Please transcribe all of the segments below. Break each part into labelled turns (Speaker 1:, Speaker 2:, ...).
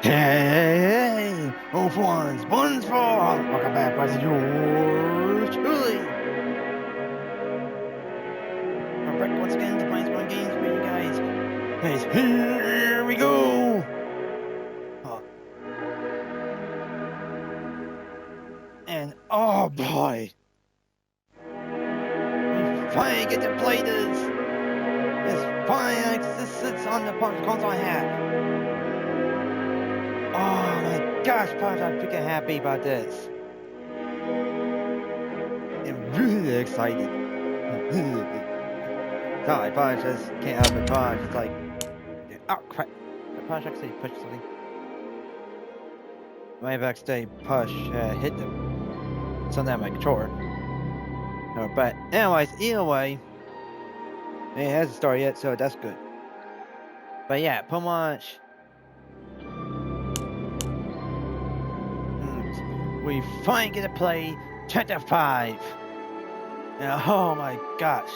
Speaker 1: Hey, oh for ones for all. Welcome back, boys. Yours truly. I'm back once again to play some games for you guys. Guys, here we go. And oh boy, we finally get to play this. This finally sits on the console I have. Oh my gosh, Pops, I'm freaking happy about this. I'm really excited. Sorry, Pops, just can't help it, Pops. It's like, oh crap. Pops actually pushed something. My backstage push hit something on my controller. But anyways, either way, it hasn't started yet, so that's good. But yeah, pretty much. We finally get to play Chapter 5. And oh my gosh.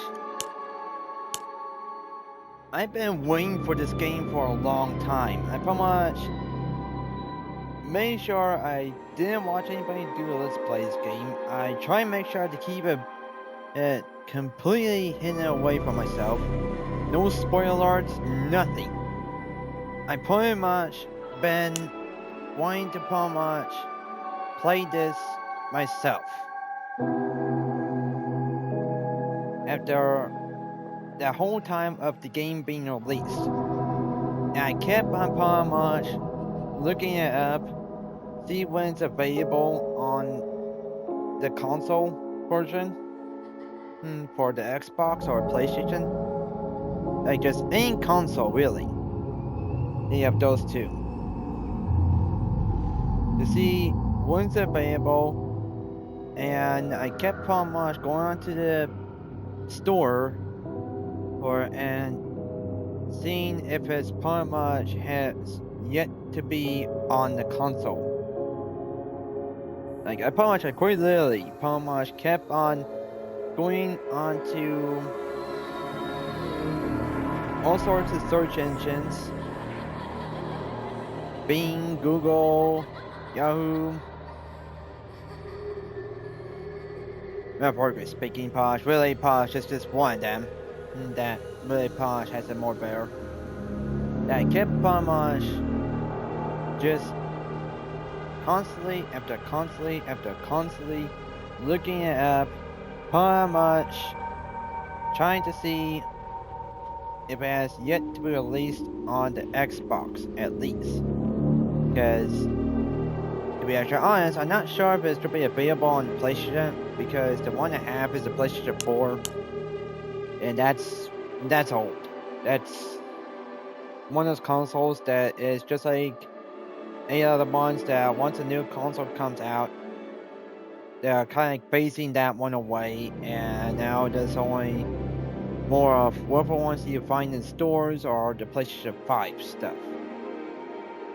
Speaker 1: I've been waiting for this game for a long time. I pretty much made sure I didn't watch anybody do a let's play this game. I try and make sure to keep it completely hidden away from myself. No spoiler alerts, nothing. I pretty much been wanting to pretty much play this myself. After the whole time of the game being released. And I kept on pretty much looking it up, see when it's available on the console version for the Xbox or PlayStation. Like just any console really. They have those two. To see when it's available, and I kept pretty much going onto the store and seeing if it's pretty much has yet to be on the console. Like I quite literally pretty much kept on going onto all sorts of search engines. Bing, Google, Yahoo. Metaphorically speaking, Posh, really Posh is just one of them. That really Posh has it more better. That kept pretty much just constantly after constantly looking it up, pretty much trying to see if it has yet to be released on the Xbox at least. Because to be actually honest, I'm not sure if it's going to be available on the PlayStation, because the one I have is the PlayStation 4, and that's old. That's one of those consoles that is just like any other ones that once a new console comes out, they're kind of like phasing that one away, and now there's only more of whatever ones you find in stores or the PlayStation 5 stuff.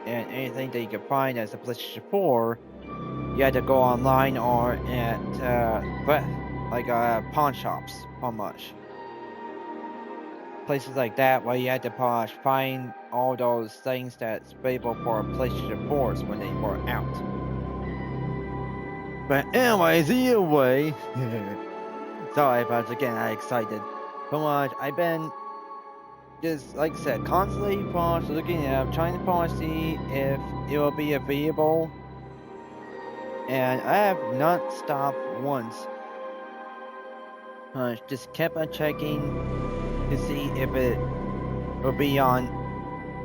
Speaker 1: And anything that you can find as a PlayStation 4, you had to go online or at pawn shops, pretty much. Places like that where you had to find all those things that's available for PlayStation 4s when they were out. But anyways, either way, sorry if I was getting excited. Pretty much, I've been just, like I said, constantly looking it up, trying to see if it will be available. And I have not stopped once. Just kept on checking to see if it will be on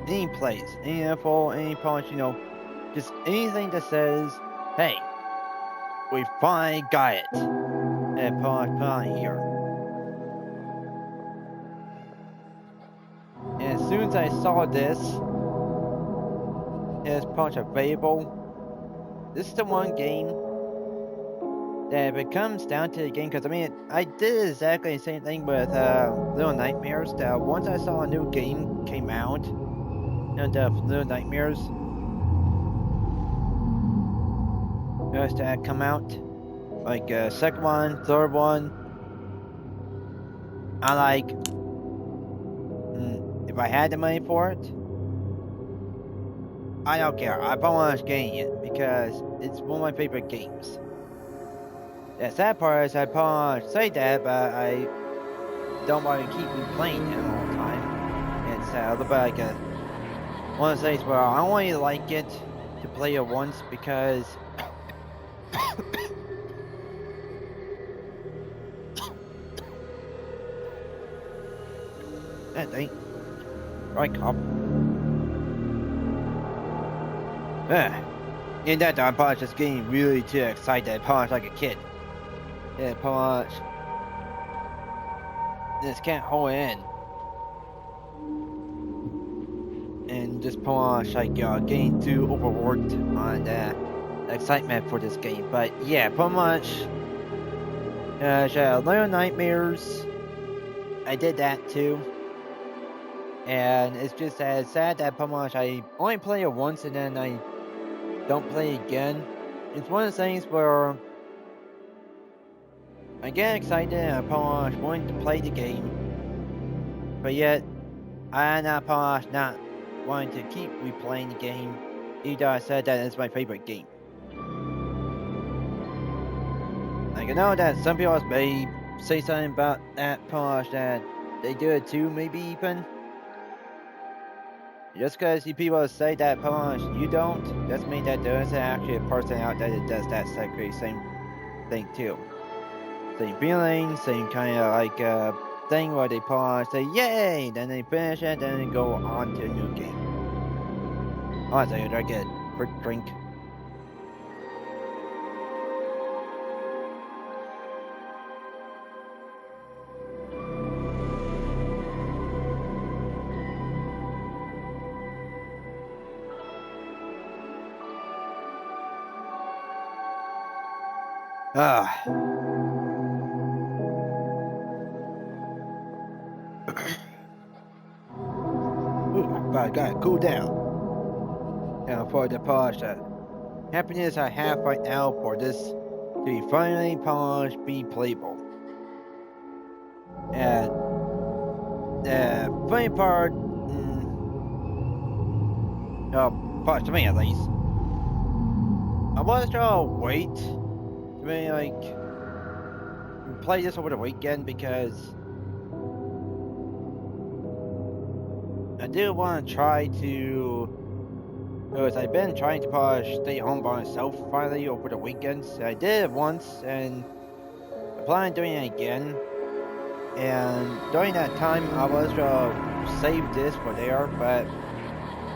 Speaker 1: any place, any info, any punch, just anything that says, hey, we finally got it. And put on here. And as soon as I saw this, it's punch available. This is the one game that if it comes down to the game, because I mean, I did exactly the same thing with Little Nightmares. That once I saw a new game came out, the Little Nightmares, that come out, like second one, third one, I like, if I had the money for it, I don't care. I promise getting it because it's one of my favorite games. The sad part is I promise say that, but I don't want to keep replaying it all the time. It's a little bit like one of those things where I only like it to play it once because that thing. Right, cop. In that time, Punch just getting really too excited. Punch like a kid. Yeah, Punch. Just can't hold it in. And just Punch like getting too overworked on the excitement for this game. But yeah, pretty much. Little Nightmares. I did that too. And it's just sad that pretty much I only play it once and then I don't play again. It's one of the things where I get excited and I pretty much want to play the game, but yet I'm not pretty much not wanting to keep replaying the game, even though I said that it's my favorite game. Like I know that some people may say something about that pretty much that they do it too, maybe even. Just because you people say that pretty much you don't, doesn't mean that there isn't actually a person out there that does that exactly same thing too. Same feeling, same kind of like thing where they pause, say yay, then they finish it, then they go on to a new game. Honestly, I get a quick drink. Ah. Ooh, but I gotta cool down. Now for the pause, happiness I have right now for this to finally pause be playable. And the funny part, parts to me at least, I was trying to wait to be like play this over the weekend because I do want to try to. Because I've been trying to probably stay home by myself finally over the weekends. I did it once and I plan on doing it again. And during that time, I was save this for there, but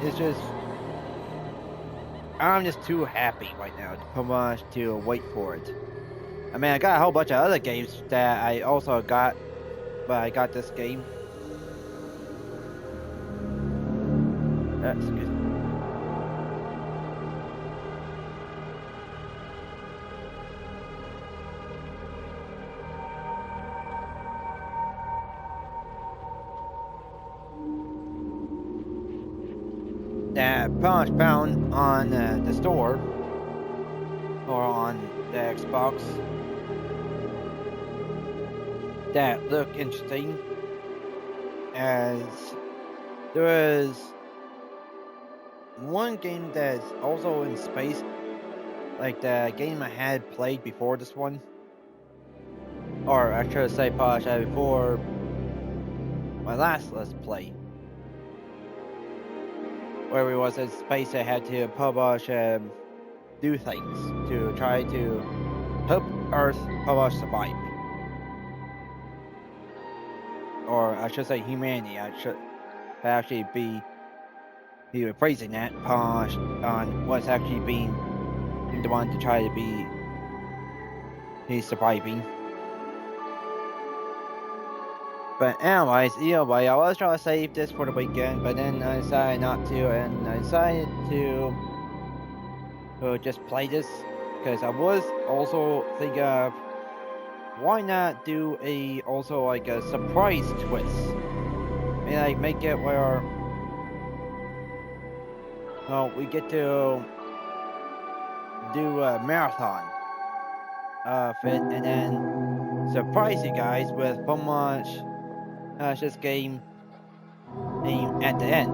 Speaker 1: it's just I'm just too happy right now to pretty much to wait for it. I mean, I got a whole bunch of other games that I also got, but I got this game. Excuse me. That pretty much found on the store or on the Xbox that look interesting, as there is one game that's also in space, like the game I had played before this one, or I should say probably before my last Let's Play, where we was in space. I had to publish do things to try to help Earth publish survive. Or I should say humanity. I should actually be rephrasing that on what's actually being the one to try to be surviving. But anyways, either way, I was trying to save this for the weekend, but then I decided not to, and I decided to just play this, because I was also thinking of why not do also like a surprise twist. Maybe like make it where we get to do a marathon of it and then surprise you guys with so much this game at the end.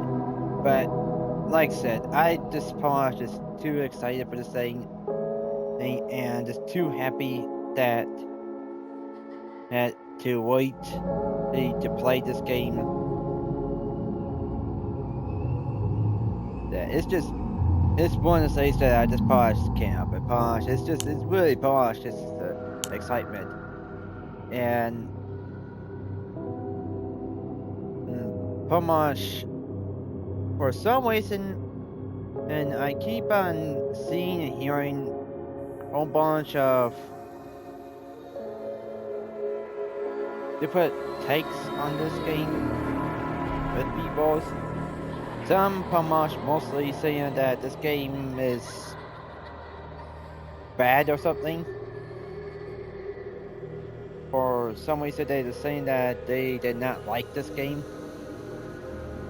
Speaker 1: But like I said, I just was just too excited for this thing, and just too happy that had to wait to play this game. That it's one of the things that I just can't help it. It's really just the excitement. And Pomash, for some reason, and I keep on seeing and hearing a whole bunch of different takes on this game with people. Some Pomash mostly saying that this game is bad or something. For some reason, they're saying that they did not like this game.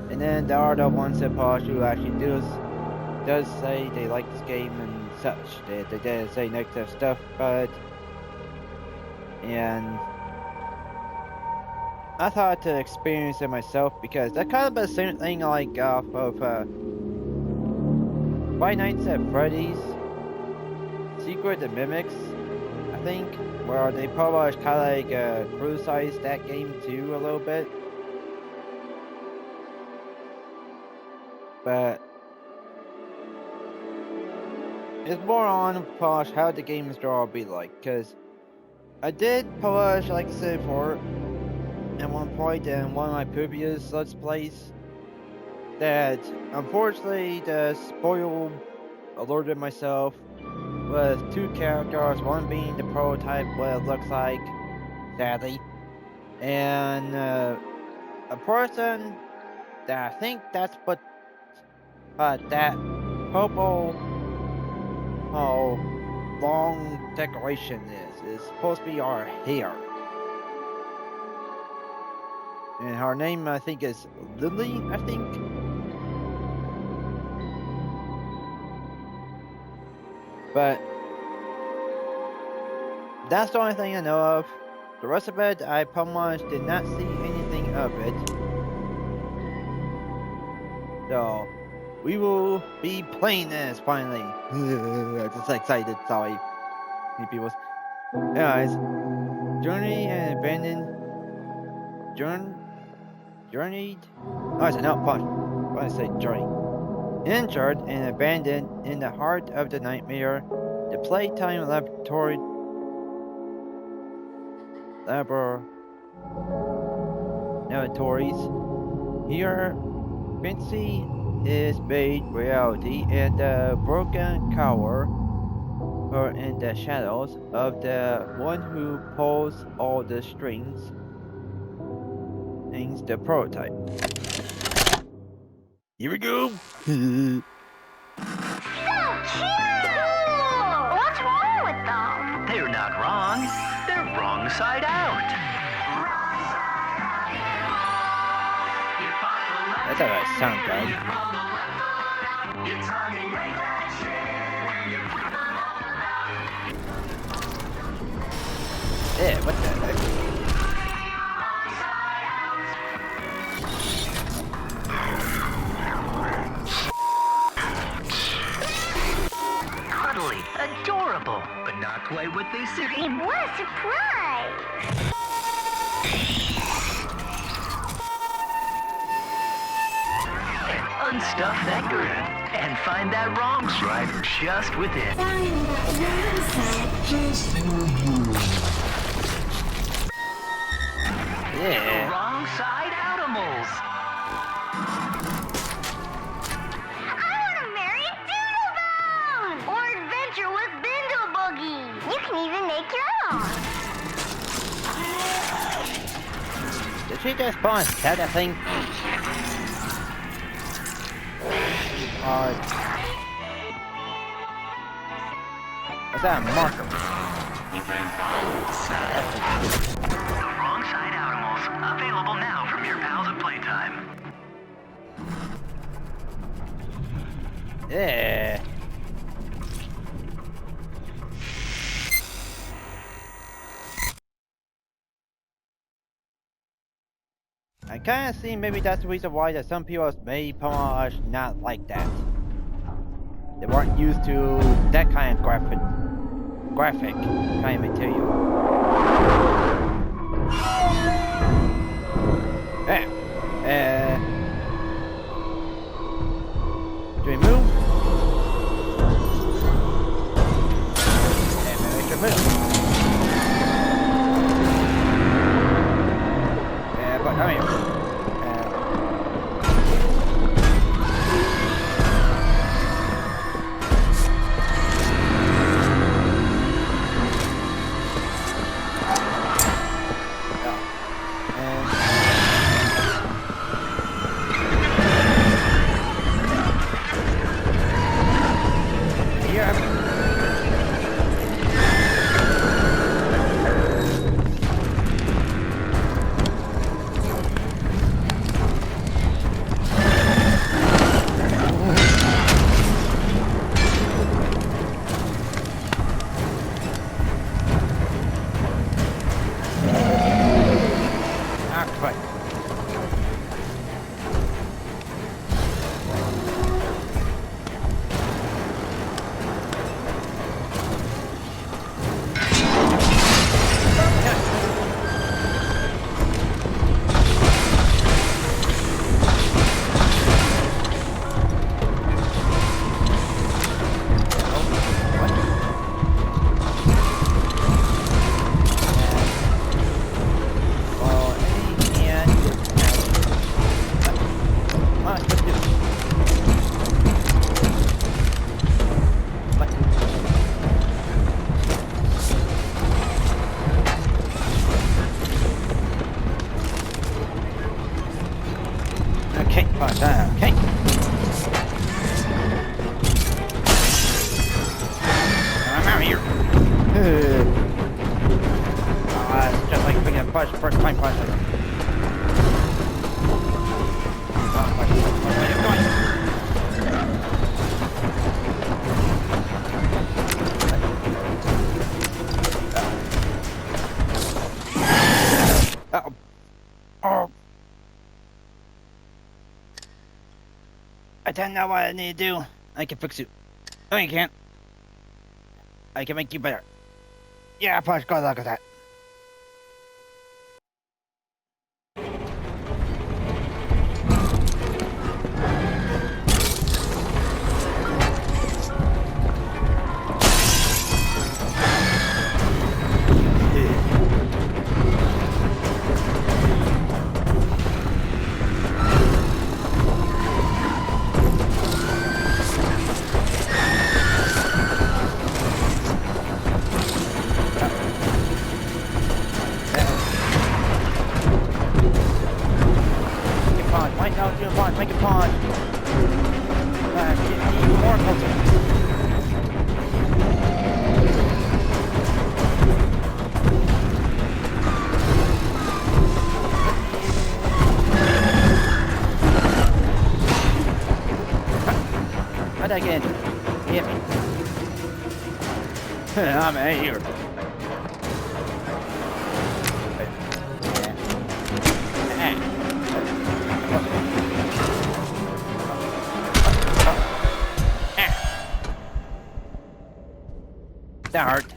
Speaker 1: And then there are the ones that who actually does say they like this game and such. They did say negative stuff, but and I thought to experience it myself because that kind of the same thing like off of Five Nights at Freddy's Secret the Mimics, I think, where they probably kind of like criticized that game too a little bit. But it's more on how the game's draw will be like, because I did publish, like I said before, at one point in one of my previous Let's Plays, that unfortunately the spoil alerted myself with two characters, one being the prototype, what it looks like, sadly, and a person that I think that's what that purple long decoration is supposed to be our hair. And her name, I think, is Lily, I think. But that's the only thing I know of. The rest of it, I pretty much did not see anything of it. So, we will be playing this finally. I'm just excited, sorry. You people. Anyways, Journey and Abandoned. Journeyed? Oh, I said no, punch. Why did I say journey? Injured and abandoned in the heart of the nightmare, the Playtime laboratories here, fantasy is made reality, and the broken cower are in the shadows of the one who pulls all the strings. The prototype. Here we go.
Speaker 2: So cute! What's wrong with them?
Speaker 3: They're not wrong. They're wrong side out.
Speaker 1: That doesn't sound good. Yeah, what the heck?
Speaker 3: Adorable, but not quite what they seem.
Speaker 2: What a surprise!
Speaker 3: Unstuff that grip and find that wrong side just within.
Speaker 1: Yeah.
Speaker 3: Wrong side animals.
Speaker 2: You can even make your own.
Speaker 1: Did she just punch that thing? What's that marker?
Speaker 3: Wrong side animals. Available now from your pals at Playtime.
Speaker 1: Yeah. I kind of see maybe that's the reason why that some people may Posh not like that. They weren't used to that kind of graphic kind of material. Yeah. Do we move? And maybe we should move. But come here. Okay, okay. I'm out here. It's just like being a push, first time push. Uh-oh. Oh. I don't know what I need to do. I can fix you. No, you can't. I can make you better. Yeah, push, good luck with that. Make it pause. Get even more closer. How'd I get into it? Hit me. I'm out here. That hurt.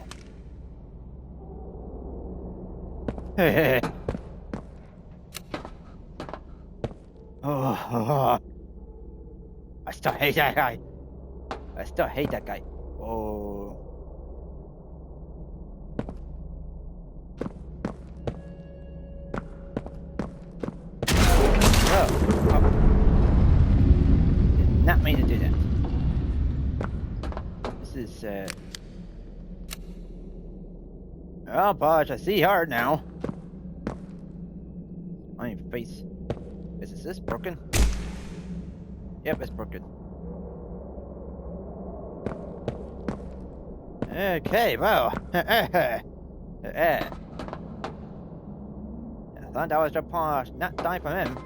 Speaker 1: Oh, I still hate that guy. I still hate that guy. Oh. Oh. Did not mean to do that. This is oh, Podge, I see hard now. My face. Is this broken? Yep, it's broken. Okay, well. I thought that was a Podge, not die from him.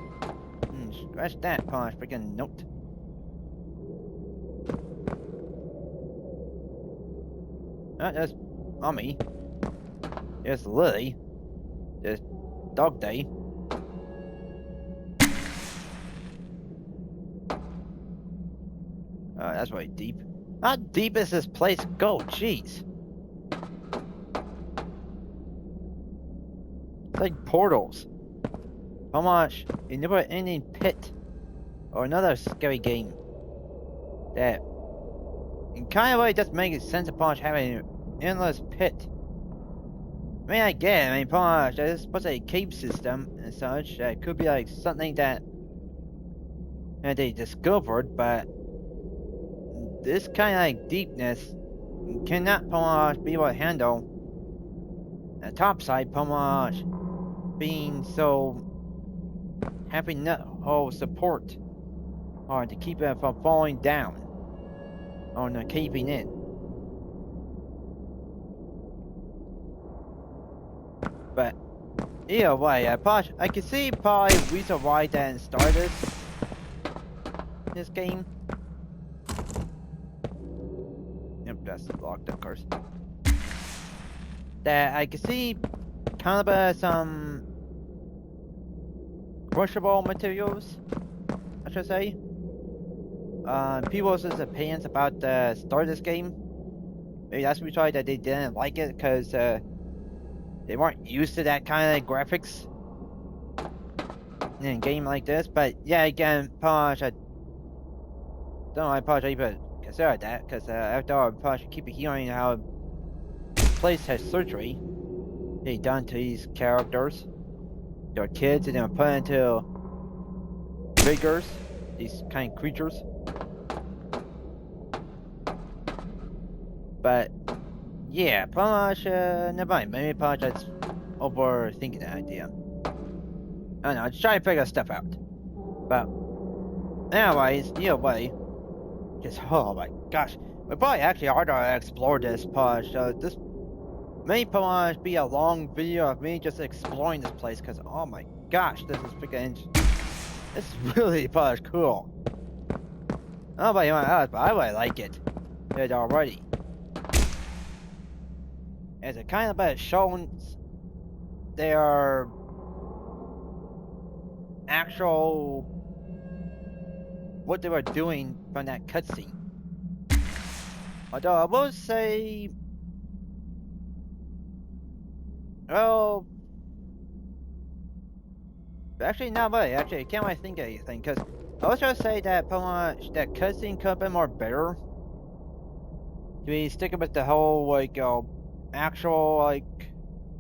Speaker 1: Scratch that, Podge, freaking note. That's Mommy. There's Lily. There's Dog Day. that's really deep. How deep is this place go? Jeez. It's like portals. How much? You never ending pit. Or another scary game. That in kind of way just makes sense upon having an endless pit. I mean, I get it. I mean, Punch, it's supposed to be a cave system and such. It could be like something that they discovered, but this kind of like deepness cannot Punch be able to handle the top side Punch being so having no support or to keep it from falling down or not caving in. But either way, I can see probably reason why they started this game. Yep, that's locked of course. That I can see kind of some questionable materials, I should say. People's opinions about the start of this game. Maybe that's why that they didn't like it because they weren't used to that kind of graphics in a game like this. But yeah, again, Punch, I don't know why Punch even consider that because after all, Punch keep hearing how place has surgery they done to these characters. They're kids and they're put into figures, these kind of creatures. But yeah, Punch, never mind. Maybe Punch is overthinking the idea. I don't know, just try to figure stuff out. But anyways, either way, just oh my gosh, we probably actually are to explore this Punch. So this may Punch be a long video of me just exploring this place, because oh my gosh, this is freaking. This is really Punch cool. I don't know about anyone else, but I really like it. It already. As it kind of shown their actual what they were doing from that cutscene. Although I will say, well, actually not really. Actually, I can't really think of anything because I was trying to say that that cutscene could have been more better. To be sticking with the whole like actual like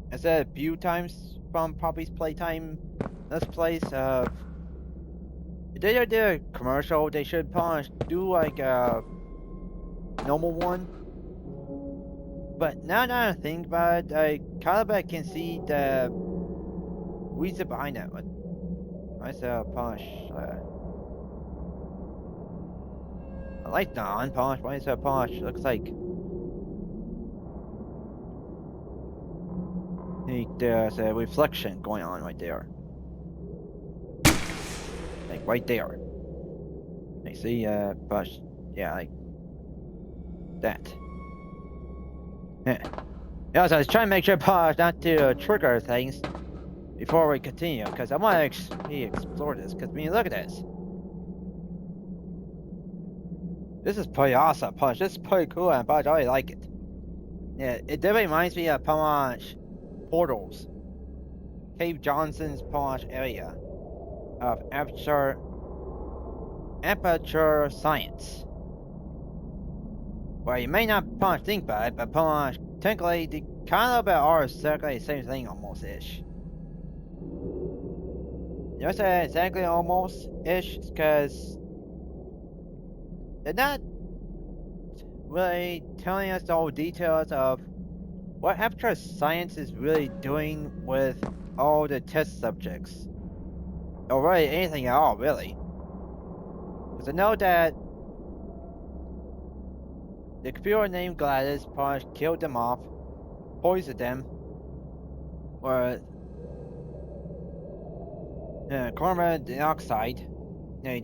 Speaker 1: instead of view times from Poppy's Playtime this place if they did a commercial they should probably do like a normal one. But now that I think about it, I kind of can see the reason behind that one. I said Punch I like non Punch, why is that Punch? Looks like there's a reflection going on right there. Like right there. I see Punch, yeah, like that. Yeah, so I was trying to make sure Punch not to trigger things before we continue, because I want to explore this, because I mean, look at this. This is pretty awesome, Punch. This is pretty cool, and Punch, I really like it. Yeah, it definitely reminds me of Punch Portals. Cave Johnson's Punch area of aperture science. Well, you may not Punch think about it, but Punch technically they kind of are exactly the same thing almost-ish. You know, say exactly almost-ish because they're not really telling us all details of what aperture science is really doing with all the test subjects. Or really anything at all, really. Because I know that the computer named Gladys Punch killed them off, poisoned them, with carbon dioxide,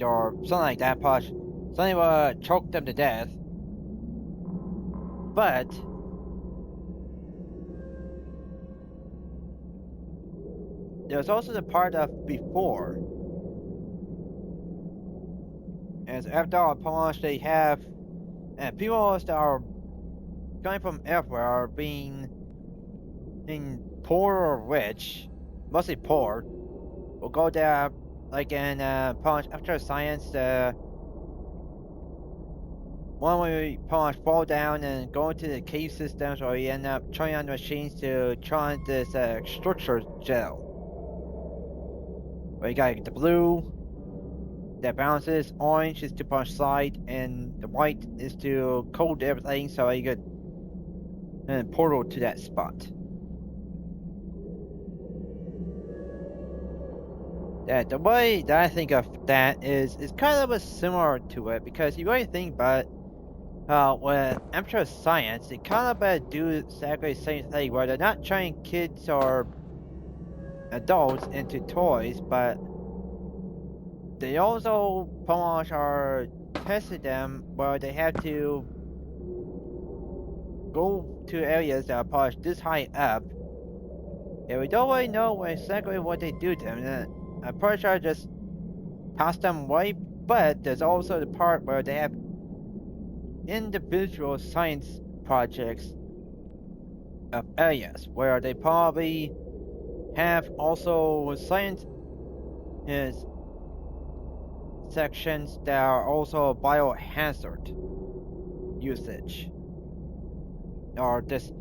Speaker 1: or something like that, Punch. Something would choke them to death. But there's also the part of before. As after all, Punch, they have And people that are coming from everywhere are being poor or rich, mostly poor, will go there like in punch after science. One way punch fall down and go into the cave systems, or you end up trying on the machines to try on this structure gel. Where you got the blue that bounces, orange is to punch slide, and the white is to cold everything so you could portal to that spot. That the way that I think of that is kind of a similar to it, because you really think about it, with amateur science, they kind of do exactly the same thing, where they're not trying kids or adults into toys, but they also pretty much are testing them where they have to go to areas that are probably this high up, and we don't really know exactly what they do to them. And I'm pretty sure I just toss them away, but there's also the part where they have individual science projects of areas where they probably have also science is sections that are also biohazard usage, or this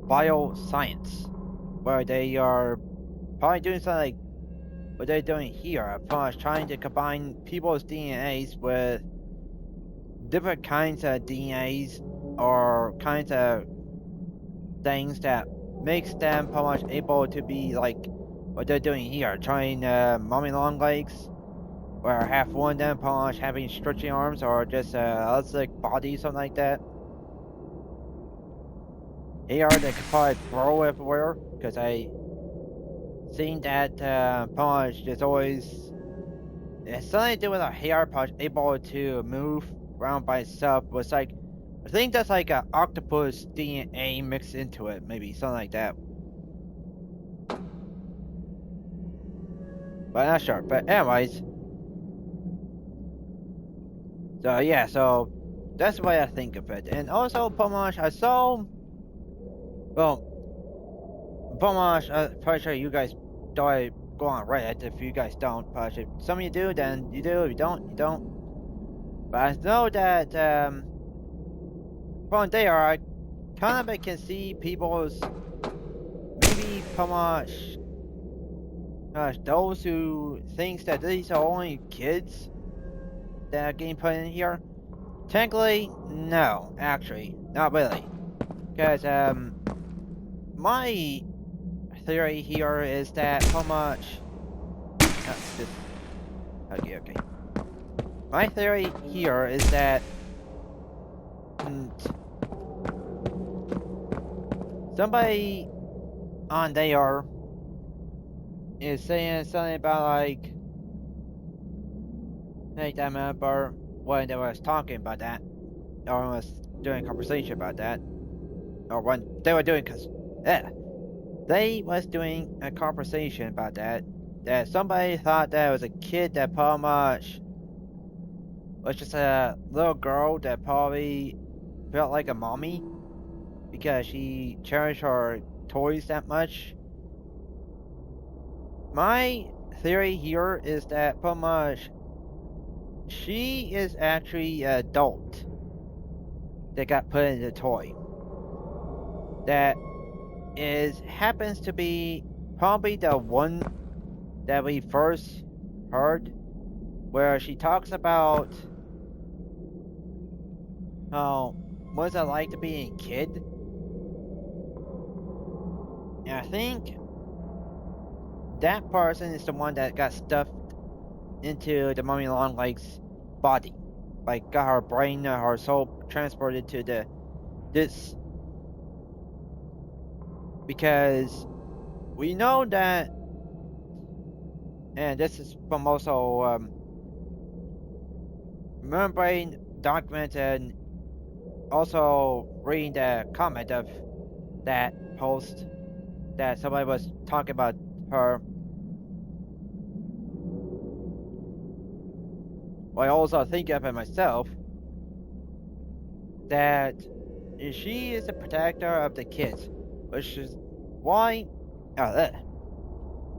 Speaker 1: bioscience, where they are probably doing something like what they're doing here, probably trying to combine people's DNAs with different kinds of DNAs or kinds of things that makes them pretty much able to be like what they're doing here, trying mommy long legs, where half one of them pretty much having stretchy arms, or just elastic body, something like that. Here they could probably grow everywhere, because I seen that pretty much there's always it's something to do with a hair punch able to move around by itself. Was like, I think that's like an octopus DNA mixed into it, maybe something like that. But I'm not sure. But anyways, so yeah, so that's the way I think of it. And also, pretty much, I saw, well, pretty much, pretty sure you guys don't go on Reddit. If you guys don't, but if some of you do, then you do. If you don't, you don't. But I know that from there, I kind of can see people's maybe pretty much those who thinks that these are only kids that are getting put in here. Technically, no, actually, not really, because my theory here is that pretty much just okay. My theory here is that somebody on there is saying something about like I remember when they was talking about that, or was doing a conversation about that, or when they were doing, they was doing a conversation about that, that somebody thought that was a kid that pretty much was just a little girl that probably felt like a mommy because she cherished her toys that much. My theory here is that pretty much she is actually an adult that got put in the toy. That happens to be probably the one that we first heard, where she talks about what's it like to be a kid. And I think that person is the one that got stuffed into the mummy long legs body, like got her brain, her soul transported to this, because we know that, and this is from also remembering documents and also reading the comment of that post that somebody was talking about her. I also think of it myself that she is a protector of the kids, which is why,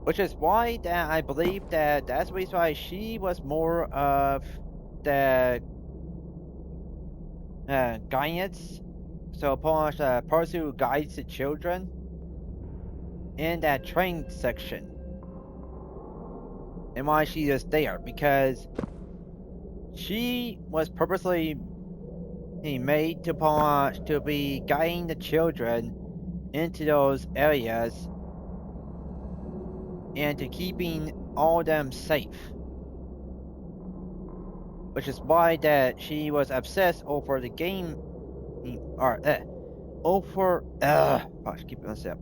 Speaker 1: which is why that I believe that that's the reason why she was more of the guidance. So upon the person who guides the children in that train section, and why she is there, because she was purposely made to be guiding the children into those areas and to keeping all them safe. Which is why that she was obsessed over the game, or keep this up.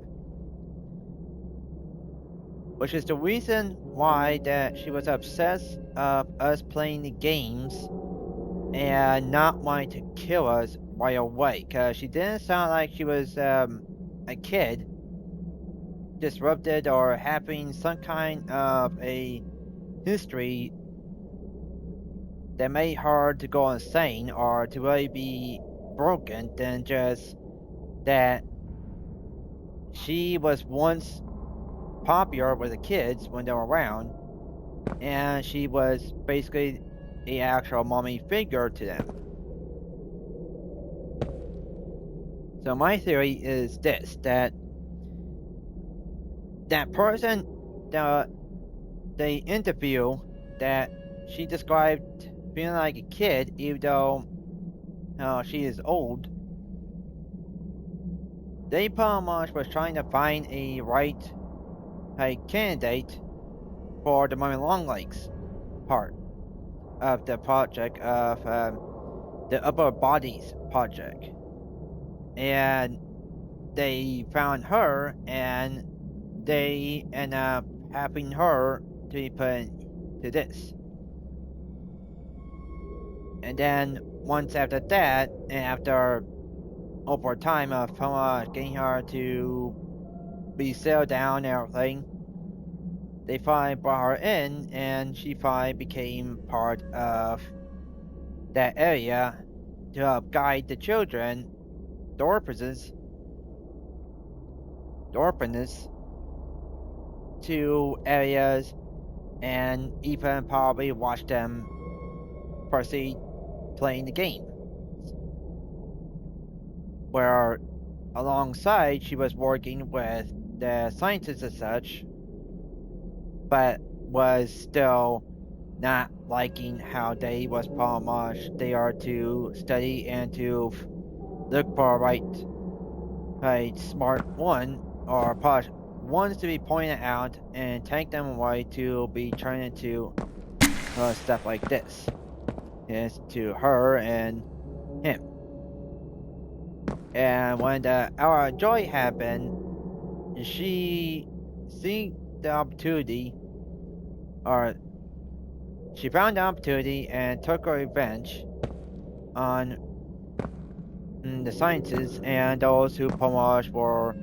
Speaker 1: Which is the reason why that she was obsessed of us playing the games and not wanting to kill us right away, because she didn't sound like she was a kid disrupted or having some kind of a history that made her to go insane or to really be broken, than just that she was once popular with the kids when they were around, and she was basically a actual mommy figure to them. So my theory is this, that person, the interview that she described feeling like a kid, even though she is old, they pretty much was trying to find a candidate for the Mummy Longlegs part of the project of the Upper Bodies project. And they found her, and they end up having her to be put to this. And then once after that, and after over time of getting her to be settled down and everything, they finally brought her in, and she finally became part of that area to help guide the children, the orphans, to areas, and even probably watch them proceed playing the game. Where alongside she was working with the scientists and such, but was still not liking how they was pretty much they are to study and to look for right smart one, or ones to be pointed out and take them away to be turned into stuff like this. It's to her and him. And when the hour of joy happened, she see the opportunity, or she found the opportunity and took her revenge on the scientists and those who pretty much were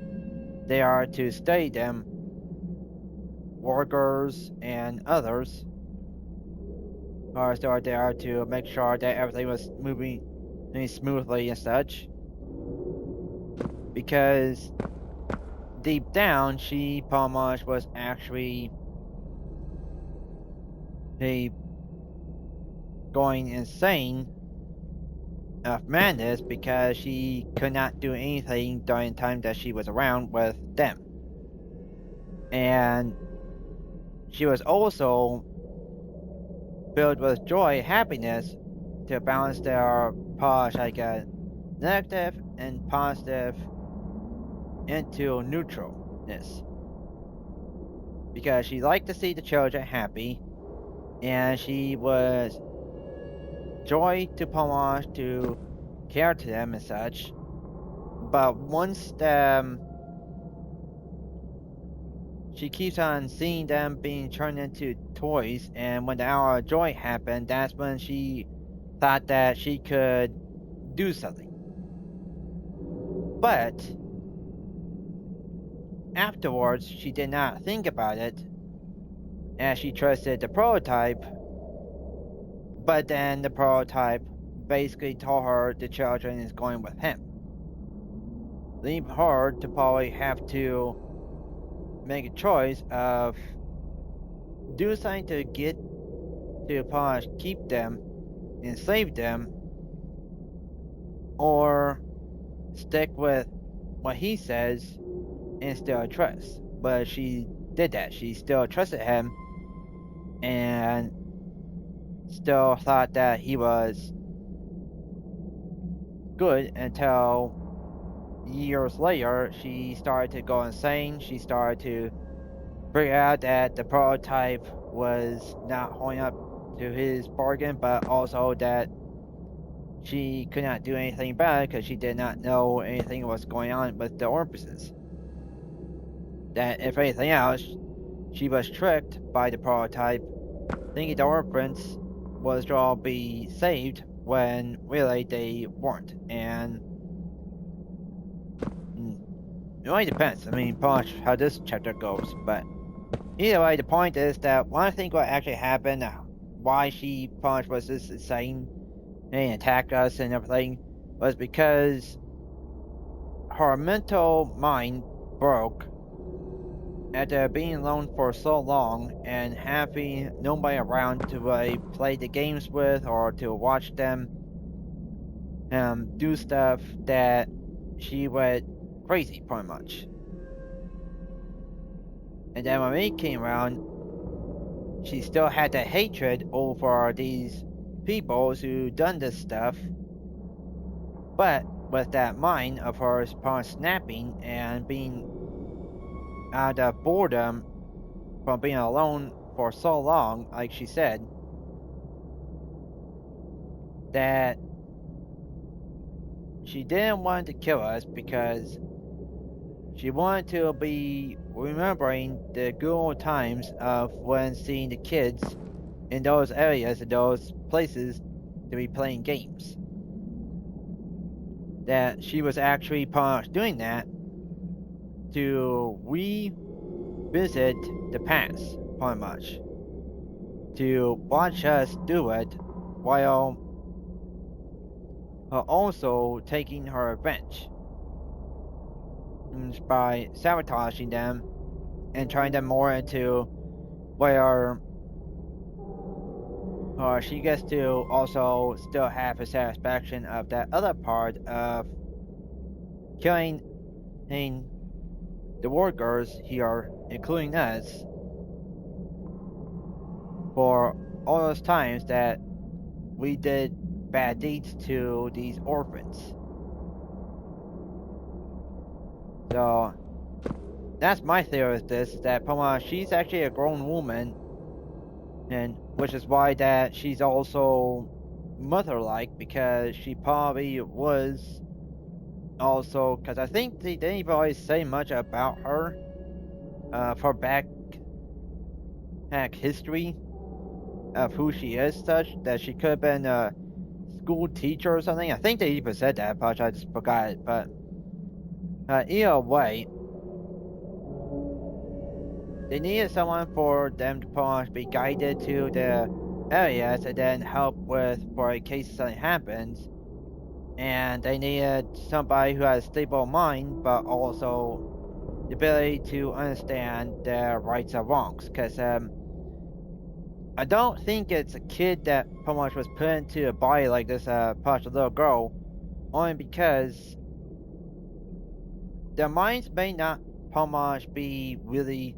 Speaker 1: there to study them, workers and others, or they are there to make sure that everything was moving smoothly and such. Because deep down, she pretty much was actually going insane of madness, because she could not do anything during the time that she was around with them. And she was also filled with joy, happiness, to balance their negative and positive into neutralness. Because she liked to see the children happy, and she was joy to Pomage to care to them and such. But once she keeps on seeing them being turned into toys, and when the hour of joy happened, that's when she thought that she could do something. But afterwards, she did not think about it, as she trusted the prototype. But then the prototype basically told her the children is going with him. Leave her to probably have to make a choice of do something to get to probably keep them and save them, or stick with what he says and still trust. But she did that. She still trusted him and still thought that he was good until years later she started to go insane. She started to figure out that the prototype was not holding up to his bargain, but also that she could not do anything about it because she did not know anything was going on with the orifices. That if anything else, she was tricked by the prototype, thinking the orphans was going to be saved when really they weren't. And it really depends. I mean, pretty much how this chapter goes. But either way, the point is that when I think what actually happened, why she pretty much was this insane and attacked us and everything, was because her mental mind broke after being alone for so long and having nobody around to play the games with or to watch them do stuff, that she went crazy pretty much. And then when we came around, she still had that hatred over these people who done this stuff, but with that mind of hers upon snapping and being out of boredom from being alone for so long, like she said, that she didn't want to kill us because she wanted to be remembering the good old times of when seeing the kids in those areas, in those places, to be playing games. That she was actually doing that to revisit the past, pretty much. To watch us do it while also taking her revenge by sabotaging them and turning them more into where she gets to also still have the satisfaction of that other part of killing the workers here, including us, for all those times that we did bad deeds to these orphans. So that's my theory with this, is that Poma, she's actually a grown woman, and which is why that she's also mother-like, because she probably was also, because I think they didn't even always say much about her for back history of who she is, such that she could have been a school teacher or something. I think they even said that, but I just forgot it. But either way, they needed someone for them to be guided to the areas and then help with for in case something happens. And they needed somebody who has a stable mind, but also the ability to understand their rights and wrongs. Because I don't think it's a kid that pretty much was put into a body like this little girl, only because their minds may not pretty much be really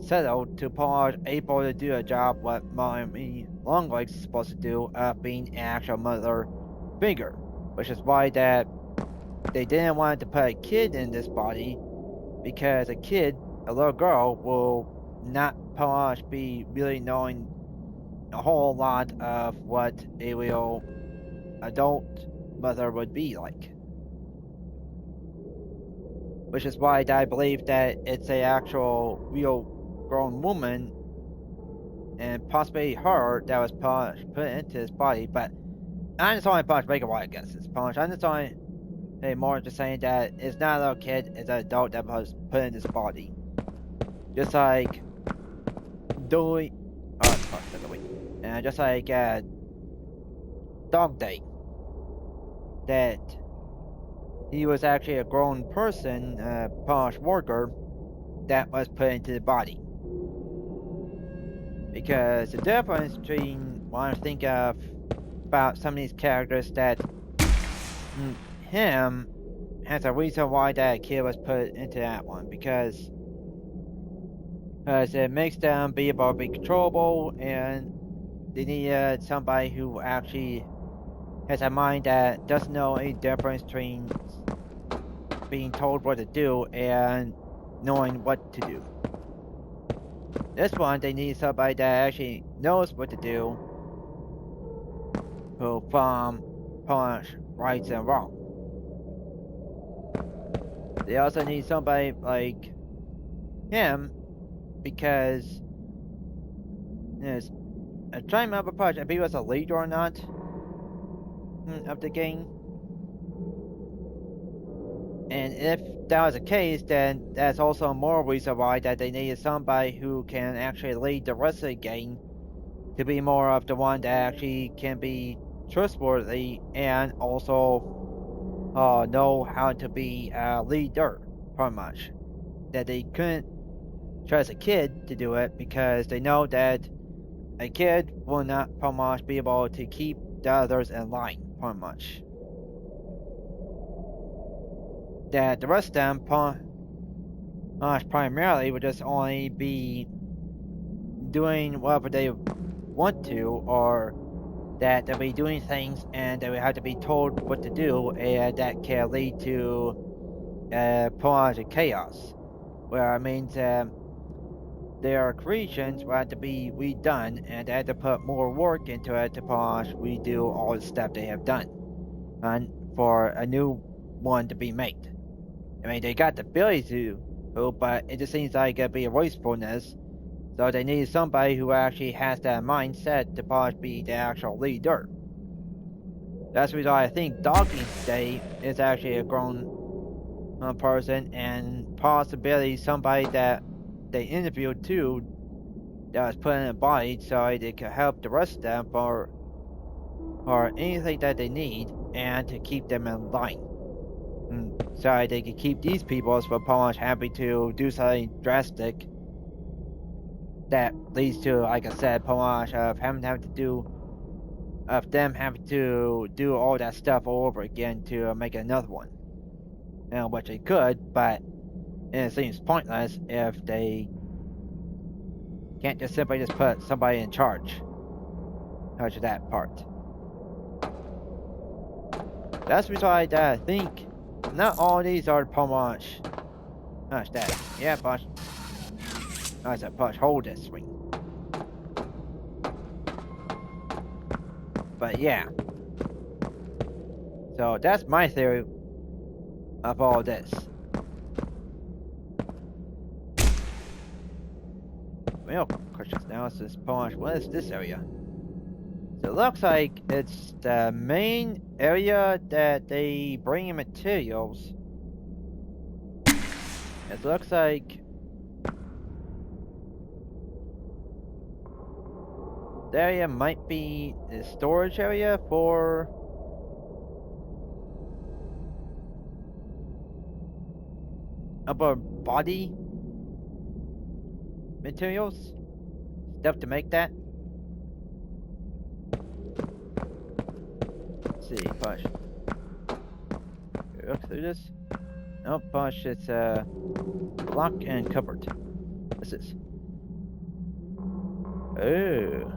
Speaker 1: settled to pretty much able to do a job what Mommy Longlegs is supposed to do of being an actual mother figure, which is why that they didn't want to put a kid in this body, because a kid, a little girl, will not pretty much be really knowing a whole lot of what a real adult mother would be like. Which is why I believe that it's a actual real grown woman, and possibly her, that was put into his body. But I'm just only make it what I guess it's punch. I'm just only more just saying that it's not a little kid, it's an adult that was put in his body. Just like Dewey, and just like dog day. That he was actually a grown person, posh worker, that was put into the body. Because the difference between when I think of about some of these characters that him has a reason why that kid was put into that one because it makes them be able to be controllable and they needed somebody who actually has a mind that doesn't know any difference between being told what to do and knowing what to do. This one, they need somebody that actually knows what to do, who from punish rights and wrong. They also need somebody like him because there's I'm trying to remember if he was a leader or not of the game. And if that was the case, then that's also more reason why that they needed somebody who can actually lead the rest of the game to be more of the one that actually can be trustworthy and also know how to be a leader, pretty much. That they couldn't trust a kid to do it because they know that a kid will not pretty much be able to keep the others in line, pretty much. That the rest of them primarily would just only be doing whatever they want to, or that they'll be doing things and they will have to be told what to do, and that can lead to prolonged chaos. Where it means their creations will have to be redone and they have to put more work into it to redo all the stuff they have done and for a new one to be made. I mean, they got the ability to, but it just seems like it'd be a wastefulness. So they need somebody who actually has that mindset to probably be the actual leader. That's the reason I think Doggy Day is actually a grown person and possibly somebody that they interviewed too that was put in a body so they could help the rest of them for anything that they need and to keep them in line. So they can keep these people for pretty much happy to do something drastic that leads to, like I said, pretty much of them having to do all that stuff all over again to make another one. Which they could, but it seems pointless if they can't just simply just put somebody in charge of that part. That's why I think not all these are pretty much. Gosh, that. Yeah, push. I said push. Hold this swing. But yeah. So that's my theory of all this. Real questions now is this punch. What is this area? So it looks like it's the main area that they bring in materials. It looks like the area might be the storage area for upper body materials, stuff to make that. Let's see, push. Look through this. Nope, push. It's locked and covered. What's this? Oh,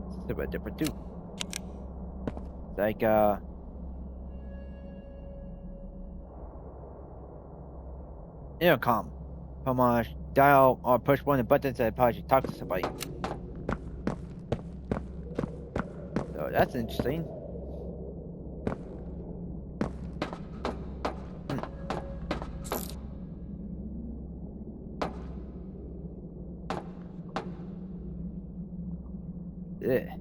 Speaker 1: it's a bit different too. It's like intercom. Dial or push one of the buttons and probably talk to somebody. So that's interesting. Yeah.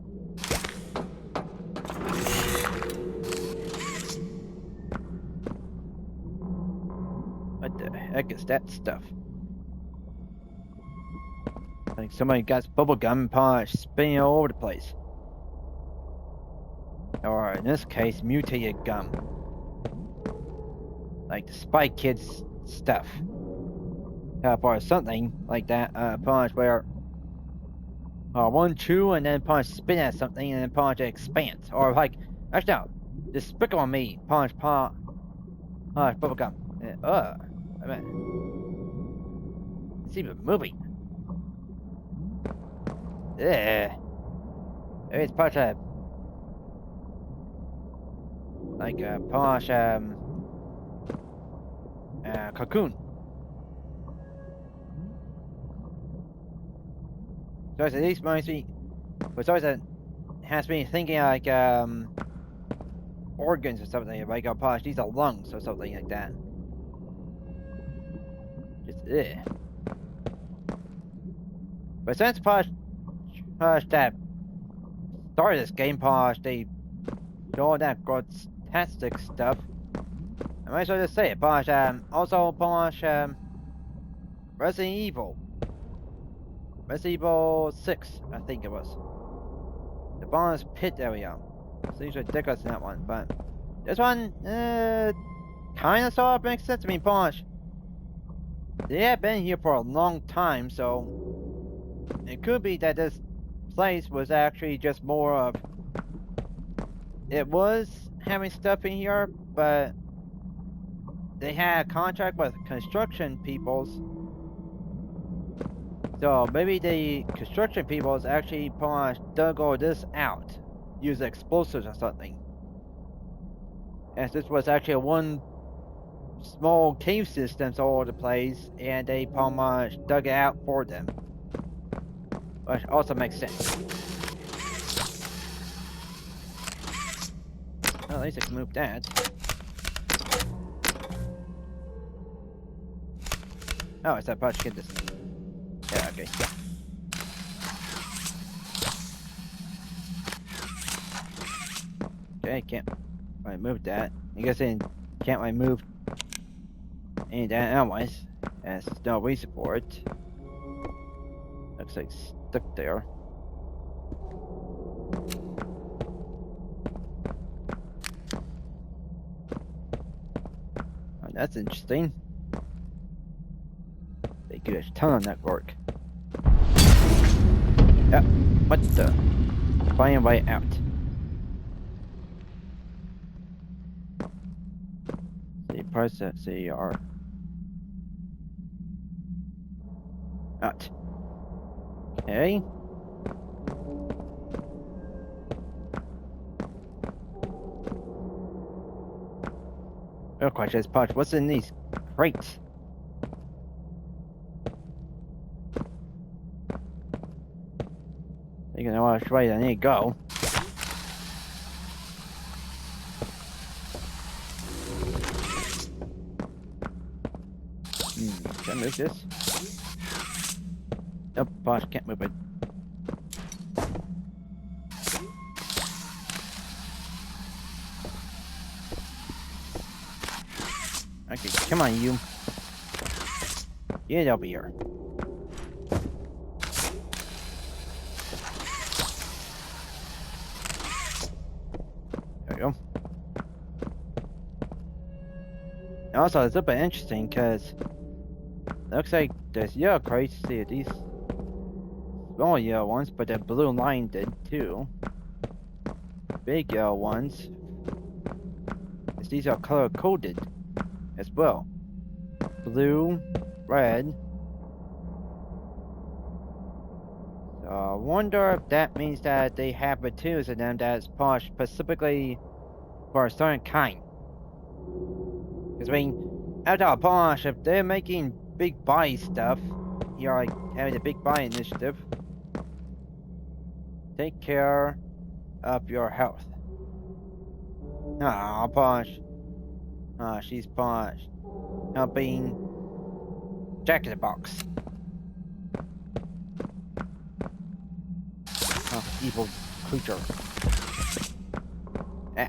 Speaker 1: What the heck is that stuff? Like somebody got bubble gum and punch spinning all over the place. Or in this case, mutated gum. Like the Spy Kids stuff. Or something like that, punch where one chew and then punch spin at something and then punch expands. Or like, actually no, just sprinkle on me, punch bubblegum. I mean, it's even moving. Yeah. Maybe it's punch like a punch cocoon. So at least reminds me, but always has me thinking like organs or something. Like a punch, these are lungs or something like that. Just But since punch that started this game, punch they do all that fantastic stuff. I might as well just say it. Punch also punch Resident Evil 6, I think it was. The bonus pit area. Seems ridiculous in that one, but this one, kind of sort of makes sense. I mean, punch. They have been here for a long time, so it could be that this place was actually just more of. It was having stuff in here, but they had a contract with construction peoples. So maybe the construction peoples actually dug all this out, use explosives or something. As this was actually one small cave systems all over the place, and they pretty much dug it out for them. Which also makes sense. Well, at least I can move that. Oh, it's that punch. Get this. Yeah, okay, yeah. Okay, can't really move that. I guess I can't really move any of that otherwise. As no way support. Looks like stuck there. Oh, that's interesting. They get a ton of network. Yeah, what the? Flying way out. See, press that CR. Out. Okay. Real question is, Punch, what's in these crates? You know which way I need to go. Can I move this? Nope, boss, can't move it. Okay, come on, you. Get over here. There we go. Also, it's a bit interesting because looks like there's yellow crates. See these small yellow ones, but the blue line did too. Big yellow ones. These are color coded as well. Blue, red. So I wonder if that means that they have materials in them that's polished specifically for a certain kind. Because I mean, after a polish, if they're making big buy stuff, you're like having a big buy initiative. Take care of your health. Ah, polish. She's polished. Helping Jack in the Box. Oh, evil creature. Yeah.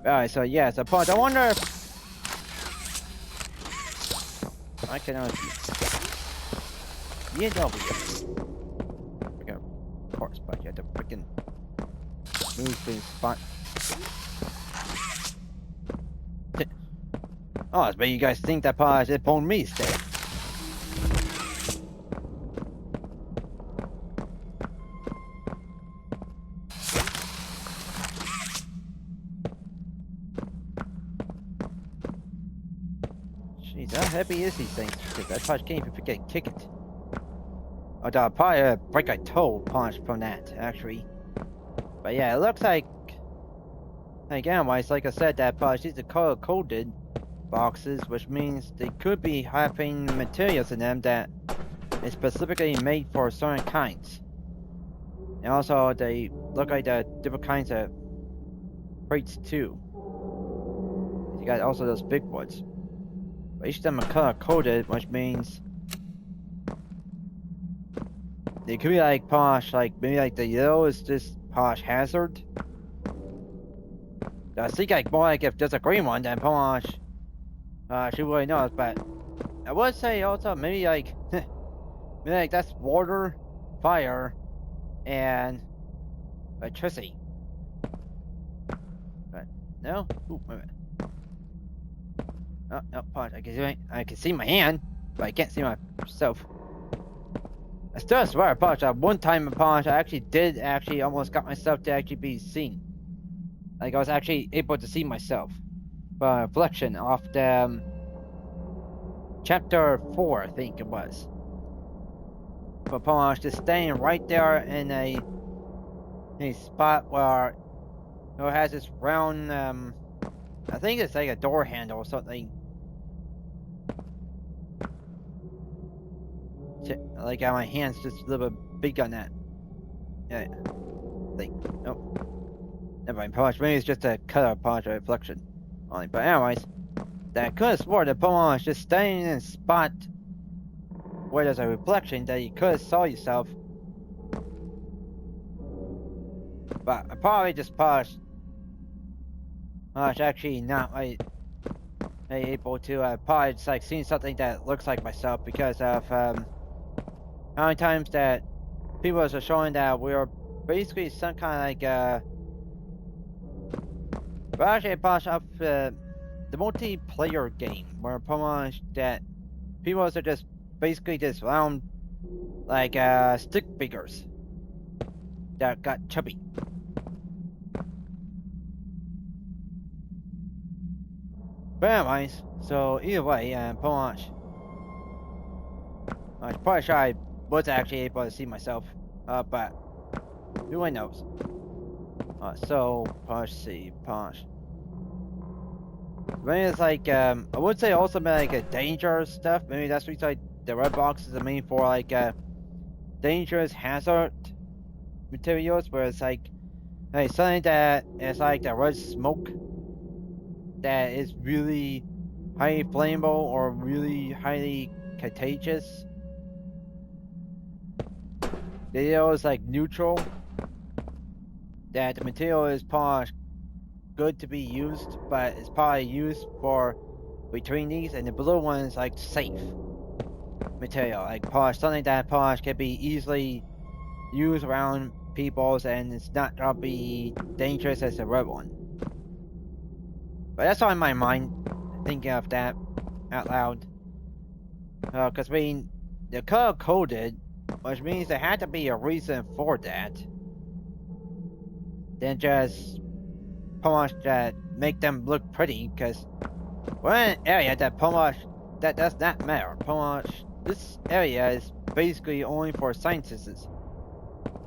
Speaker 1: Alright, so yeah, so Punch, I wonder if I can get over here. Of course, but you have to freaking moves being spot. Oh, but you guys think that polish is upon me stay. Jeez, how heavy is these things? Because that polish can't even forget kick it. Oh, I'll probably break a toe punch from that, actually. But yeah, it looks like anyways, like I said, that polish is color coded boxes, which means they could be having materials in them that is specifically made for certain kinds. And also, they look like the different kinds of crates too. You got also those big ones. But each of them are color coded, which means they could be like polish, like maybe like the yellow is just polish hazard. I think like more like if there's a green one, then polish. She really knows, but I would say also maybe like maybe like that's water, fire, and electricity. But no, ooh, wait a minute. Oh no, polish. I can see my hand, but I can't see myself. I still swear, polish. One time in polish, I actually did almost got myself to actually be seen. Like I was actually able to see myself. Reflection off the chapter 4, I think it was. But polish just staying right there in a spot where it has this round I think it's like a door handle or something. Like my hand's just a little bit big on that. Yeah. Like nope. Never mind, polish. Maybe it's just a color polish reflection. Only. But anyways, that could have swore the polish just staying in a spot where there's a reflection that you could have saw yourself. But I probably just polish actually not like able to probably just like seeing something that looks like myself because of how many times that people are showing that we're basically some kind of like but actually polish up the multiplayer game where pretty that people are just basically just round like stick figures that got chubby. But anyways, so either way, pretty I'm pretty sure I was actually able to see myself, but who knows? So let's see, punch. Maybe it's like I would say also maybe like a dangerous stuff. Maybe that's what like the red boxes are made for, like dangerous hazard materials, where it's like something that is like the red smoke that is really highly flammable or really highly contagious. The yellow is like neutral. That the material is probably good to be used, but it's probably used for between these, and the blue one is like safe material, like polish, something that polish can be easily used around people's, and it's not gonna be dangerous as the red one. But that's on my mind, thinking of that out loud. Because I mean, they're color coded, which means there had to be a reason for that. Then just polish that make them look pretty, because we're in an area that polish that does not matter. Polish, this area is basically only for scientists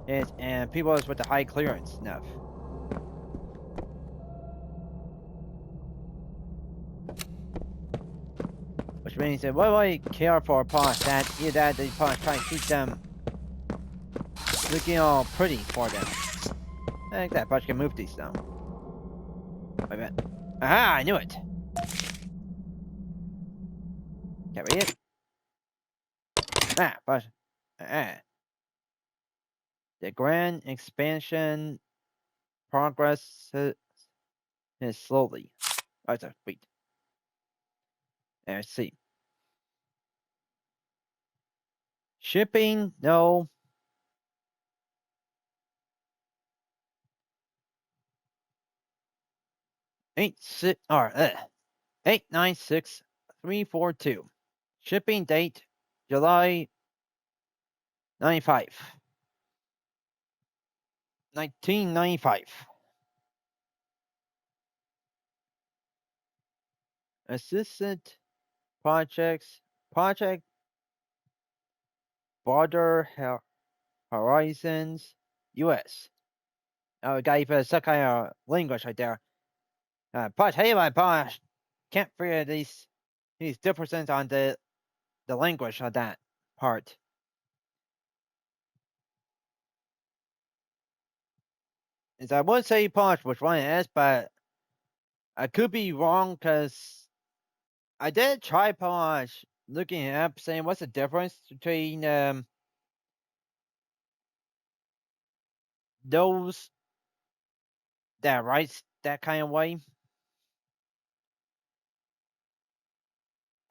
Speaker 1: and people with the high clearance stuff. Which means that what do I care for a polish that either that they polish try to keep them looking all pretty for them. I think that polish can move these now. Wait a minute. Aha, I knew it! Can't read it. Ah, polish. Ah. The grand expansion progress is slowly. Oh, it's a wait. Let's see. Shipping? No. 896342. Shipping date July 95. 1995. Assistant Project Border Horizons US. Oh, gave some kind of language right there. But hey, my boss can't figure these differences on the language of that part. Is I would say Polish which one it is, but I could be wrong because I did try Polish, looking it up, saying what's the difference between those that writes that kind of way.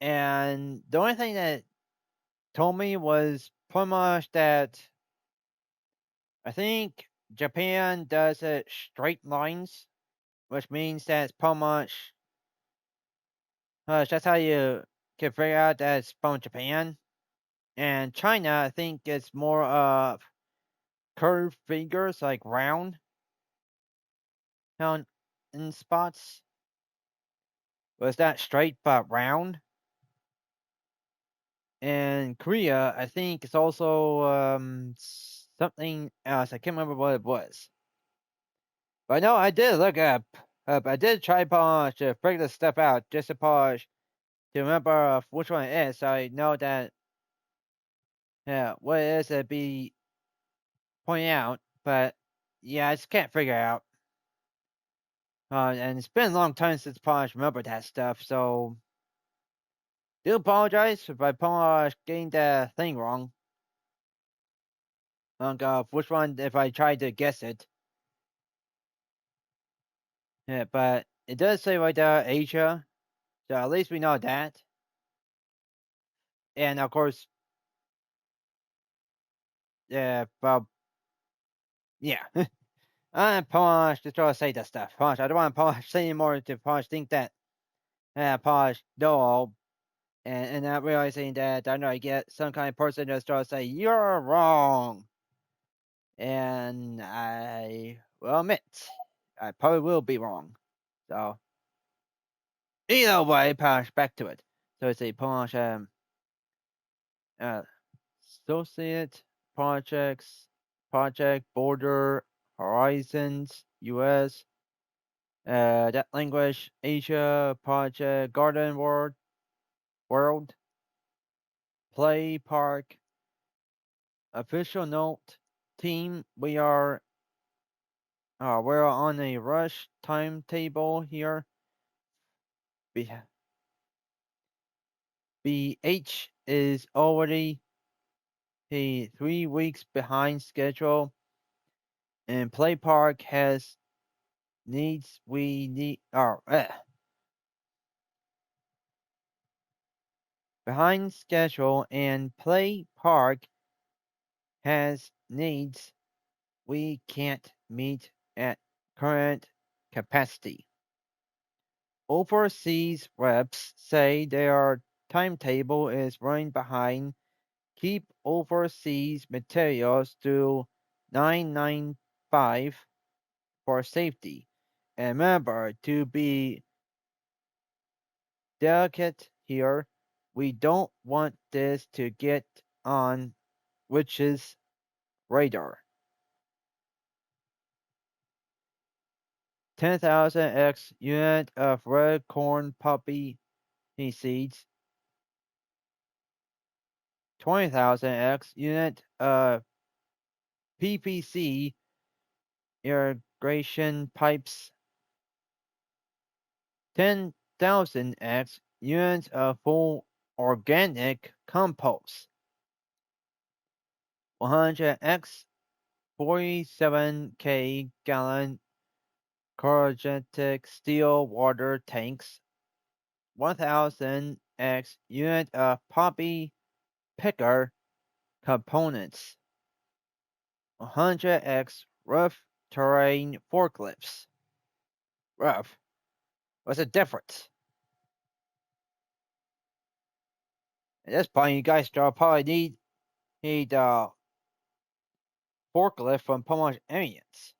Speaker 1: And the only thing that told me was pretty much that I think Japan does it straight lines, which means that it's pretty much that's how you can figure out that it's from Japan. And China, I think it's more of curved figures, like round on in spots. Was that straight but round? And Korea, I think it's also something else. I can't remember what it was. But no, I did look up. I did try polish to figure this stuff out, just to polish to remember which one it is. So I know that what it is to be pointing out. But yeah, I just can't figure it out. And it's been a long time since polish remembered that stuff. So do apologize if I polish getting the thing wrong. Which one if I tried to guess it. Yeah, but it does say right there Asia, so at least we know that. And of course, yeah, well, yeah. I'm Polish to try to say that stuff. Polish, I don't want Polish say anymore to Polish think that Polish know all, and not realizing that I know I get some kind of person that's trying to say you're wrong, and I will admit I probably will be wrong. So either way, Polish back to it. So it's a Polish uh associate project border horizons US that language Asia project garden world play park official note team we're on a rush timetable here. B- BH is already 3 weeks behind schedule, and play park has needs we need behind schedule, and play park has needs we can't meet at current capacity. Overseas reps say their timetable is running behind. Keep overseas materials to 995 for safety. And remember to be delicate here. We don't want this to get on witch's radar. 10,000 X unit of red corn poppy seeds. 20,000 X unit of PPC irrigation pipes. 10,000 X units of full organic compost. 100 X 47K gallon corrugated steel water tanks. 1000 X unit of poppy picker components. 100X rough terrain forklifts. Rough. What's the difference? At this point, you guys probably need forklift from Pomosh Indians.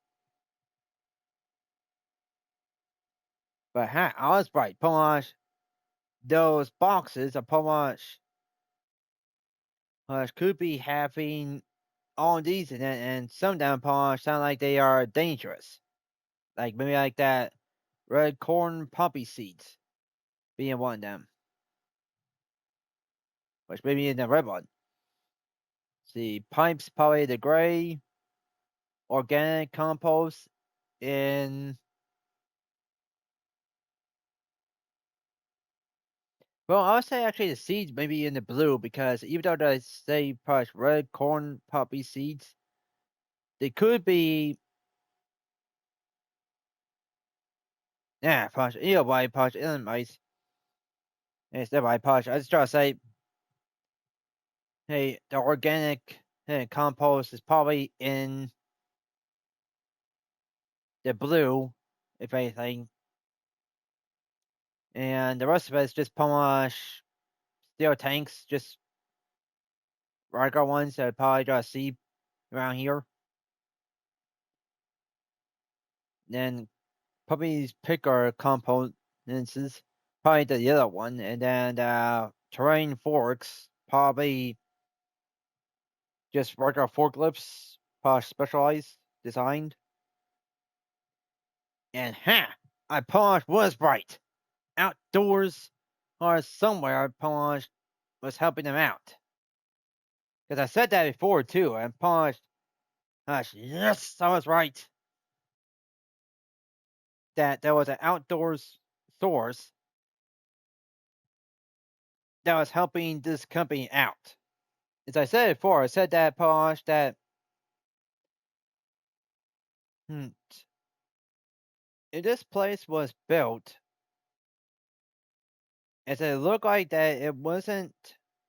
Speaker 1: But I was right. Pomosh, those boxes of Pomosh could be having all these in it, and some of them Pomosh sound like they are dangerous. Like maybe like that red corn poppy seeds being one of them. Which maybe in the red one. See, pipes probably the gray, organic compost in. Well, I would say actually the seeds maybe in the blue because even though they say probably red corn poppy seeds, they could be. Yeah, probably either way, probably in mice. It's the way, probably. I just try to say, hey, the organic compost is probably in the blue, if anything, and the rest of it is just Pomosh steel tanks, just regular ones that probably just see around here. Then probably these picker components, probably the yellow one, and then terrain forks, probably just regular forklifts, probably specialized, designed. And I Polish was right. Outdoors or somewhere, Polish was helping them out. Because I said that before too, and Polish, gosh, yes, I was right. That there was an outdoors source that was helping this company out. As I said before, I said that Polish that if this place was built, as it looked like that it wasn't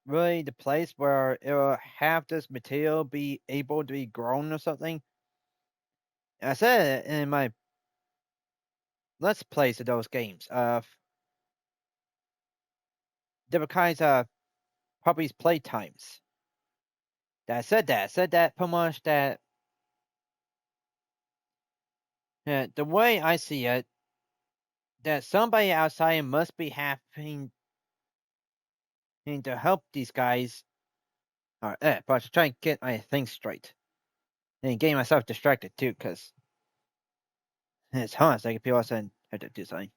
Speaker 1: really the place where it will have this material be able to be grown or something. And I said it in my let's plays of those games of different kinds of puppies playtimes. That I said that pretty much that the way I see it, that somebody outside must be having to help these guys. Or but to try and get my things straight and getting myself distracted too, because it's hard. Like people also have to do something.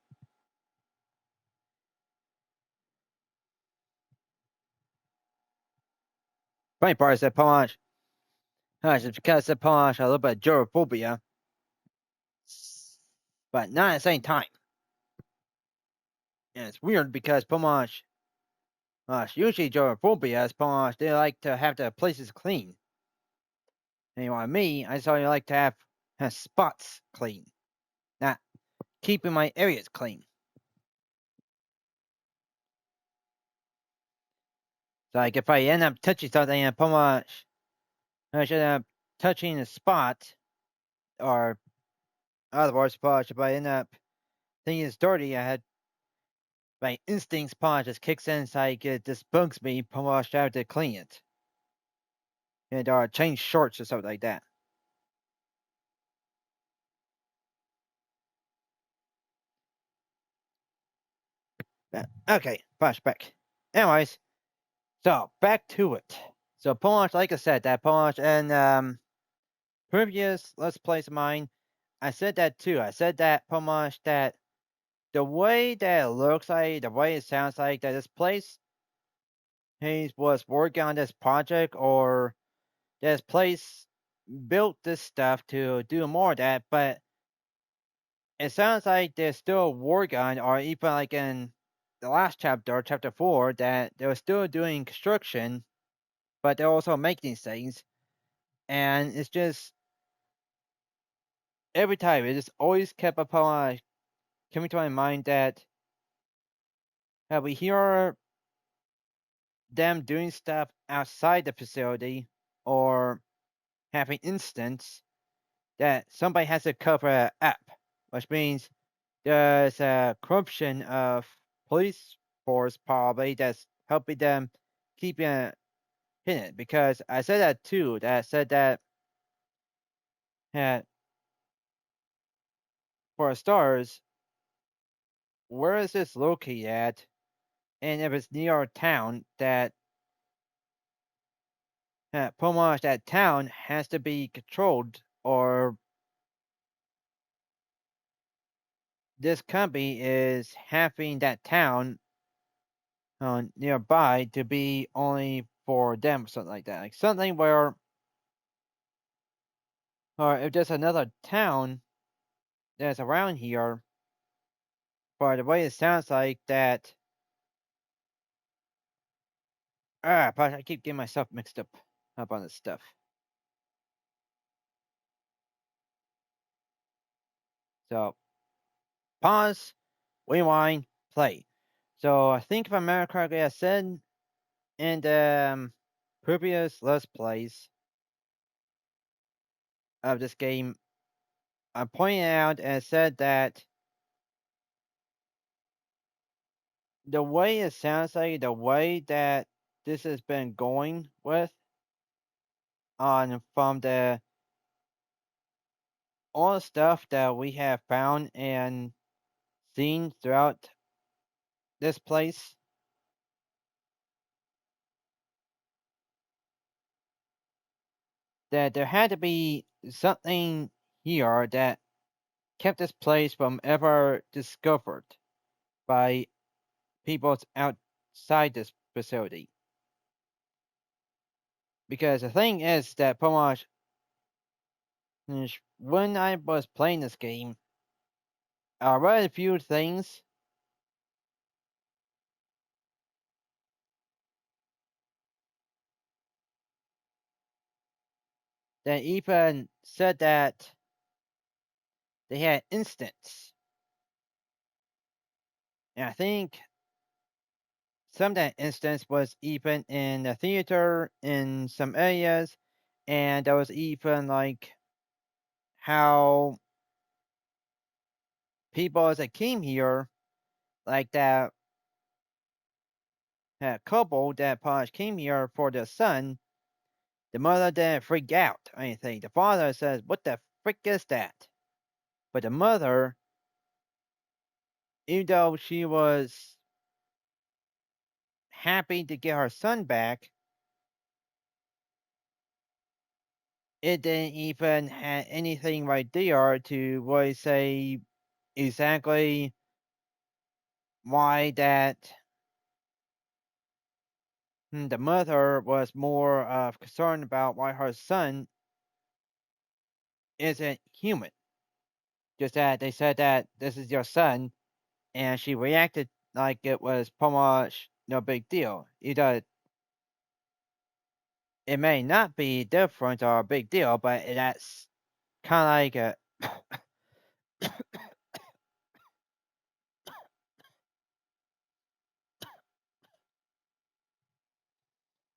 Speaker 1: Funny part is that Polish, it's because the Polish a little bit of gyrophobia, but not at the same time. And it's weird because Polish, usually gyrophobia is Polish, they like to have the places clean. Anyway, me, I just only like to have spots clean, not keeping my areas clean. So like if I end up touching something and Polish, I should end up touching a spot, or otherwise, Polish, if I end up thinking it's dirty, I had my instincts Polish just kicks in, so like it just bugs me, Polish, I have to clean it. And change shorts or something like that. Okay, flashback. Anyways, so back to it. So Polish, like I said, that Polish and previous Let's Plays of mine, I said that too. I said that Polish that the way that it looks like, the way it sounds like that this place he was working on this project or this place built this stuff to do more of that, but it sounds like they're still working on, or even like in the last chapter, chapter 4, that they were still doing construction, but they're also making these things. And it's just every time it just always kept upon coming to my mind that we hear them doing stuff outside the facility or having instance that somebody has to cover it up, which means there's a corruption of police force probably that's helping them keep it hidden. Because I said that too. That said that for stars, where is this located at? And if it's near a town, that pretty much that town has to be controlled, or this company is having that town nearby to be only for them, something like that. Like something where, or if there's another town that's around here, but the way it sounds like that, but I keep getting myself mixed up on this stuff. So pause, rewind, play. So I think if I remember correctly, I said in the previous Let's Plays of this game, I pointed out and said that the way it sounds like, the way that this has been going with, on from the all the stuff that we have found and seen throughout this place, that there had to be something here that kept this place from ever discovered by people outside this facility. Because the thing is that pretty much when I was playing this game, I read a few things that even said that they had instance. And I think some of that instance was even in the theater in some areas, and there was even like how people that came here, like that couple that Posh came here for their son, the mother didn't freak out or anything. The father says, "What the frick is that?" But the mother, even though she was happy to get her son back, it didn't even have anything right there to really say exactly why that the mother was more concerned about why her son isn't human. Just that they said that this is your son, and she reacted like it was pretty much no big deal. Either it may not be different or a big deal, but that's kind of like a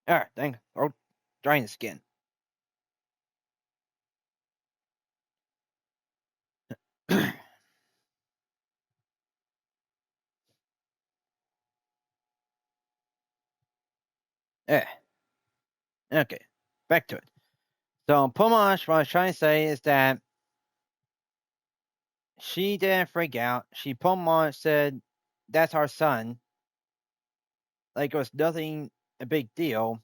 Speaker 1: ah dang, oh, drying the skin. Eh, okay, back to it. So pretty much what I was trying to say is that she didn't freak out. She pretty much said, "That's our son." Like it was nothing a big deal.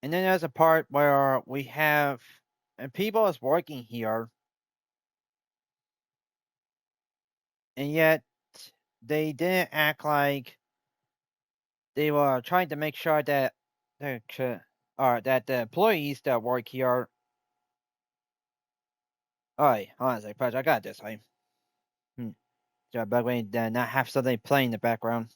Speaker 1: And then there's a part where we have and people is working here, and yet they didn't act like they were trying to make sure that or that the employees that work here. Alright, honestly, Pudge, I got this, right? So, but we not have something playing in the background.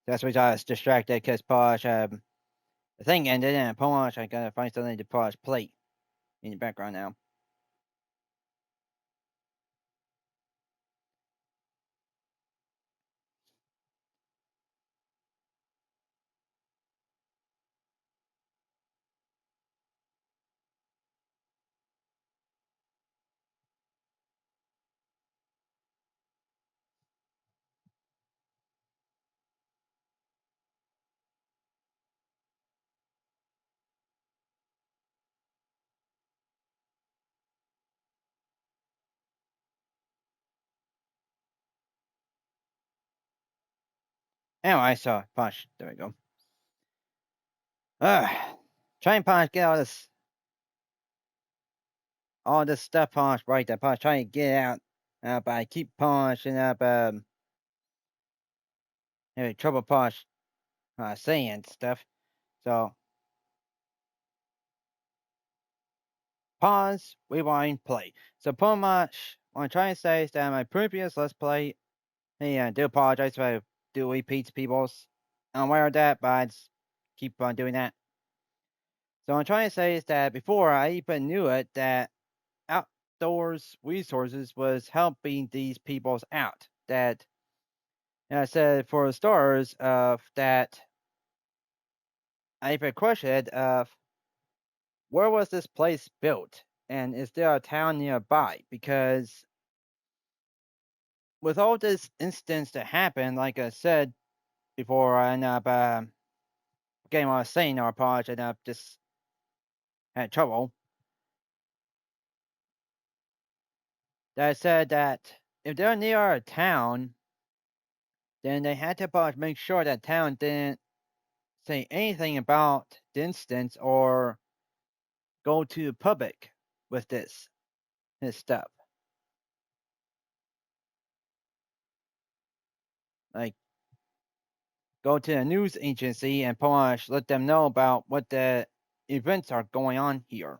Speaker 1: That's what I was distracted because Pudge, the thing ended, and Pudge, I gotta find something to Pudge play in the background now. Anyway, so punch. There we go. Try and punch. Get all this stuff punch right there. Punch. Try and get out. But I keep punching up. Trouble punch. Saying stuff. So pause, rewind, play. So pretty much what I'm trying to say is that my previous Let's Play, hey, I do apologize if I do repeats people's. I'm aware of that, but I just keep on doing that. So what I'm trying to say is that before I even knew it, that outdoors resources was helping these peoples out. That and I said for starters of that I even questioned of where was this place built and is there a town nearby? Because with all this incidents that happened, like I said before, I end up getting what I was saying or apologize, end up just had trouble. That I said that if they're near a town, then they had to make sure that town didn't say anything about the instance or go to the public with this stuff. Like go to a news agency and pretty much let them know about what the events are going on here.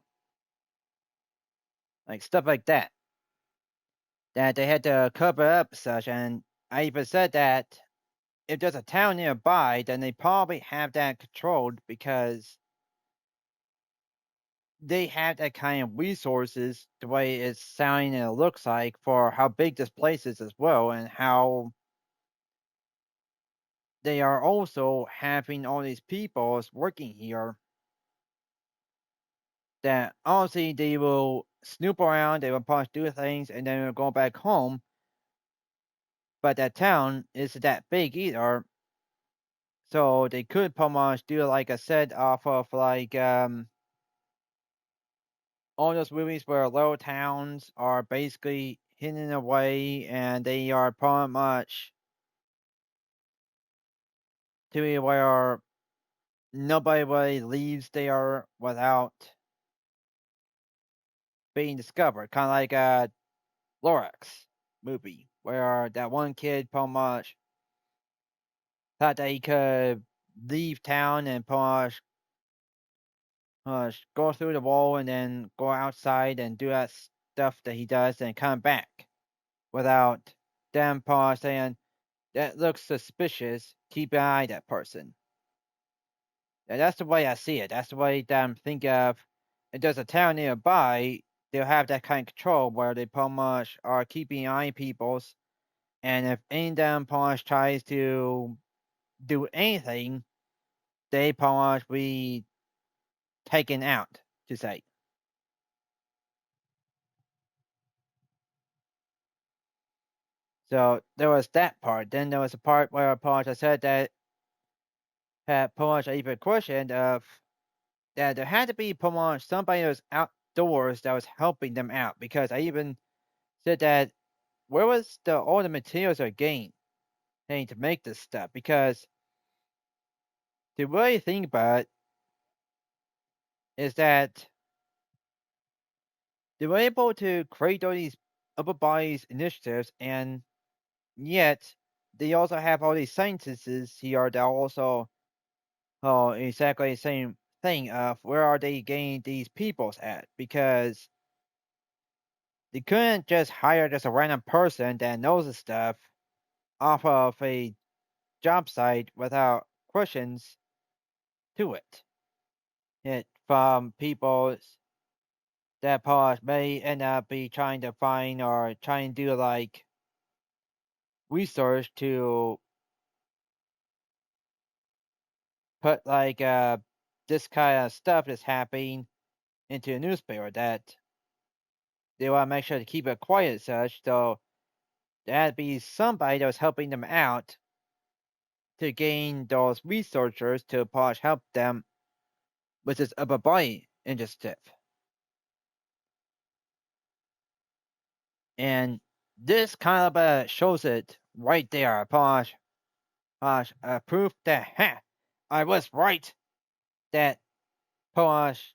Speaker 1: Like stuff like that. That they had to cover up such, and I even said that if there's a town nearby, then they probably have that controlled because they have that kind of resources the way it's sounding and it looks like for how big this place is as well and how they are also having all these people working here that honestly they will snoop around, they will probably do things and then they'll go back home. But that town isn't that big either. So they could pretty much do like I said off of like all those movies where little towns are basically hidden away and they are pretty much to where nobody really leaves there without being discovered. Kind of like a Lorax movie where that one kid pretty much thought that he could leave town and pretty much go through the wall and then go outside and do that stuff that he does and come back without them pretty much saying, that looks suspicious, keep an eye on that person. And that's the way I see it. That's the way that I'm thinking of. If there's a town nearby, they'll have that kind of control where they pretty much are keeping an eye on people's. And if any of them pretty much tries to do anything, they pretty much be taken out, to say. So there was that part. Then there was a part where pretty much I said that had pretty much even questioned of that there had to be pretty much somebody that was outdoors that was helping them out because I even said that where was all the materials are gained to make this stuff? Because the really think about it is that they were able to create all these upper bodies initiatives, and yet they also have all these scientists here that also exactly the same thing of where are they getting these peoples at? Because they couldn't just hire just a random person that knows the stuff off of a job site without questions to it. It from people that part may end up be trying to find or trying to do like research to put like this kind of stuff that's happening into a newspaper that they want to make sure to keep it quiet as such. So that'd be somebody that was helping them out to gain those researchers to push help them with this upper body initiative. And this kind of shows it right there, Posh. proof that I was right. That Posh,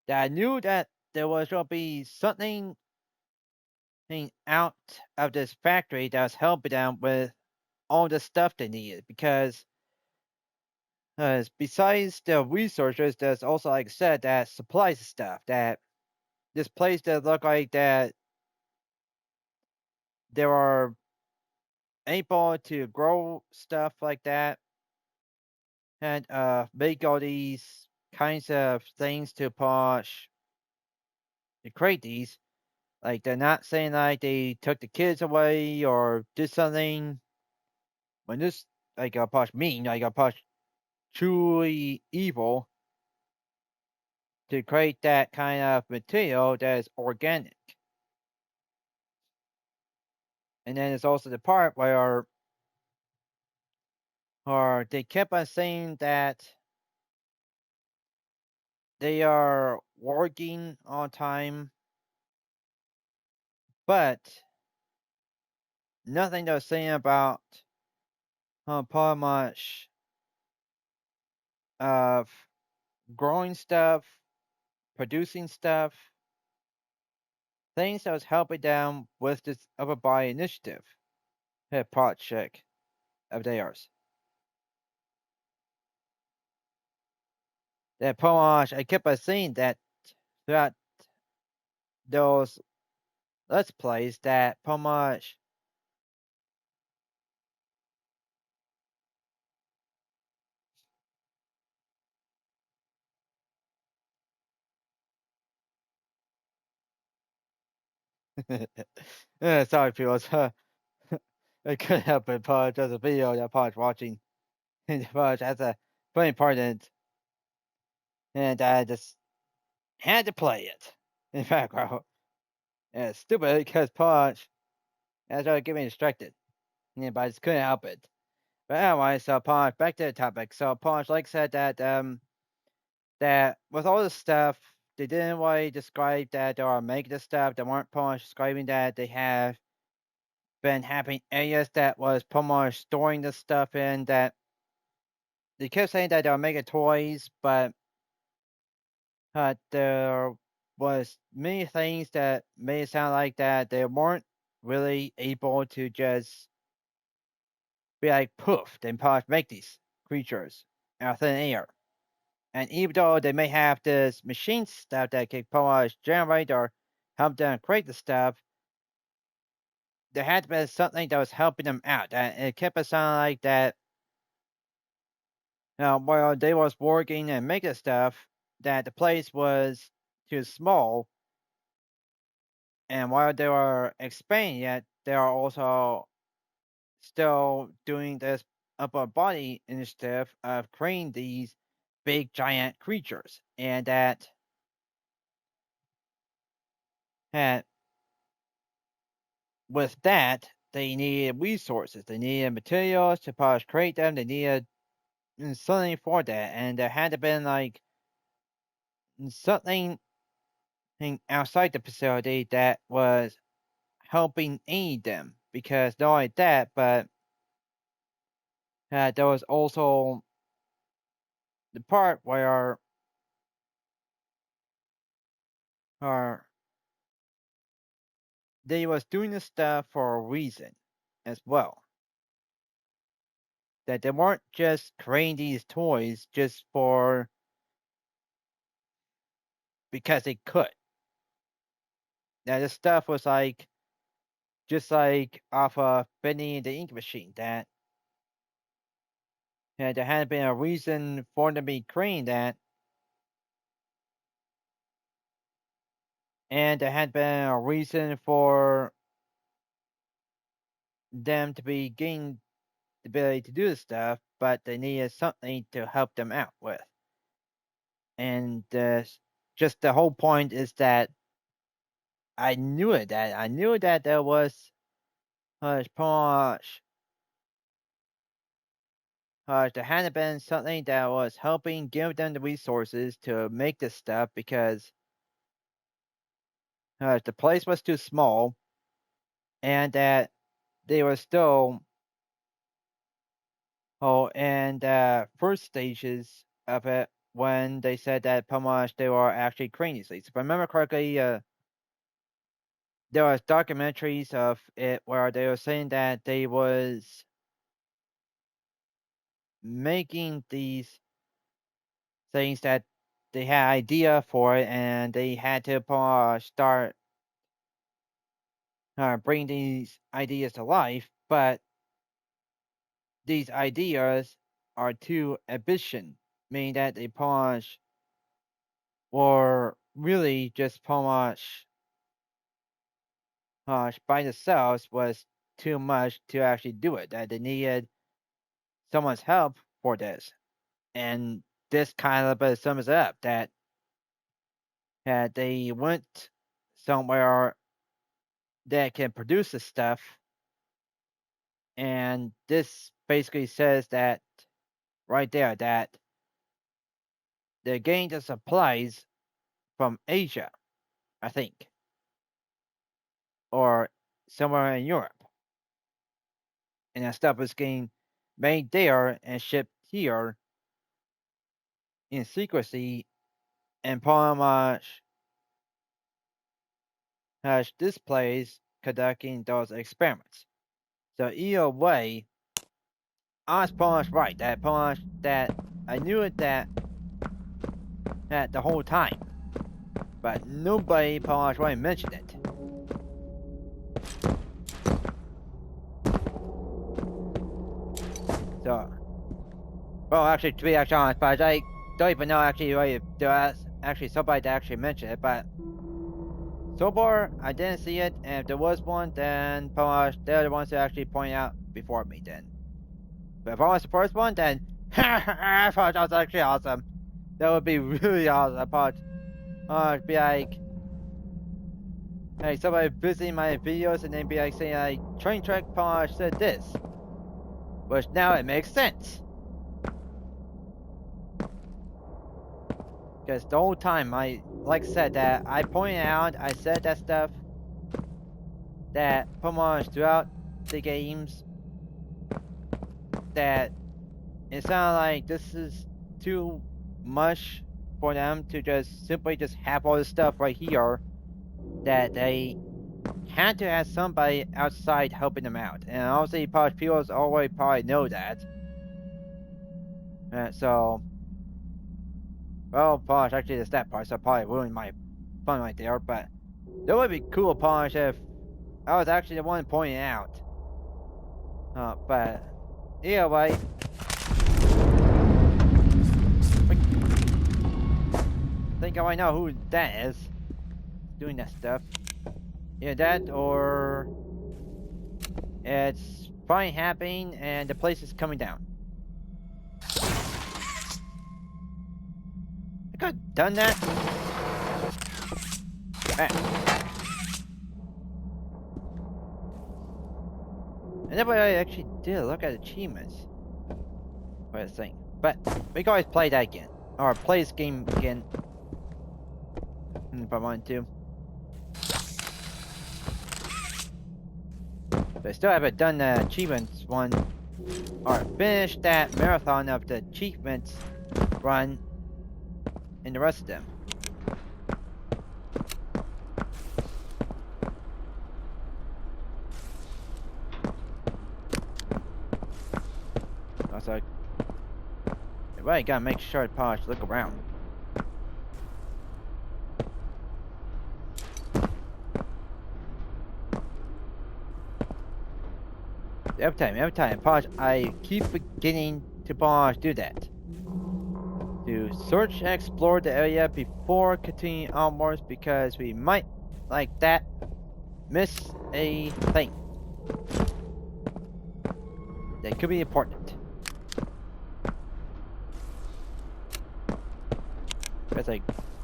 Speaker 1: that I knew that there was going to be something out of this factory that was helping them with all the stuff they needed. Because besides the researchers, there's also, like I said, that supplies stuff. That this place that look like that they are able to grow stuff like that and make all these kinds of things to Posh to create these. Like they're not saying like they took the kids away or did something when this like a Posh mean, like a Posh truly evil to create that kind of material that is organic. And then it's also the part where or they kept on saying that they are working on time, but nothing they're saying about pretty much of growing stuff, producing stuff, things that was helping them with this upper body initiative project of theirs. That pretty much I kept on saying that throughout those let's plays that pretty much sorry people, I couldn't help it, but there's a video that Pod's watching. And Pod has a very important, and I just had to play it in the background. And it's stupid because Podge has already getting distracted. Yeah, but I just couldn't help it. But anyway, so Podge, back to the topic. So Podge, like said that that with all this stuff, they didn't really describe that they are making the stuff. They weren't Podge describing that they have been having areas that was pretty much storing the stuff in that they kept saying that they were making toys, but there was many things that made it sound like that they weren't really able to just be like poof, then make these creatures out of thin air. And even though they may have this machine stuff that can pretty much generate or help them create the stuff, there had to be something that was helping them out. And it kept it sounding like that while they was working and making stuff, that the place was too small. And while they were expanding it, they are also still doing this upper body initiative of creating these big giant creatures. And that had with that, they needed resources. They needed materials to create them. They needed something for that. And there had to been like something outside the facility that was helping aid them. Because not only that, but there was also the part where they was doing the stuff for a reason as well. That they weren't just creating these toys just for because they could. Now this stuff was like just like off of Benny the Ink Machine that there had been a reason for them to be creating that, and there had been a reason for them to be getting the ability to do the stuff, but they needed something to help them out with. And just the whole point is that I knew it. That I knew that there was Posh. There hadn't been something that was helping give them the resources to make this stuff because the place was too small, and that they were still Oh, and the first stages of it, when they said that pretty much they were actually crazy. If I remember correctly, there was documentaries of it where they were saying that they was making these things that they had idea for it, and they had to start bring these ideas to life, but these ideas are too ambitious, meaning that they pretty much were really just pretty much by themselves was too much to actually do it. That they needed someone's help for this, and this kind of sums it up. That they went somewhere that can produce this stuff, and this basically says that right there that they're getting the supplies from Asia, I think, or somewhere in Europe, and that stuff is getting made there and shipped here in secrecy, and pretty much has displays conducting those experiments. So either way, I was pretty much right. That I knew it that the whole time, but nobody pretty much really mentioned it. So, well, actually, to be actually honest, but I don't even know actually if there was actually somebody that actually mentioned it, but so far I didn't see it, and if there was one, then pretty much they're the ones that actually point out before me then. But if I was the first one, then I thought that was actually awesome. That would be really awesome. I thought, it'd be like, hey, somebody visiting my videos and then be like saying, like, Train Track Polish said this. Which now it makes sense. Because the whole time, like I said, that I pointed out, I said that stuff, that pretty much throughout the games, that it sounded like this is too much for them to just simply just have all this stuff right here, that they had to have somebody outside helping them out. And obviously, probably people already probably know that. So, well, probably actually it's that part, so I probably ruined my fun right there. But that would be cool, probably, if I was actually the one pointing out. But either way, I think I might know who that is doing that stuff. Either that or it's finally happening and the place is coming down. I could have done that. I never really actually did look at achievements for this thing. But we can always play that again. Or play this game again. If I wanted to. But I still haven't done the achievements one. Or finished that marathon of the achievements run. And the rest of them. Also, you really gotta make sure to polish, look around. Every time, polish, I keep beginning to polish, do that. To search and explore the area before continuing onwards, because we might, like that, miss a thing that could be important. It's like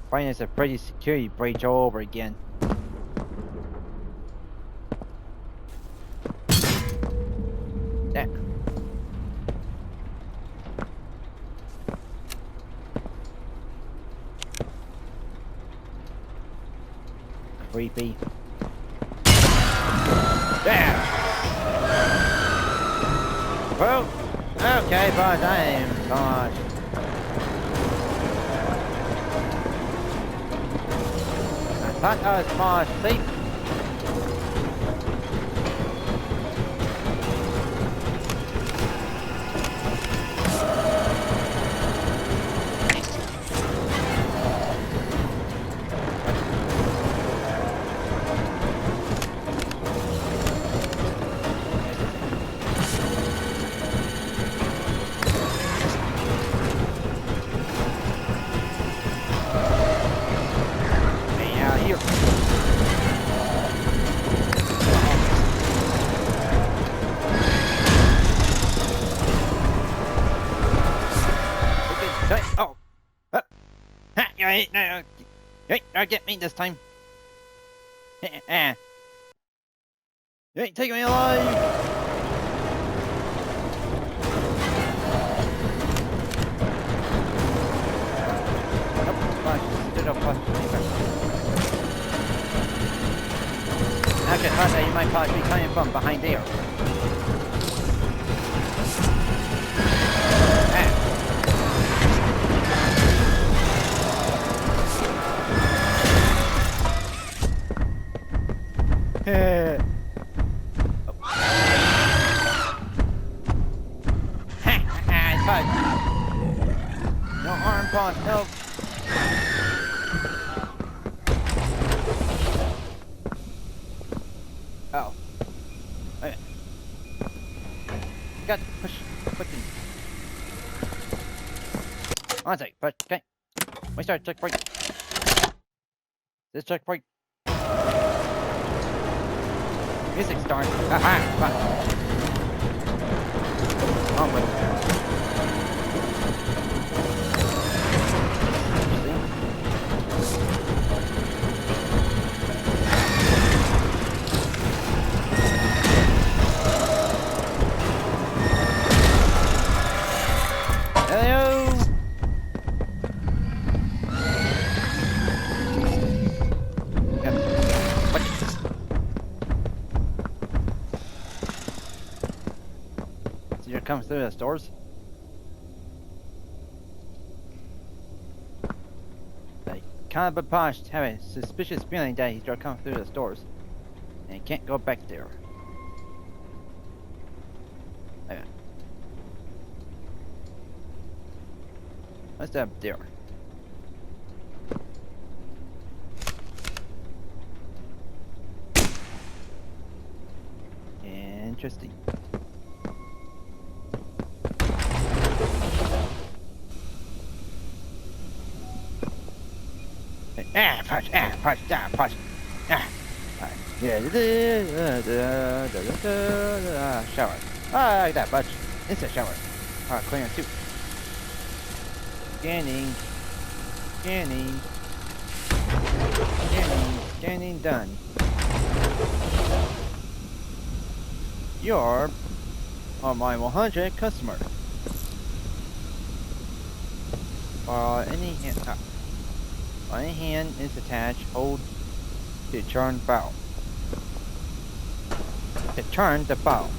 Speaker 1: finding a pretty security breach all over again. That. Creepy. There. Well, Okay, boss, I am boss. I thought I was boss. Sleep. Hey, out here. Oh. Ha, you ain't, no, you ain't gonna get me this time. You ain't taking me alive. Nope, fine. Stood up, fine. Actually, I thought that you might probably be coming from behind there. No arm boss, no. Oh. Okay. Got to push button. One sec, push, okay. We start checkpoint. This checkpoint. Music starts. Aha! Fuck. Oh, wait. Hello! Yep. What? So you're coming through the stores? I kind of Bapash have a suspicious feeling that he's coming through the stores. And he can't go back there. Okay. What's up there? Interesting. Push, push. Shower. I like that, push. Instant shower. Alright, cleaner too. Scanning. Scanning. Scanning. Scanning done. You're my 100 customer. Any hand is attached, hold to turn bow. To turn the bow.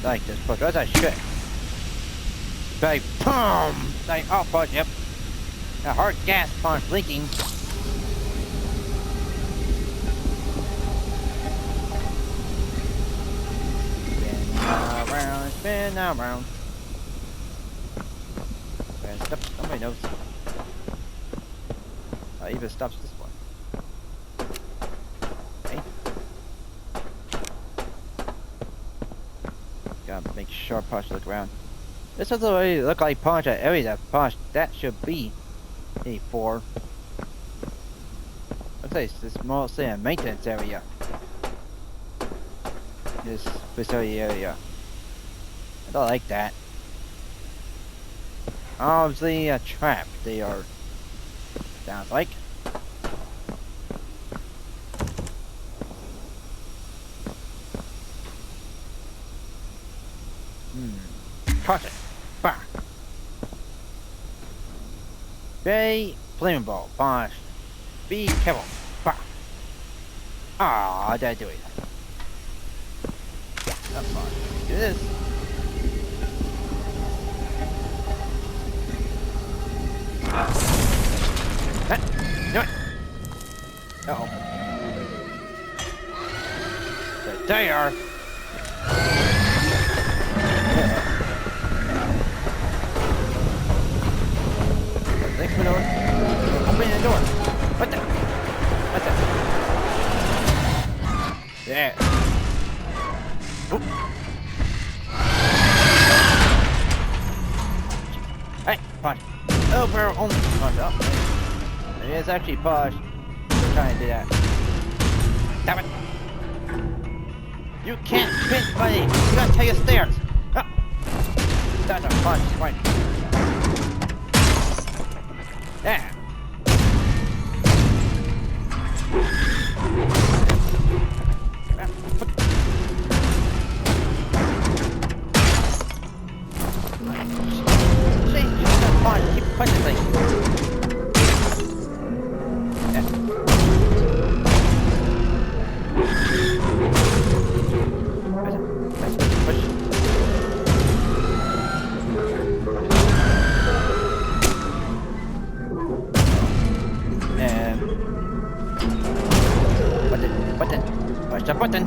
Speaker 1: Like this push, that's a shit. Like, boom! Like, oh, push, yep. A hard gas pump leaking. Spin around. Stop. Somebody knows. Even stops this one. Okay. Gotta make sure Posh look around. This doesn't really look like Posh at area that Posh that should be a 4. Looks like this is mostly a maintenance area. This facility area. I don't like that. Obviously a trap they are. Sounds like. Toss it. Bah. Bay flaming ball. Bosh. Be careful. Bah. Aw, did I do it? Come on. Do this. Do it. Uh-oh. There you are. Thanks for the door. Open the door. What the? What's that? Yeah. Oop. Hey, Posh. Oh, we're only Posh. Oh, it is actually Posh. We're trying to do that. Damn it. You can't spin, buddy. You gotta take the stairs. Oh. That's a Posh. Right. Yeah. Keep punching things. Yeah. Push. And button. Push the button.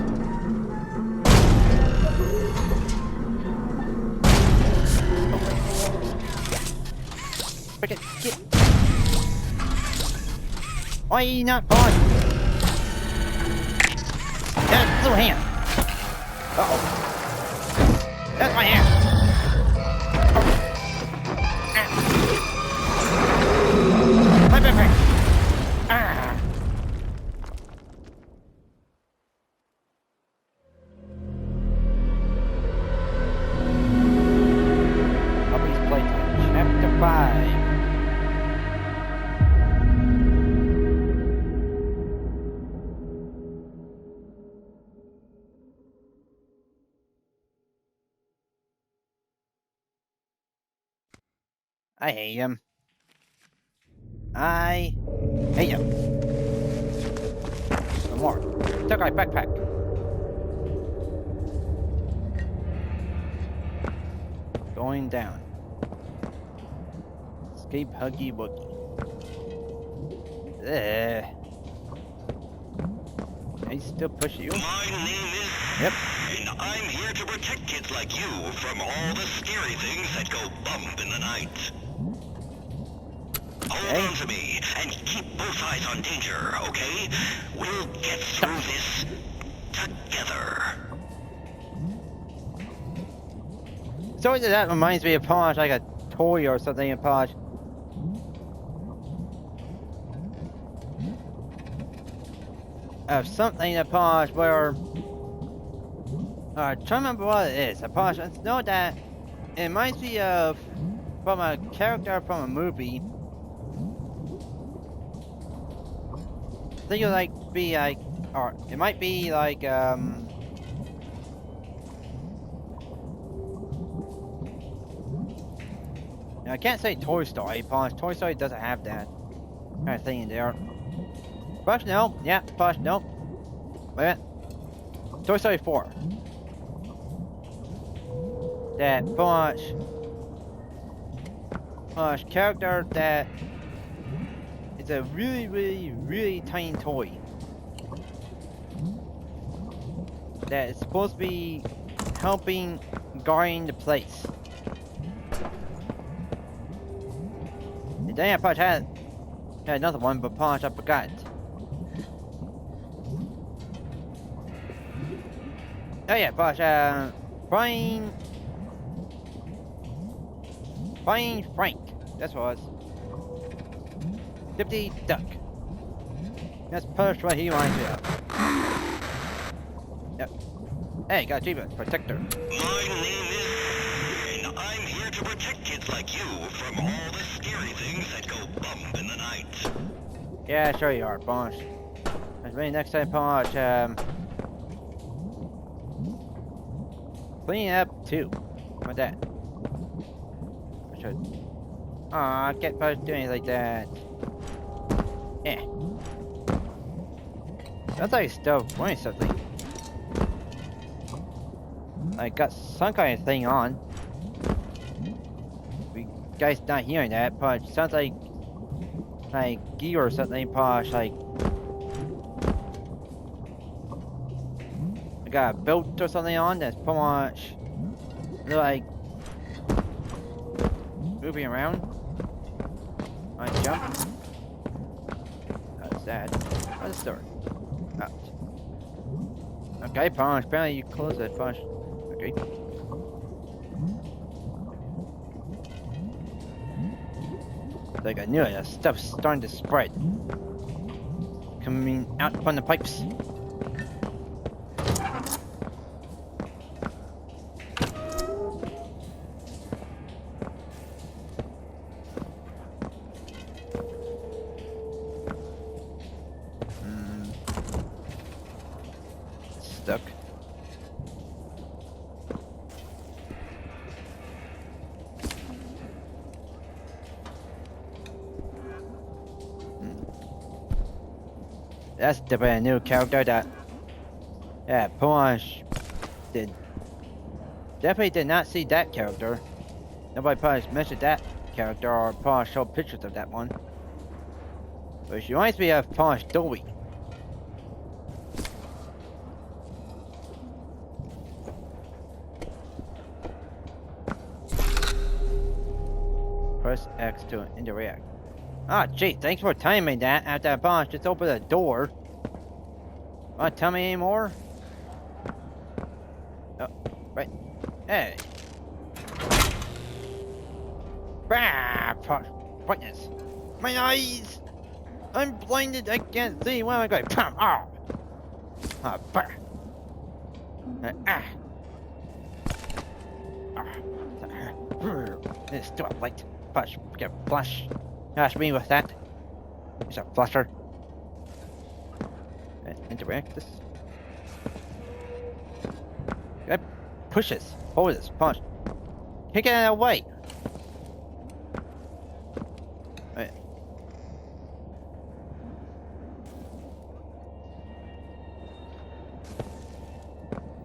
Speaker 1: Get. Why are you not on? That's a little hand. Uh-oh. That's my hand. My backpack. Ah. Puppy's Playtime, Chapter 5. I hate him. I hate him. No more. Took my backpack. Going down. Escape Huggy Wuggy. I still push you?
Speaker 3: My name is...
Speaker 1: Yep.
Speaker 3: And I'm here to protect kids like you from all the scary things that go bump in the night. Hold on to me and keep both eyes on danger, okay? We'll get through this together.
Speaker 1: So that reminds me of Posh, like a toy or something in Posh. Of something in Posh where... trying to remember what it is. A Posh, I know that it reminds me of... from a character from a movie. I think it would like be like... or it might be like, I can't say Toy Story, Posh. Toy Story doesn't have that kind of thing in there. Posh, no. Yeah, Posh, no. Wait a minute. Toy Story 4. That Posh character that is a really tiny toy. That is supposed to be helping guarding the place. And then Posh had another one, but Posh, I forgot. Oh yeah, Posh, Flying Frank. That's what it was. Dipsy Duck. That's Posh what he reminds me of. Yep. Hey, got achievement. Protector.
Speaker 3: My name is... and I'm here to protect kids like you from all the scary things that go bump in the night.
Speaker 1: Yeah, sure you are, Posh. Maybe next time, Posh, clean up too. What that? I should. Aw, I can't Posh do anything like that. Yeah. Sounds like he's still doing something. I got some kind of thing on. You guys not hearing that, but it sounds like gear or something, posh, like I got a belt or something on that's pretty much like moving around. I jump. How's that? What's the door? Out. Okay, Punch. Apparently you closed that, Punch. Okay. Like I knew it, that stuff's starting to spread. Coming out from the pipes. Stuck. That's definitely a new character that, yeah, Punch definitely did not see that character. Nobody probably mentioned that character or probably showed pictures of that one. But she reminds me of Punch Dewey. Press X to interact. Ah, gee, thanks for timing that after that Punch just opened the door. Wanna tell me any more? Oh, right. Hey. Bah! Brightness. My eyes! I'm blinded, I can't see. Where am I going? Pam! Oh! Ah, bah! Ah! It's still a light. Flash, get flash. Flash me with that. It's a flasher. Interact this. That pushes. Hold this. Punch. Kick it out of the way. Right.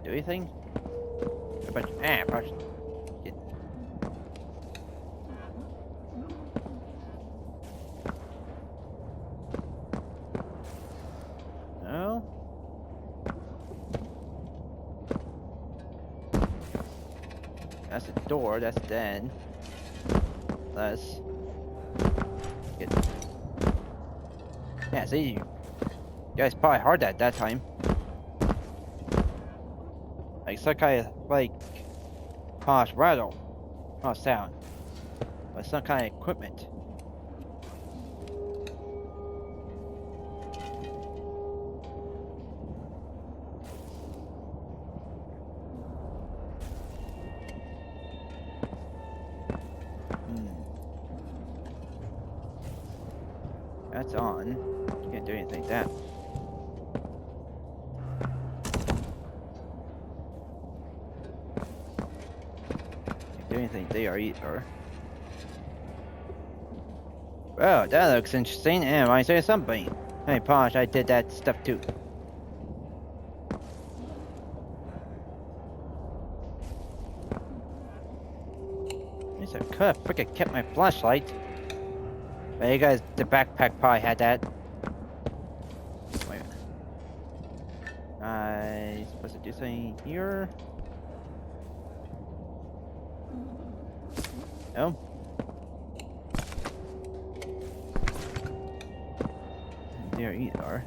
Speaker 1: Do anything? Punch. Ah, punch. Get. No. That's the door. That's dead. Let's get. Yeah, see, you guys probably heard that at that time. Like some kind of like harsh rattle, or sound, or some kind of equipment. That's on. Can't do anything with that. Can't do anything there either. Well, that looks interesting. And I say something. Hey, Posh, I did that stuff too. I guess I could have freaking kept my flashlight. But you guys, the backpack probably had that. Wait a minute. I supposed to do something here? No. There either.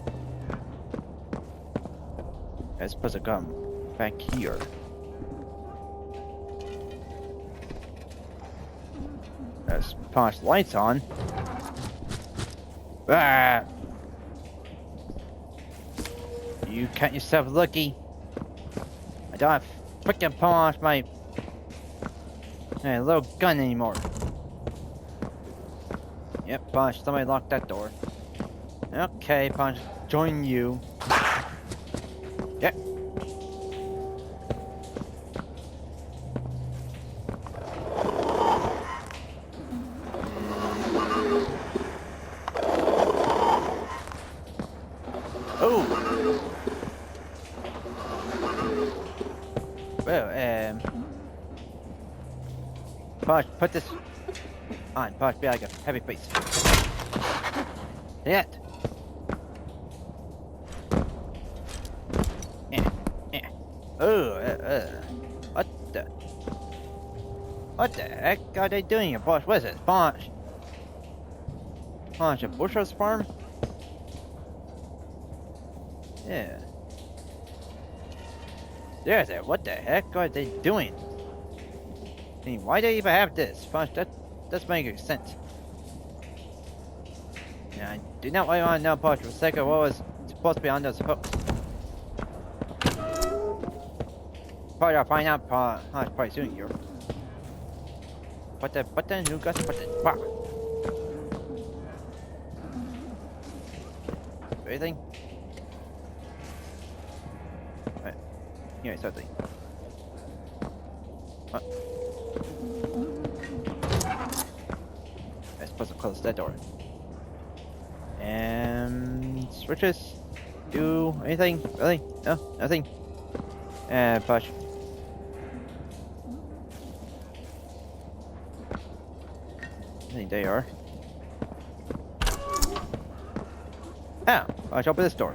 Speaker 1: I'm supposed to come back here. Let's punch lights on. Ah! You count yourself lucky. I don't have freaking punch my little gun anymore. Yep, Punch, somebody locked that door. Okay, Punch, join you. Yep. Oh! Well, Posh, put this on. Posh, be like a heavy piece. Yet. Yeah. Oh, what the heck are they doing here, Posh? What is it, Posh? Posh, a bushel's farm? Yeah. There's it. What the heck are they doing? I mean, why do they even have this? Posh, that doesn't make sense. Yeah, I do not want to know, Posh, for a second, what was supposed to be on those hooks. Probably I'll find out, probably soon here. Button, you got the button. Wow. Anything? Right. Here, something. What? I'm supposed to close that door. And switches. Do anything? Really? No, nothing. And push. I think they are. Ah, watch open this door.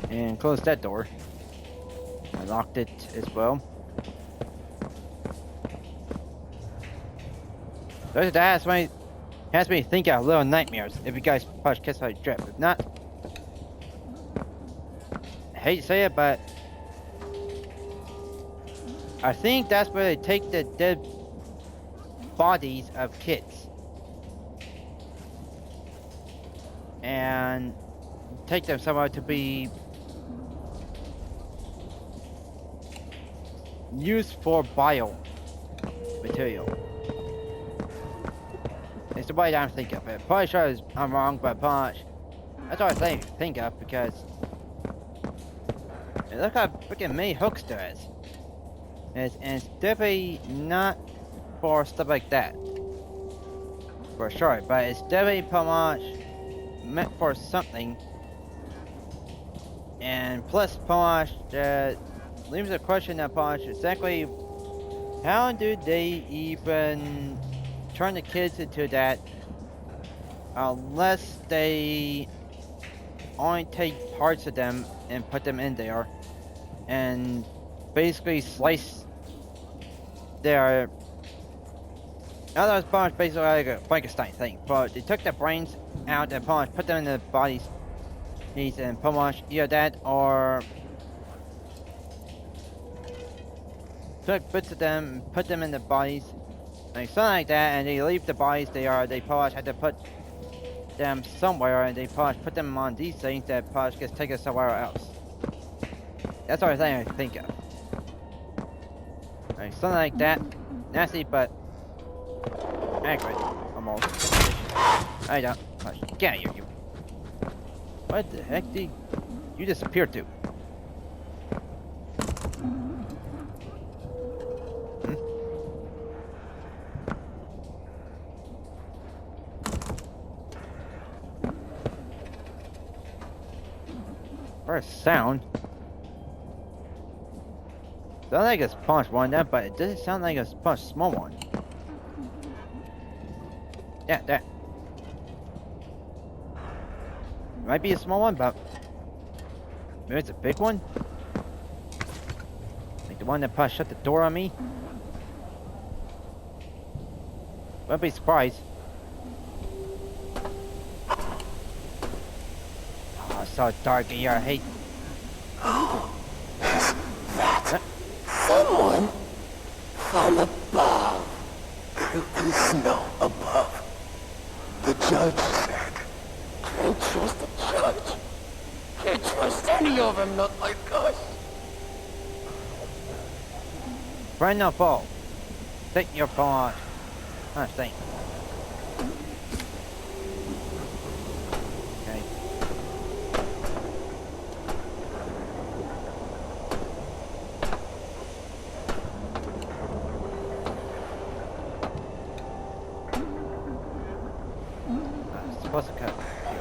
Speaker 1: And close that door. I locked it as well. That has me think out little nightmares if you guys push kiss like drip. If not, I hate to say it, but I think that's where they take the dead bodies of kids and take them somewhere to be used for bio material. It's the way I'm thinking of it. Probably sure I'm wrong, but that's what I think of because look how freaking many hooks there is. And it's definitely not for stuff like that. For sure, but it's definitely pretty much meant for something. And plus, pretty much, leaves a question that pretty much exactly how do they even turn the kids into that unless they only take parts of them and put them in there and basically slice their other parts, basically like a Frankenstein thing, but they took the brains out and put them in the bodies and pretty much either that or took bits of them, put them in the bodies, like something like that, and they leave the bodies. They pretty much had to put them somewhere, and they pretty much put them on these things that pretty much gets taken somewhere else. That's the only thing I think of. Like something like that, nasty but accurate, almost. I don't. Get out of here, you. What the heck did you disappear to? First sound. Sounds like it's punch one then, but it doesn't sound like it's punch small one. Yeah, that. Might be a small one, but maybe it's a big one. Like the one that punch shut the door on me. Wouldn't be surprised. Oh, it's so dark in here. I hate.
Speaker 4: Someone from above. There is no above. The judge said, can't trust the judge. Can't trust any of them, not like us.
Speaker 1: Friend no fall. Take your paw. Ah, thank. Okay. supposed to cut here.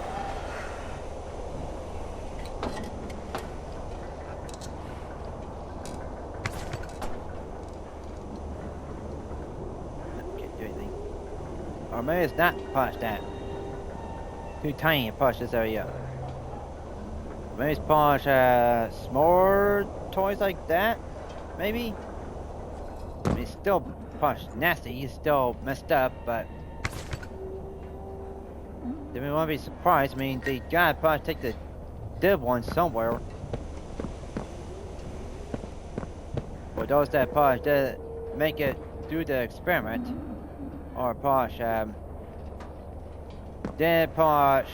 Speaker 1: No, can't do anything. Or maybe it's not push that. Too tiny to push this area. Or maybe it's push smaller toys like that. Maybe. I mean, it's still push nasty. He's still messed up, but then we won't be surprised. I mean, they gotta probably take the dead one somewhere. For those that probably did make it through the experiment, or probably did probably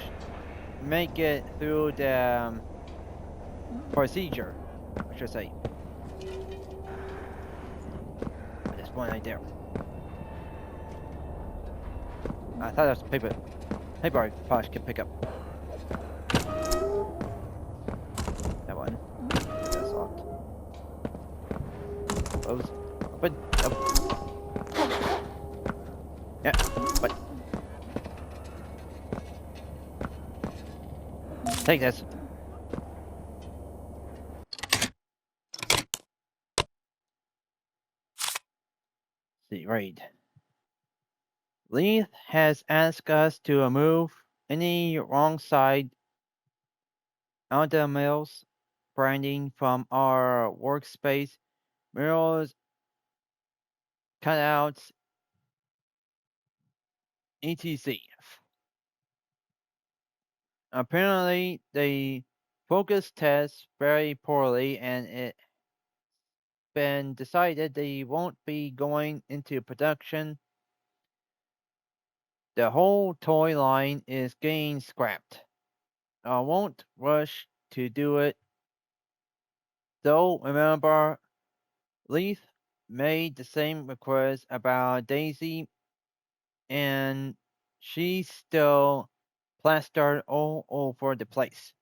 Speaker 1: make it through the procedure, I should say. There's one right there. I thought that was paper. Paper I probably could pick up. That one. That's locked. Close. Open. Yeah, but take this. See, right. Leith has asked us to remove any wrong side out the mills branding from our workspace, murals, cutouts, etc. Apparently, they focus test very poorly, and it's been decided they won't be going into production. The whole toy line is getting scrapped. I won't rush to do it, though. Remember, Leith made the same request about Daisy, and she's still plastered all over the place.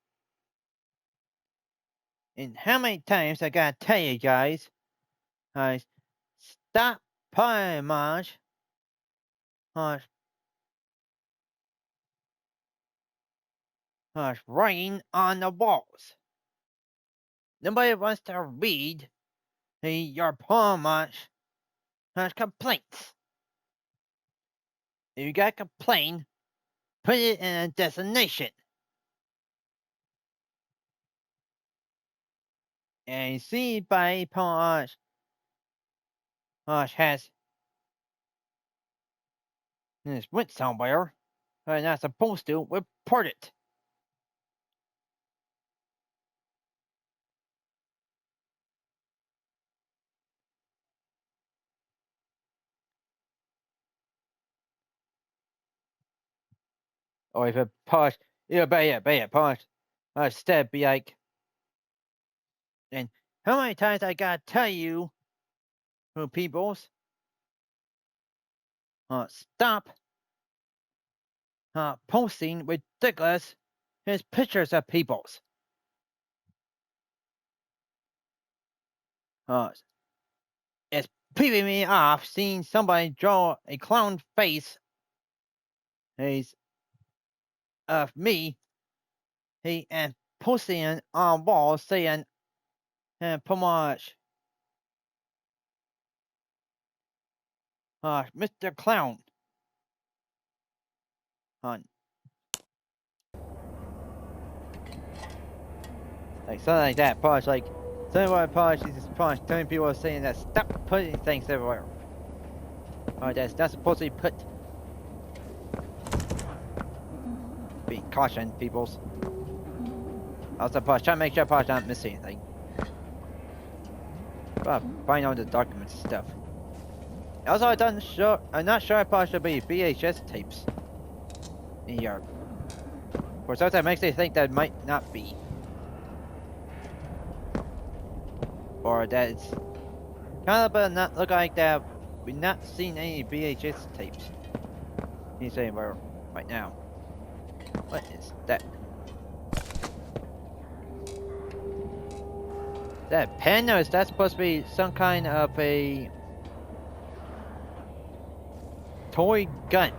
Speaker 1: And how many times I gotta tell you guys, stop playing much. Writing on the walls. Nobody wants to read your poem much. Complaints. If you got a complaint, put it in a destination. And see by Posh has went somewhere. They're not supposed to report it. Or if a Posh, yeah, Posh, instead be like, and how many times I gotta tell you, who peoples, stop posting ridiculous his pictures of peoples. It's peeving me off seeing somebody draw a clown face of me and posting on walls saying Pomage Mr. Clown. Like something like that, Posh, like somebody Posh is just Posh telling people saying that stop putting things everywhere. That's not supposed to be put. Be caution, peoples. Also, Posh, try to make sure Posh not missing anything. Find all the documents and stuff. Also, I'm not sure if Posh should be VHS tapes in here. For something that makes me think that might not be. Or that it's kind of not look like that we're not seeing any VHS tapes. He's saying where right now. What is that? Is that a pen, or is that supposed to be some kind of a toy gun?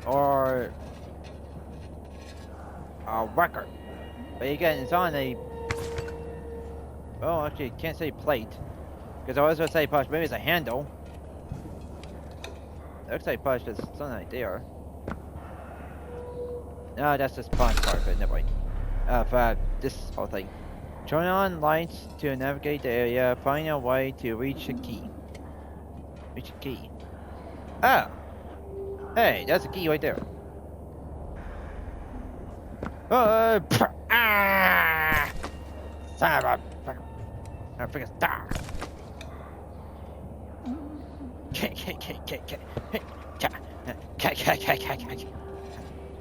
Speaker 1: or a record. But again, it's on a. Oh, actually, can't say plate. Because I was going to say, Posh, maybe it's a handle. Looks like Posh is something right there. No, that's just Posh part, but never mind. For this whole thing. Turn on lights to navigate the area. Find a way to reach a key. Reach a key. Oh! Hey, that's a key right there. Ah! Son of a... I freaking star.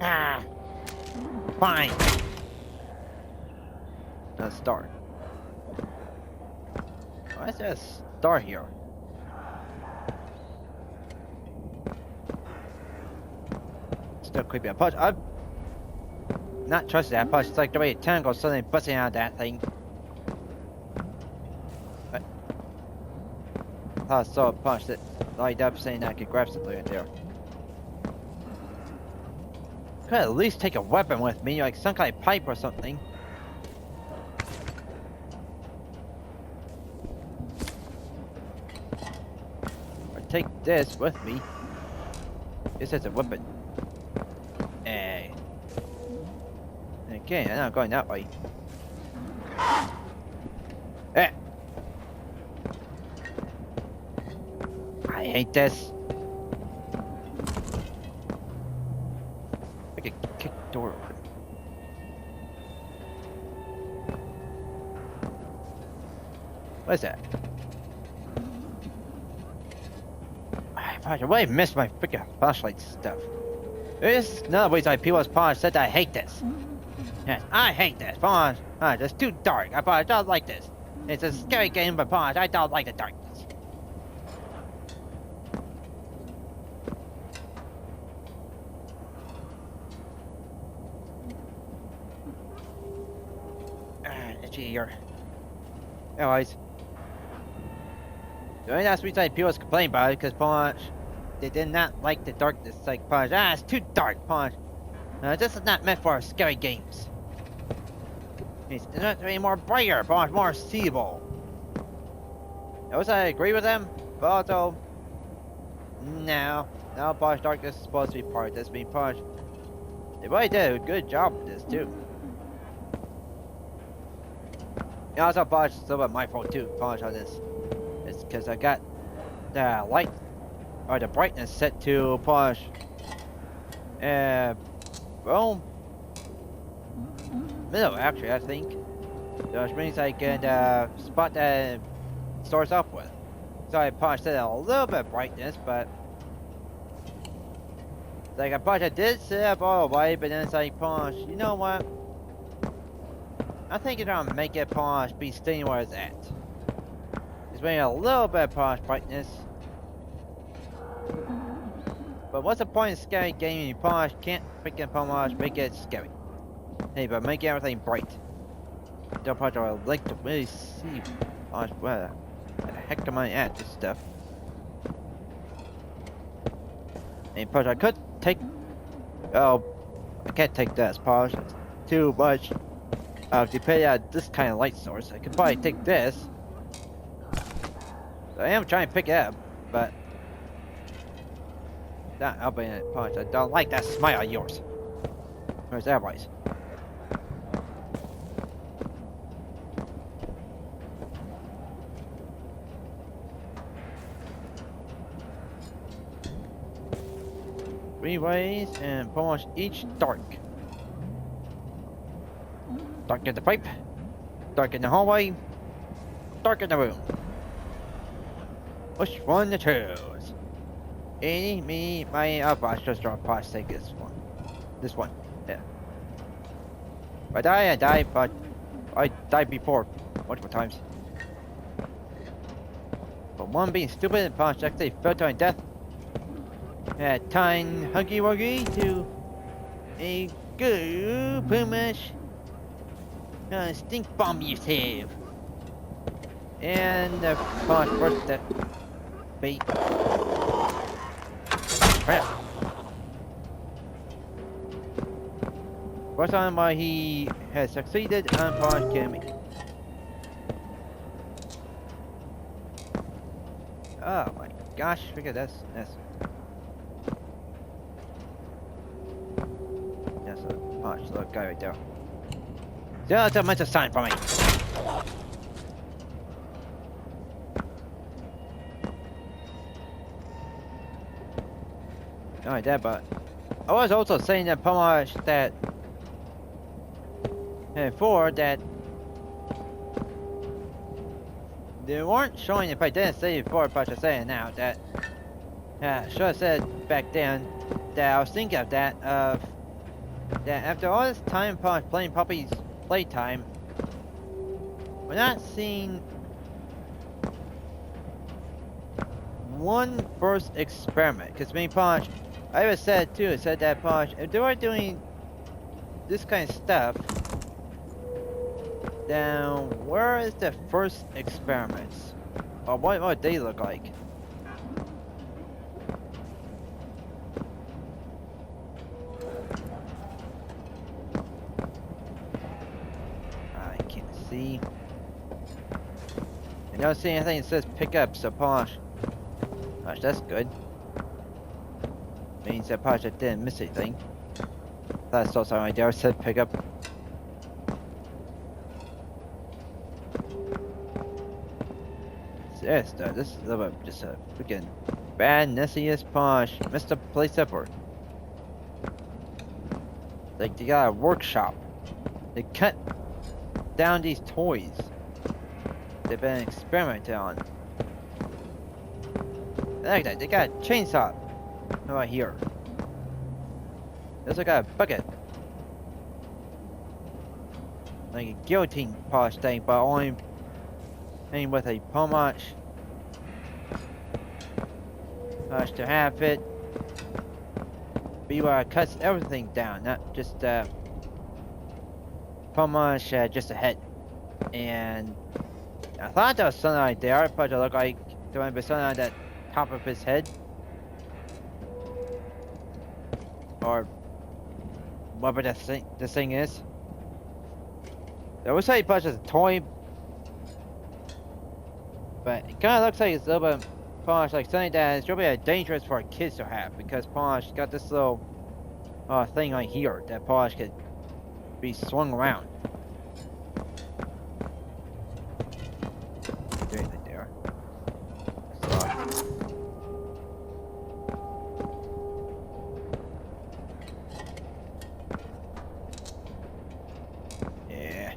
Speaker 1: Ah! Fine. Let's start. Why is there a star here? Still creepy. I'm not trusting that punch. It's like the way a tentacle suddenly busting out of that thing. But I saw a punch that lighted up saying I could grab something right there. Could at least take a weapon with me, like some kind of pipe or something. Or take this with me. This is a weapon. Hey. Okay, I'm not going that way. Eh. I hate this. I could kick the door open. What is that? Why I missed my freaking flashlight stuff? This is another reason why people's Pawn said I hate this. Yes, I hate this. Pawn, it's too dark. I don't like this. It's a scary game, but Pawn, I don't like the darkness. Itchy ear. Anyways. The only last reason people was complaining about it because Pawn, they did not like the darkness. It's like Pawn, it's too dark, Pawn. This is not meant for scary games. It's not to be more brighter, Pawn, more seeable. Also, I agree with them, but also, no, Pawn's darkness is supposed to be part of this. Being Pawn, they really did a good job with this too. And also, Pawn, it's a little bit my fault too, Pawn, on this. It's because I got the light or the brightness set to push well, middle actually, I think. So which means I can spot the source up with. So I punched it a little bit brightness, but like I punched it did set up all the way, but then it's like punch, you know what? I think it's gonna make it punch be staying where it's at. It's bringing a little bit of punch brightness. But what's the point of scary game you punch can't freaking punch make it scary. Hey, but make everything bright. Don't punch I would like to really see punch where the heck am I at this stuff. And punch I could take I can't take this punch. It's too much depending on this kind of light source. I could probably take this. So I am trying to pick it up, but not helping it punch. I don't like that smile of yours. Where's that voice? Three ways and punch each dark. Dark in the pipe, dark in the hallway, dark in the room. Which one to choose? Any, me, my, I just draw past take this one. This one, yeah. If I die, but I died before, multiple times. But one being stupid and punch actually fell to my death. Time huggy wuggy to a good pretty much stink bomb you save. And the punch first that bait. First time why he has succeeded on Punch killing me. Oh my gosh, look at this. That's a Punch, little guy right there. That's a much of sign for me. Alright, that, but I was also saying that Punch that before that they weren't showing if I didn't say it before, but I'm saying now that should have said back then that I was thinking of that that after all this time playing Puppy's Playtime, we're not seeing one first experiment. Because me Punch, I even said too, said that Punch, if they were doing this kind of stuff, then where is the first experiments? Or what would they look like? I can't see. I don't see anything that says pick up, so Punch. Gosh, that's good. Means that Punch didn't miss anything. Thought I saw something right there that said pick up. Yes, this is just a freaking bad, nastiest Punch. Missed a place upward. Like they got a workshop. They cut down these toys they've been experimenting on. I like that. They got a chainsaw. How about here? There's like a bucket. Like a guillotine Punch thing, but only with a Punch to have it be where it cuts everything down, not just Punch just a head. And I thought there was something right there, but it looked like there might be something on that top of his head, or whatever this thing is. I would say Punch is a toy, but it kind of looks like it's a little bit Punch, like something that is really dangerous for kids to have, because Punch got this little thing right here that Punch could be swung around. Right there. Yeah.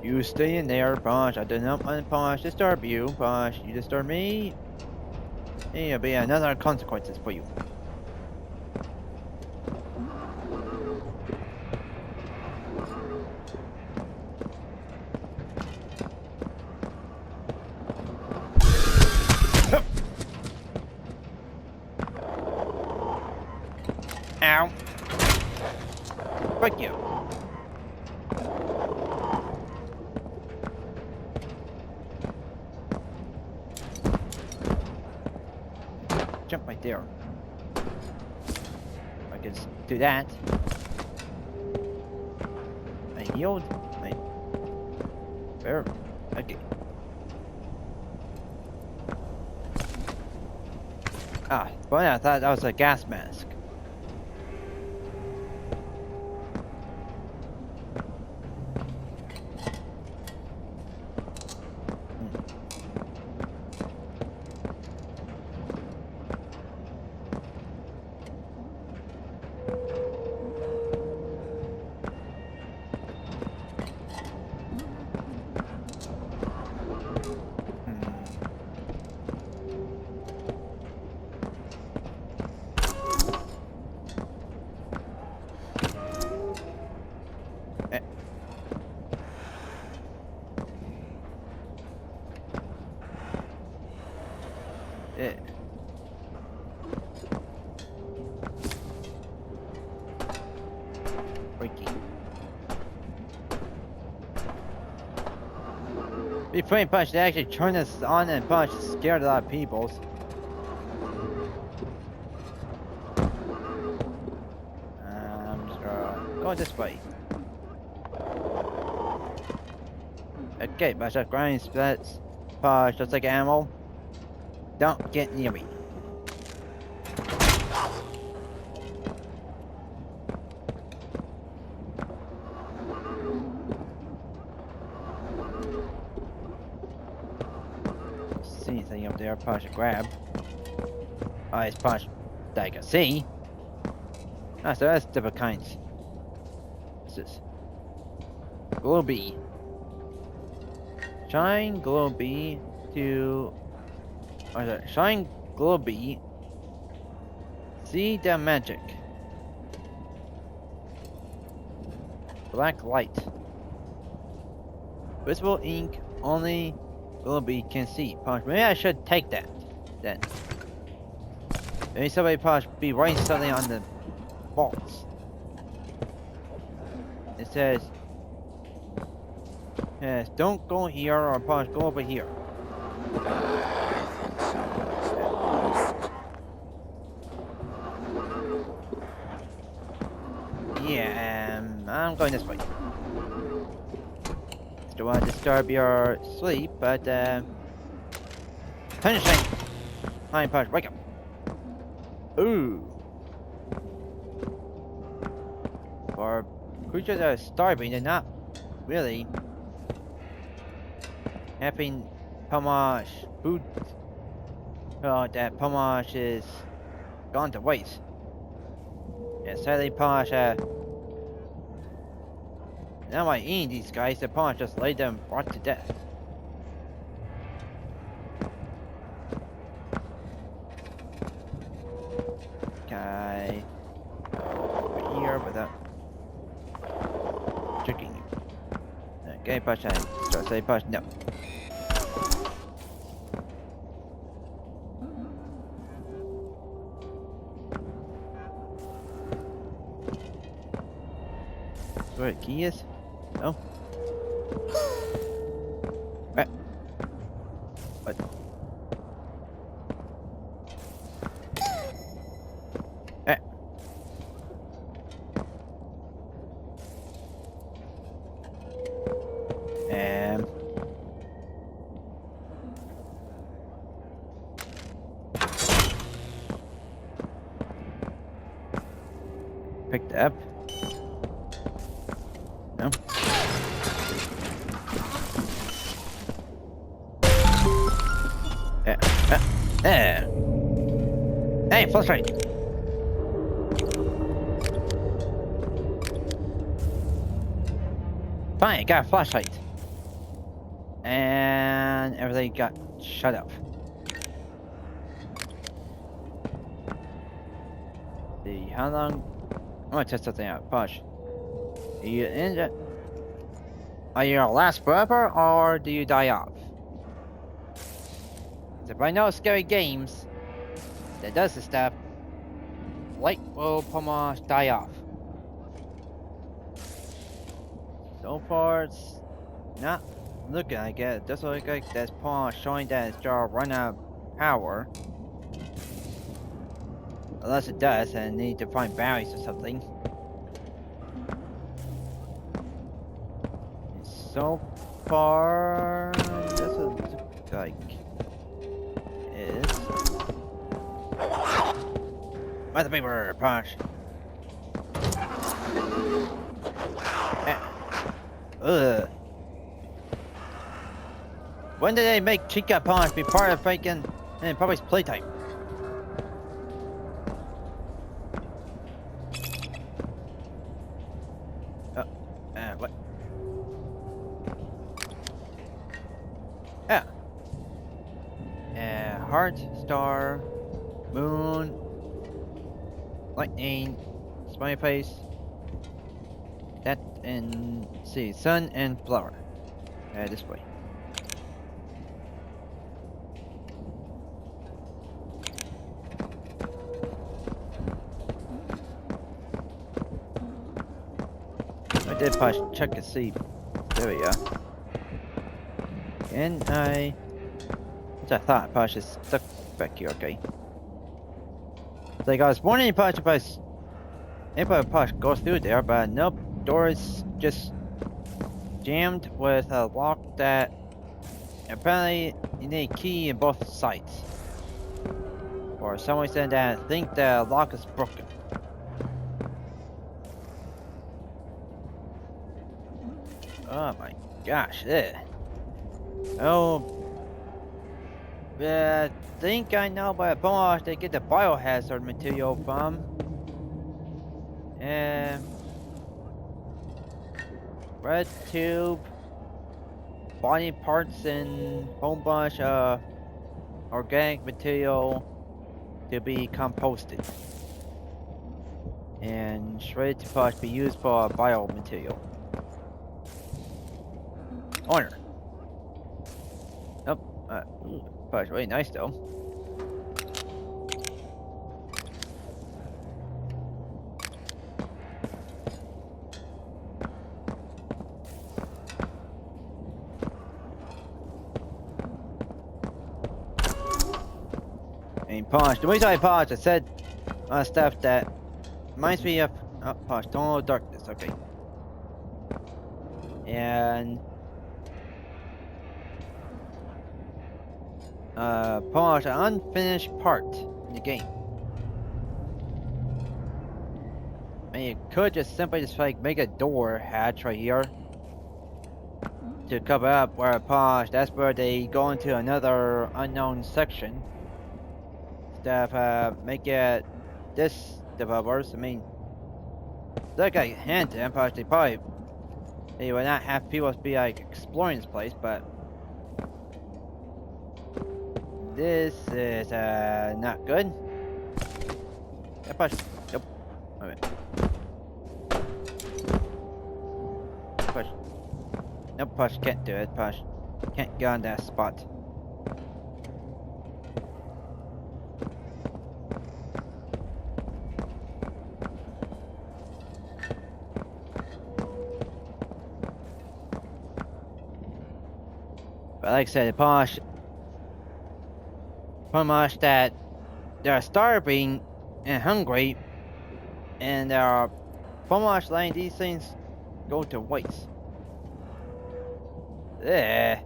Speaker 1: You stay in there, Punch. I did not want Punch disturb you, Punch. You disturb me, there'll be another consequences for you. Ow. Fuck you. Jump right there. I can do that. I yield. Where? Okay. Ah, but I thought that was a gas mask. Between Punch, they actually turned this on and Punch scared a lot of people. go this way. Okay, but that grind splits. Pause just like an animal. Don't get near me. See anything up there? Pause should grab. Oh, it's pause that I can see. Ah, so that's different kinds. What's this? Globy. Shine Globy to... Or sorry, Shine Globy. See the magic. Black light. Visible ink only Globy can see. Maybe I should take that then. Maybe somebody probably be writing something on the walls. It says, yes, don't go here or probably go over here. Yeah, I'm going this way. Don't want to disturb your sleep, but punishing. Hi, punch, wake up. Ooh. For creatures that are starving, they're not really having pomage food. Oh, that pomage is gone to waste. Yeah, sadly, pomage. Now by eating these guys, the pomage just laid them brought to death. Okay. Over here without tricking you. Okay, push and start say push. No. Where the key is? No. What? What? Picked up. No. Hey, flashlight. Fine, I got a flashlight. And everything got shut up. See how long? I want to test something out. Push. Are you in the... Are you your last forever or do you die off? If I know scary games that does this stuff, light will almost die off. So far, it's not looking like it. It doesn't look like that's Paul showing that it's jar run out of power. Unless it does, and need to find batteries or something. And so far, doesn't look like it is. Where's the paper? Punch. Ugh. When did they make Chica Punch be part of freaking and probably Playtime? What? Heart, star, moon, lightning, smiley face, that, and see, sun and flower. This way. I did push check and see. There we go. And I thought Push is stuck back here, okay. Like I was wondering if Push goes through there, but nope. door is just jammed with a lock that apparently you need a key in both sides. For some reason that I think the lock is broken. Oh my gosh, Oh, I think I know by boss they get the biohazard material from. And red tube, body parts, and whole bunch of organic material to be composted and shredded to possibly be used for biomaterial. Honor. Nope. But really nice though. And Punch. The reason I paused, I said stuff that reminds me of Punch. Tunnel of Darkness. Okay. And Punch, an unfinished part in the game. I mean, you could just simply just like make a door hatch right here to cover up where Punch. That's where they go into another unknown section. Make it this developers. I mean, like I hinted, and probably they would not have people be like exploring this place, but this is not good. Yeah, push. Nope. Okay. Push. Nope. Push. Can't do it. Push. Can't get on that spot. But like I said, Posh, pretty much that they're starving and hungry, and they're pretty much letting these things go to waste. Yeah.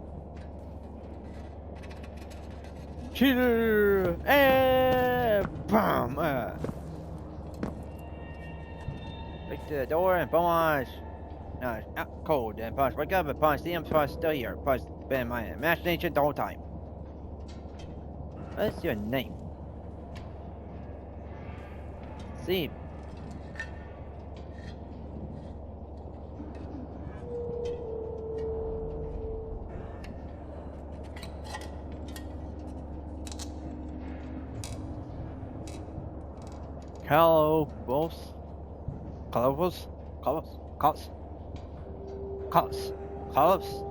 Speaker 1: Cheater! Boom! Break the door and Punch. No, it's out cold and Punch. Wake up and Punch. See him still here. Punch been in my imagination the whole time. What's your name? See. Colobos? Colobos? Colobos? Colobos? Colobos? Colobos?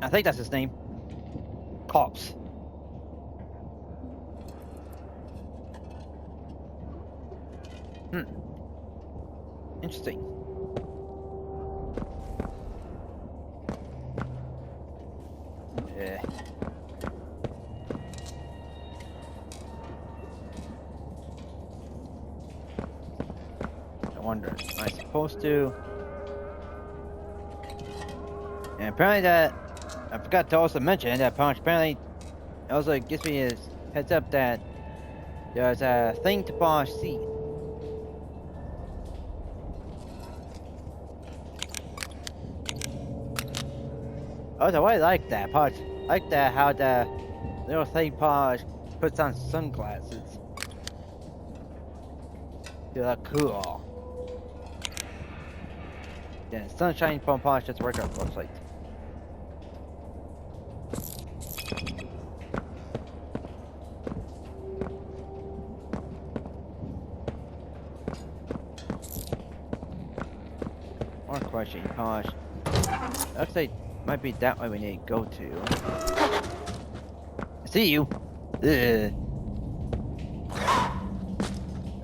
Speaker 1: I think that's his name. Cops. Interesting. Yeah. I wonder, am I supposed to? And apparently that I forgot to also mention that Punch apparently also gives me a heads up that there's a thing to Punch see. Also, I like that Punch. I like that how the little thing Punch puts on sunglasses. They look cool. Then sunshine from Punch just work out looks like. More question, Punch. Looks like might be that way we need to go to. I see you. Ugh.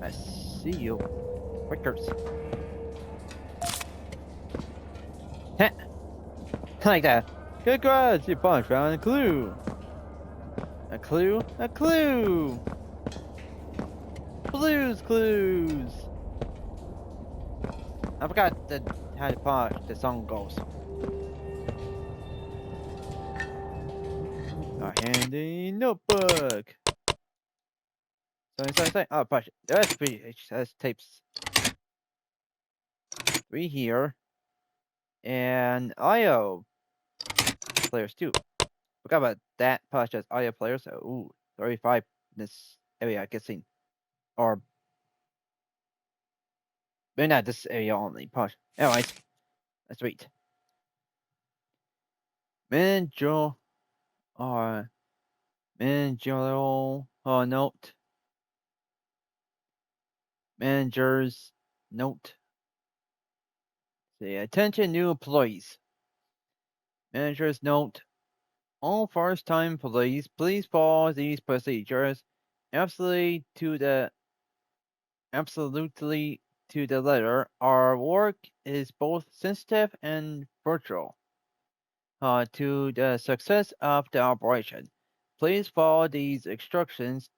Speaker 1: I see you. Wickers. Heh. Like that. Good grass, you Punch found a clue. A clue? A clue! Blues Clues! I forgot how the part the song goes. A handy notebook. Sorry. Oh, push. There's VHS tapes. 3 here. And IO players too. Forgot about that part, just IO players. So, ooh, 35 in this area, I guess. Or, maybe not this area only. Push. Anyways, let's read. Manager, or managerial note. Manager's note. Say, attention new employees. Manager's note. All first-time employees, please follow these procedures absolutely to the letter. Our work is both sensitive and virtual to the success of the operation. Please follow these instructions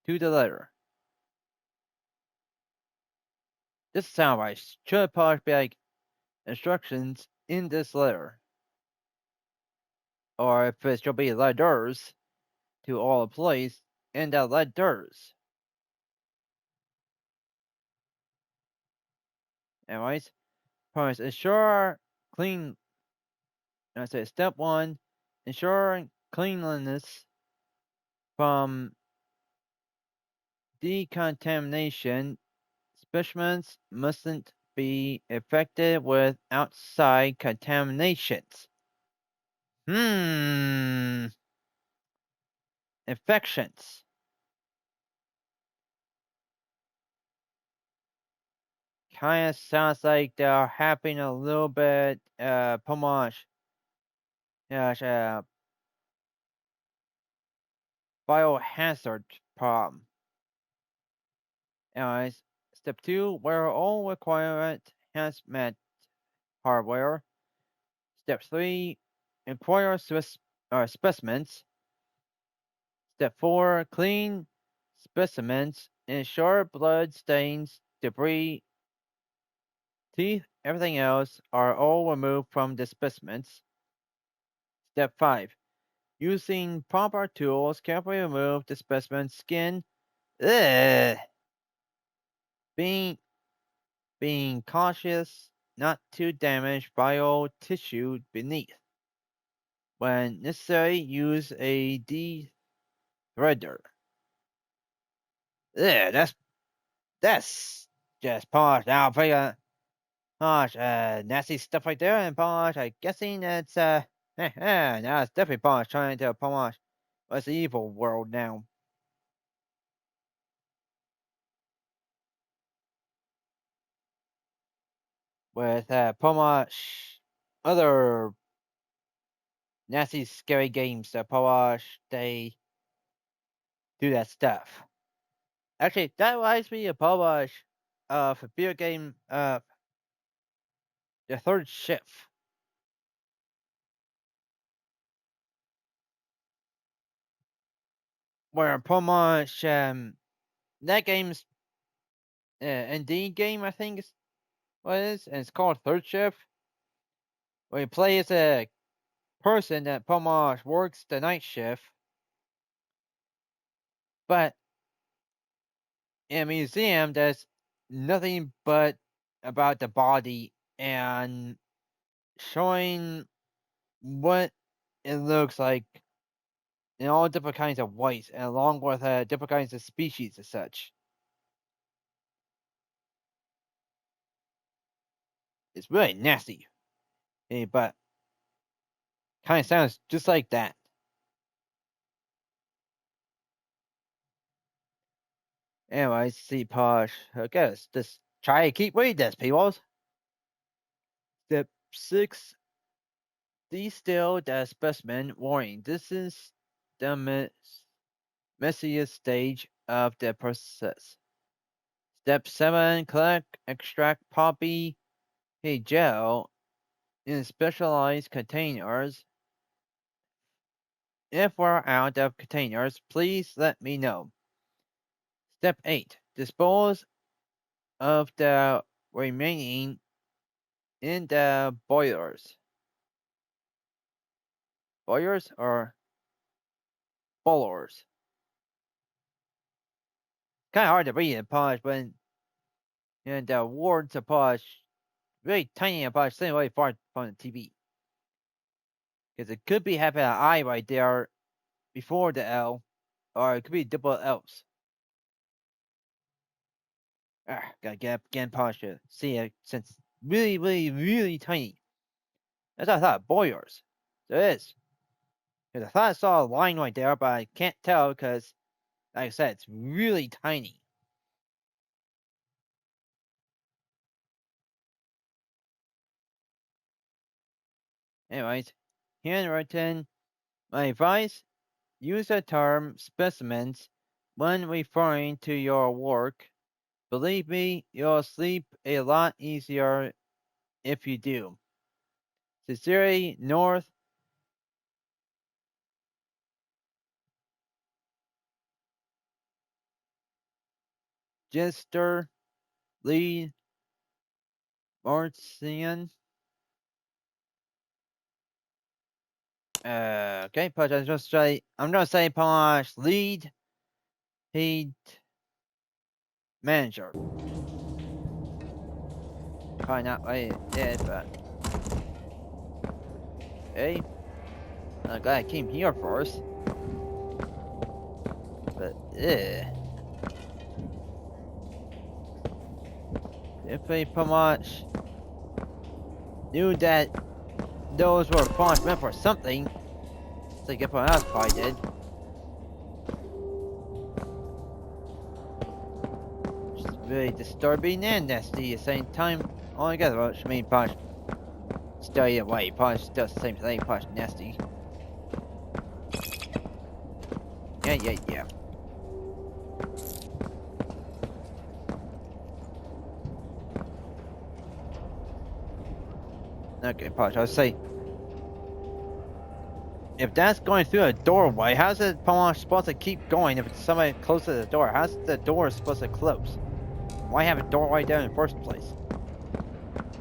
Speaker 1: to the letter. This sound right. Should probably be like instructions in this letter. Or if it should be letters to all employees in the letters. Anyways, promise ensure clean. I say step 1, ensure cleanliness from decontamination. Specimens mustn't be affected with outside contaminations. Infections. Kind of sounds like they're having a little bit, pomage. Biohazard problem. Anyways, step 2, wear all required hazmat hardware. Step 3, inquire specimens. Step 4, clean specimens. Ensure blood stains, debris, teeth, everything else are all removed from the specimens. Step 5, using proper tools, carefully remove the specimen's skin. Ugh. Being cautious not to damage vital tissue beneath. When necessary, use a de-threader. Yeah, that's just posh. Now, posh, nasty stuff right there, and posh. I'm guessing it's now it's definitely posh trying to posh. What's the evil world now? With posh, other nasty, scary games that posh they do that stuff. Actually, that reminds me of posh of a video game the third shift. Where Pomash, that game's indie game, I think is what it is, and it's called Third Shift. Where you play as a person that Pomash works the night shift, but in a museum, there's nothing but about the body and showing what it looks like in all different kinds of whites, and along with different kinds of species and such. It's really nasty, but kind of sounds just like that. Anyways, see, Posh, I guess just try to keep reading this, people. Step 6, distill the specimen. Warning, this is the messiest stage of the process. Step 7, collect, extract poppy gel in specialized containers. If we're out of containers, please let me know. Step 8, dispose of the remaining in the boilers. Boilers or boilers? Kind of hard to read in Polish, but the words are Polish really tiny in Polish, staying really far from the TV. Because it could be having an I right there before the L, or it could be double L's. Gotta get up again, Polish to see it since it's really, really, really tiny. That's what I thought, boilers. So it is. Because I thought I saw a line right there, but I can't tell because, like I said, it's really tiny. Anyways, handwritten. My advice, use the term specimens when referring to your work. Believe me, you'll sleep a lot easier if you do. Sincerely, North Jester Lee Martian. Okay, but I'm gonna say Polish lead manager. Probably not what it did, but hey, I'm glad I came here first. But if they pretty much knew that those were fonts meant for something, it's like everyone else probably did. Which is really disturbing and nasty at the same time. All together, which I mean, probably stay away. Probably does the same thing. Probably nasty. Yeah. Okay, probably I would say, if that's going through a doorway, how's it supposed to keep going if it's somebody close to the door? How's the door supposed to close? Why have a doorway there in the first place?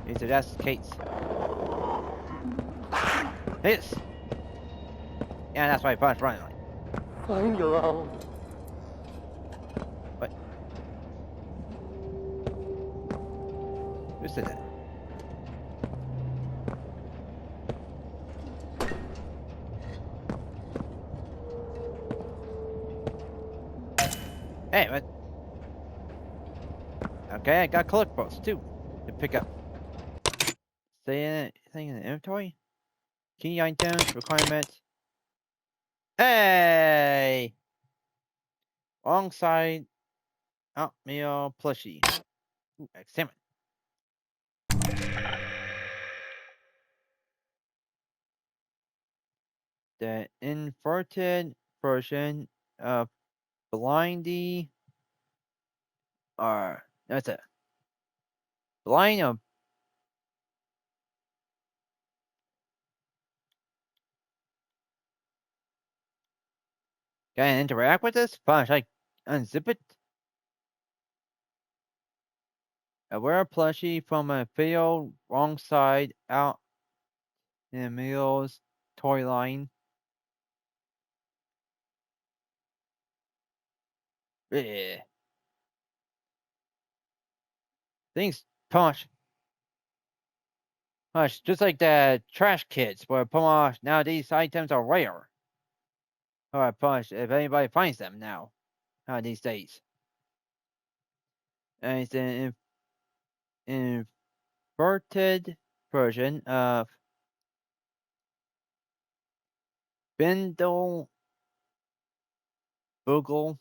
Speaker 1: If that's the case. Yes. Yeah, that's why I punched running.
Speaker 4: Find your own.
Speaker 1: What? Who said that? Hey, what? Okay, I got collectibles too to pick up. Say anything in the inventory? Key items, requirements. Hey! Wrong side. Oatmeal plushie. Ooh, examine. The inverted version of Blindy. Or that's it. Blind of can I interact with this? Fine, should I unzip it? A rare plushie from a video wrong side out in Emil's toy line. Yeah. Things punch. Punch, just like the trash kits where punch now these items are rare. Alright, punch if anybody finds them now. These days. And it's an inverted version of Bindle Boogle.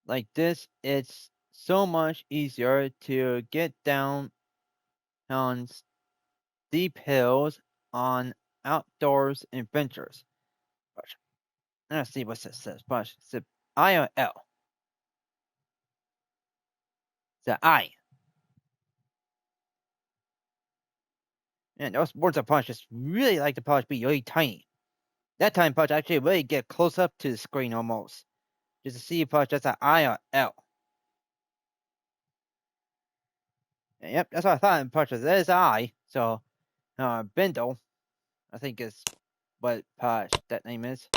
Speaker 1: Like this, it's so much easier to get down on steep hills on outdoors adventures. Let's see what this says. It's I or L? It's I. And those words of punch just really like the punch be really tiny. That time punch actually really get close up to the screen almost. Just to see if punch that's an I or L. Yep, that's what I thought in purchase. That is I. So, Bindle, I think is what that name is.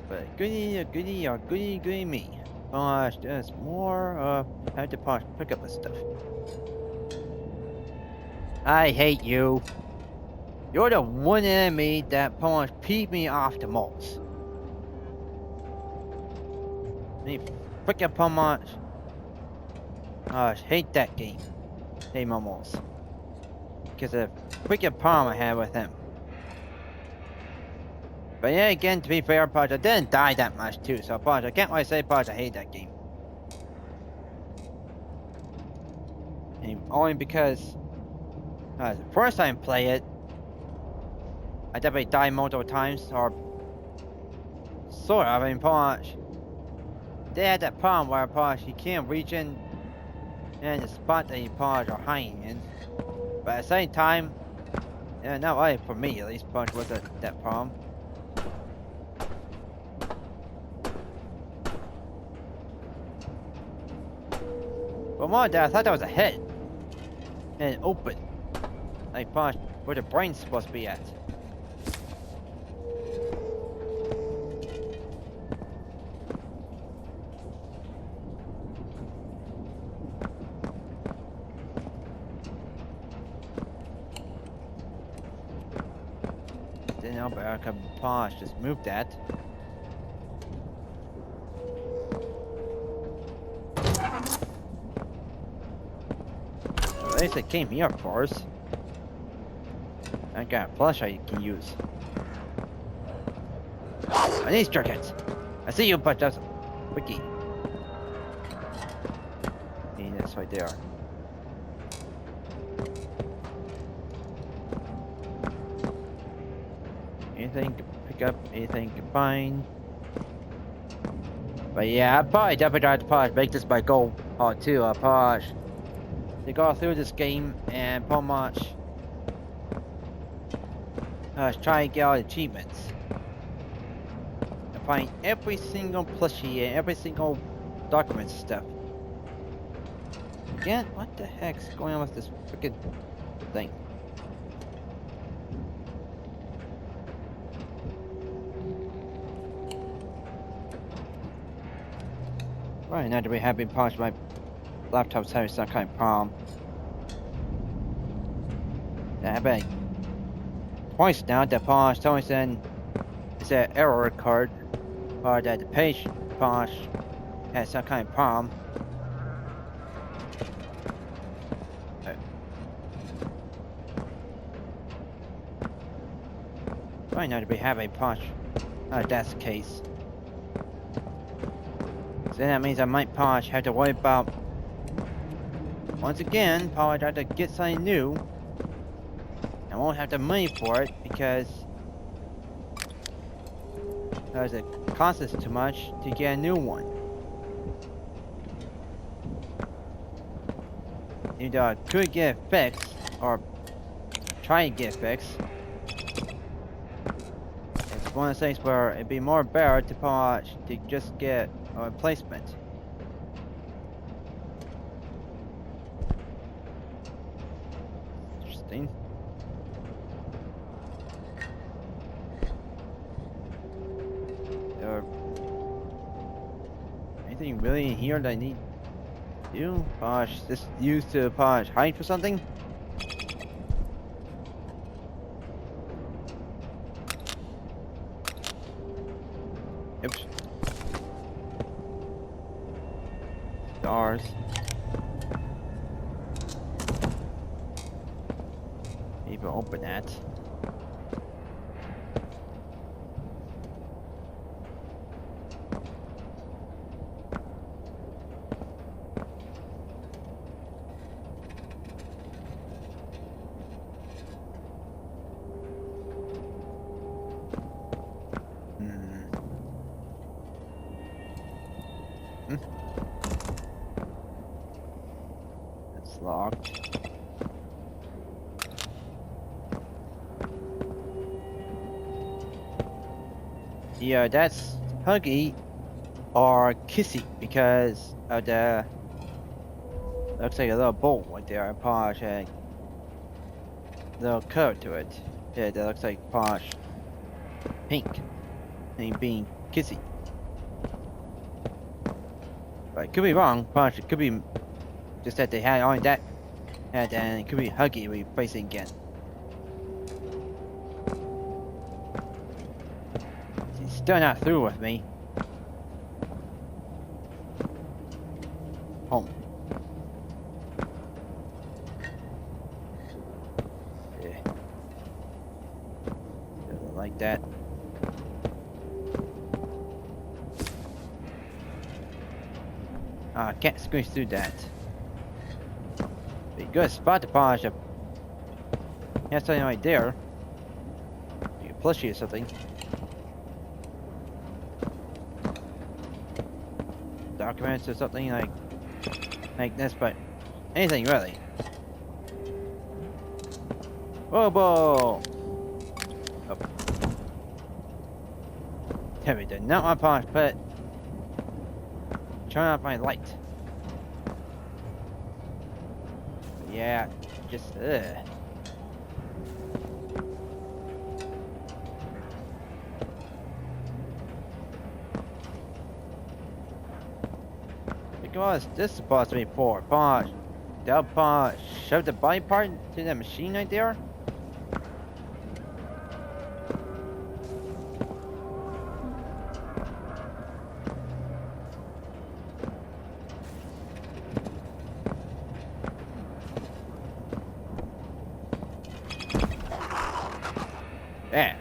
Speaker 1: But goody me. Posh, there's more. How to Posh pick up this stuff. I hate you. You're the one enemy that Posh peed me off the most. Me frickin' Posh. I hate that game. Hate almost. Because of the freaking problem I had with him. But yeah, again, to be fair, Posh, I didn't die that much too. So Posh, I can't really say Posh, I hate that game. And only because the first time I play it, I definitely died multiple times, or sort of. I mean, Posh, they had that problem where Posh, you can't reach in the spot that you Posh are hiding in. But at the same time, yeah, not really for me at least, Posh wasn't that problem. But more than that, I thought that was a hit. And it opened. Like, Posh, where the brain's supposed to be at. Didn't know, but I could Posh just move that. At least it came here first. I got a plush I can use. I need circuits. I see you, but that's a wiki. And that's right there. Anything to pick up, anything combined. But yeah, I probably definitely tried to Posh make this my goal too, Posh. To go through this game and pretty much try and get all the achievements. And find every single plushie and every single document stuff. Again, what the heck's going on with this freaking thing? Right now that we have been Posh, my laptop's having some kind of problem. Yeah, I bet twice now that Posh told me then it's an error card, or that the page Posh has some kind of problem. Right now that we have a Posh, that's the case. So that means I might Posh have to worry about once again, probably try to get something new. I won't have the money for it because it costs us too much to get a new one. Either I could get it fixed or try to get it fixed. It's one of the things where it'd be more better to just get a replacement. Interesting. Anything really in here that I need to do? Posh, this used to Posh hide for something? Oops. Stars. Maybe open that. It's locked. Yeah, that's Huggy or Kissy because of the Looks like a little bowl right there. And Posh had a little color to it. Yeah, that looks like Posh pink. And being kissy. But it could be wrong. Posh, it could be just that they had on that. And it could be huggy replacing again. She's still not through with me. Home. Yeah. Doesn't like that. I can't squeeze through that. Be a good spot to polish up. Have something right there. Maybe a plushie or something. Documents or something like this, but anything really. Whoa! Oh. There we go. Not my polish, but turn off my light. Yeah, just Because this is supposed to be for Posh. They'll shove the body part into that machine right there. Yeah.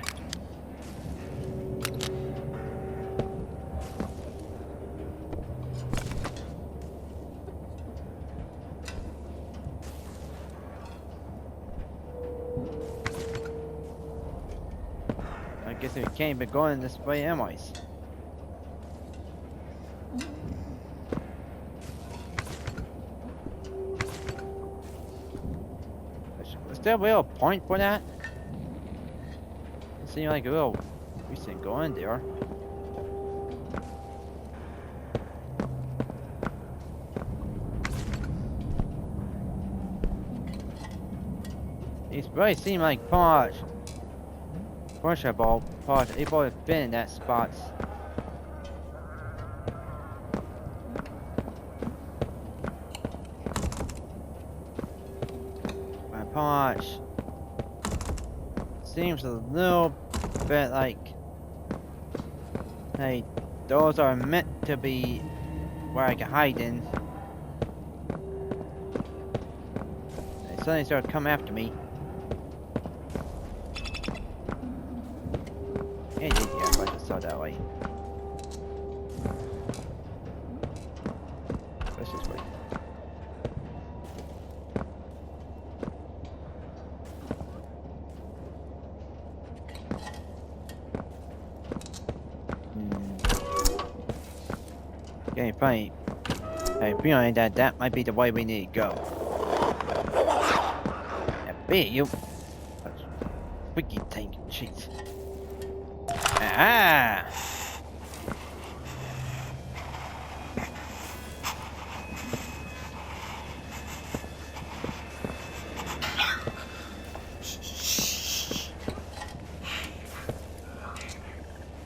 Speaker 1: I guess we can't be going this way anyways. Was there a real point for that? It seemed like a real recent going there. These really seem like Posh. First of all, Posh able to fit in that spot. My Posh seems a little bit like those are meant to be where I can hide in. They suddenly start to come after me. Yeah, I just saw that way. Let's just wait. Okay, fine. Hey, beyond that might be the way we need to go. Yeah, be you. Wiki tank, jeez. Ah!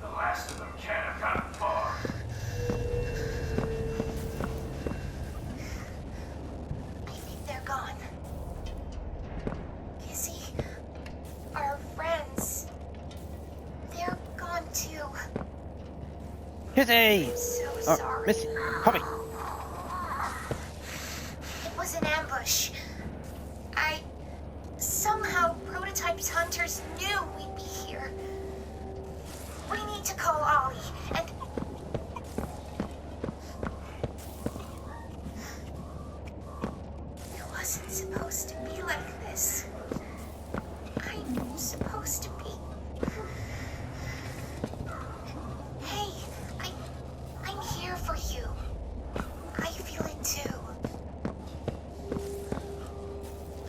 Speaker 4: The last of them can't have gotten far.
Speaker 2: I think they're gone. Kissy, our friends, they're gone too.
Speaker 1: Kissy!
Speaker 2: I'm so
Speaker 1: Oh,
Speaker 2: sorry.
Speaker 1: Missy, come here.
Speaker 2: It was an ambush. Somehow Prototype's hunters knew we'd be here. We need to call Ollie and... It wasn't supposed to be like this. I'm supposed to be... Hey, I'm here for you. I feel it too.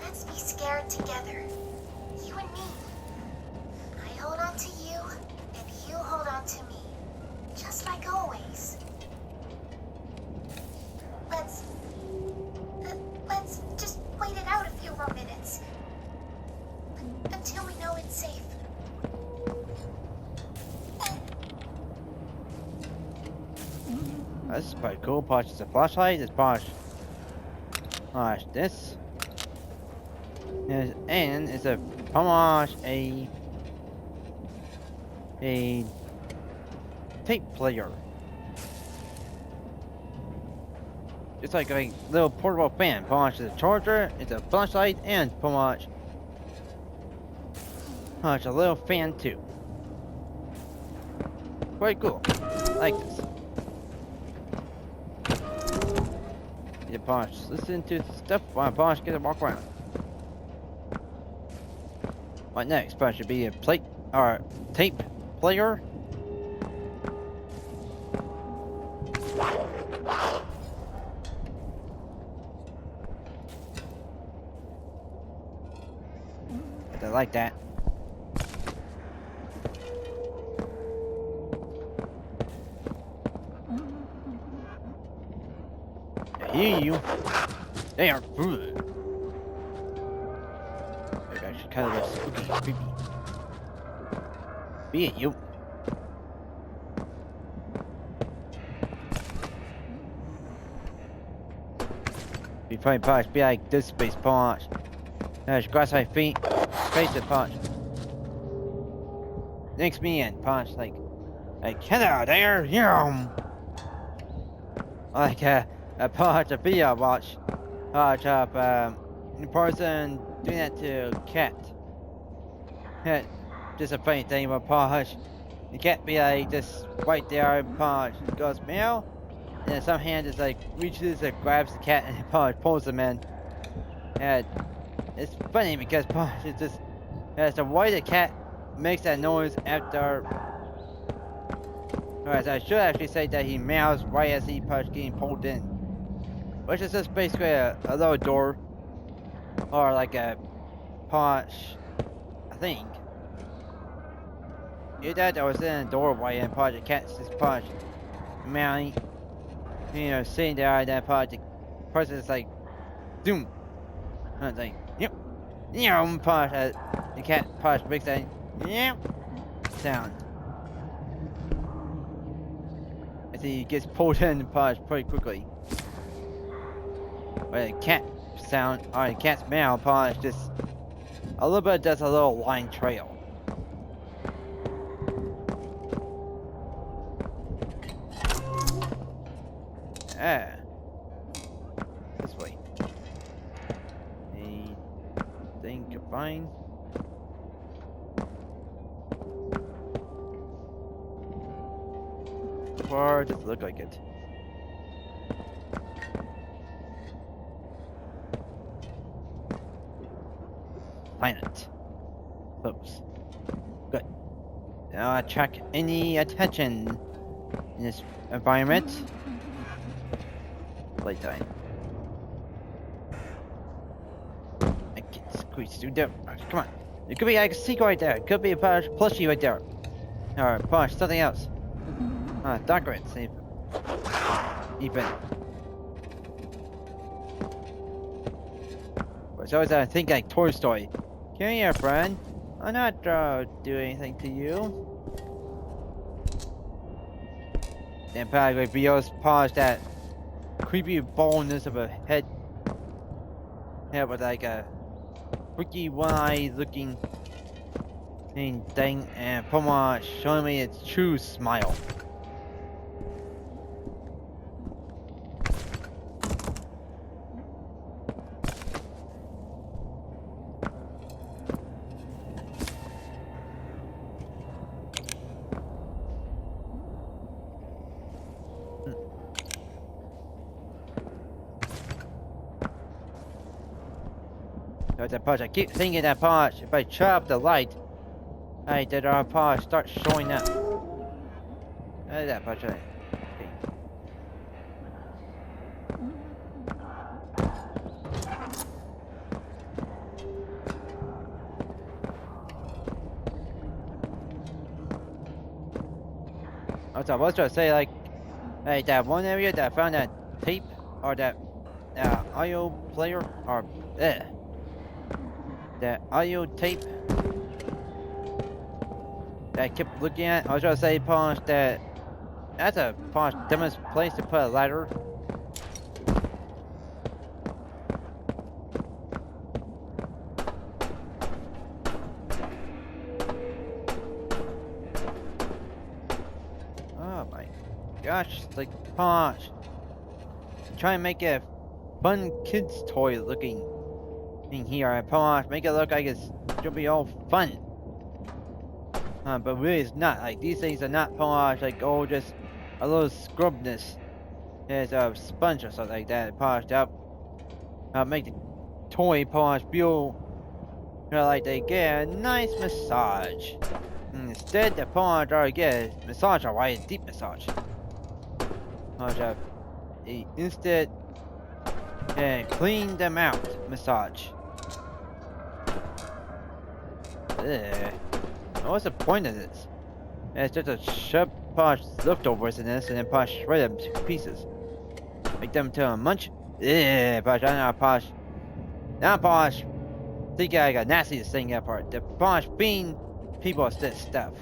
Speaker 2: Let's be scared together. You and me. I hold on to you, and you hold on to me. Just like always. Let's... safe.
Speaker 1: This is pretty cool. Polish is a flashlight. It's polish. Polish this. And it's a polish a tape player. It's like a little portable fan. Polish is a charger. It's a flashlight and polish. Polish a little fan too. Quite cool. I like this. Yeah, Polish, listen to stuff while Polish gets a walk around. What next? Polish should be a plate or tape player. I like that. I hear you. They are good. They're actually kind of spooky, creepy. Be it you. Be fine, Punch. Be like this space Punch. There's grass my feet. Face it, Punch. Next me in, Punch. Like hello there, yum. Like a Punch, a video watch. Punch up, in person doing that to a cat. Yeah, just a funny thing about Punch. The cat be like just right there, and Punch goes meow. And then some hand just like reaches and grabs the cat and Punch pulls him in. And it's funny because Punch is just as the way the cat makes that noise after. Alright, so I should actually say that he meows right as he Punch getting pulled in. Which is just basically a little door. Or like a Punch, I think. Your dad that was in a doorway and Punch, the cat's just Punch meowing. You know, sitting there and that Punch, the person is like, doom. And it's like, yep. Yeah, Punch, the cat Punch makes that, yep, sound. As he gets pulled in the Punch pretty quickly. But the cat sound, or the cat's meow Punch just a little bit does a little line trail. Ah. This way. Anything you find? So far, doesn't look like it. Silent. Close. Good. Now attract any attention in this environment. Playtime. I can't squeeze through there. Come on. It could be like a secret right there. It could be a plushie right there. Or Punch, something else. Documents. Even. It's always I think like Toy Story. Come here, friend. I'm not do anything to you. And probably Bio's Punch that creepy baldness of a head. Yeah, with like a freaky one-eye looking thing, and Pokemon showing me its true smile. That Punch, I keep thinking that Punch, if I turn up the light, did our Punch start showing up. That Punch, okay. I was trying to say, like, that one area that I found that tape, or that audio player, or that audio tape that I kept looking at. I was trying to say, Polish, that that's a Polish dumbest place to put a ladder. Oh my gosh, it's like Polish. Try and make a fun kids toy looking thing here at Polish. Make it look like it's gonna be all fun. But really it's not. Like these things are not Polish, like oh just a little scrubness. There's a sponge or something like that polished up. Make the toy polish feel like they get a nice massage. Instead the polish already get a massage, alright, a deep massage. Polish up a instant and clean them out massage. Ugh. What's the point of this? It's just a shove polish leftovers in this and then polish shred them to pieces. Make them to a munch. Yeah, polish, I don't know polish. Now polish. Think I got nastiest thing that part. The polish being people this stuff.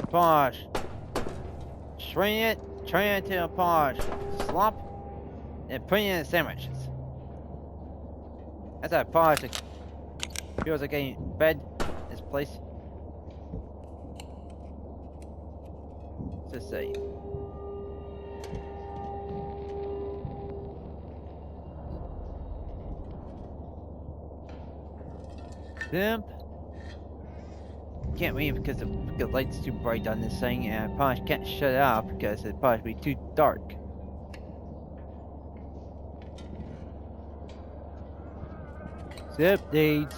Speaker 1: Polish. Strain it, turn it into a polish slop, and put it in sandwiches. That's how polish feels like getting fed in this place. Let's just say. Simp. Can't leave because the light's too bright on this thing, and I probably can't shut it off because it'd probably be too dark. Zip deeds.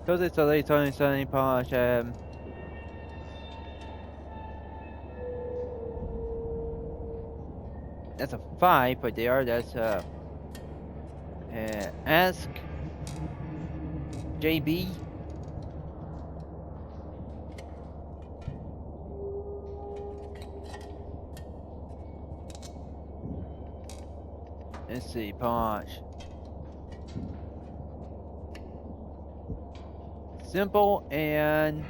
Speaker 1: So it's a late sunny polish. That's a 5, but they are. That's ask JB. Let's see, polish. Simple and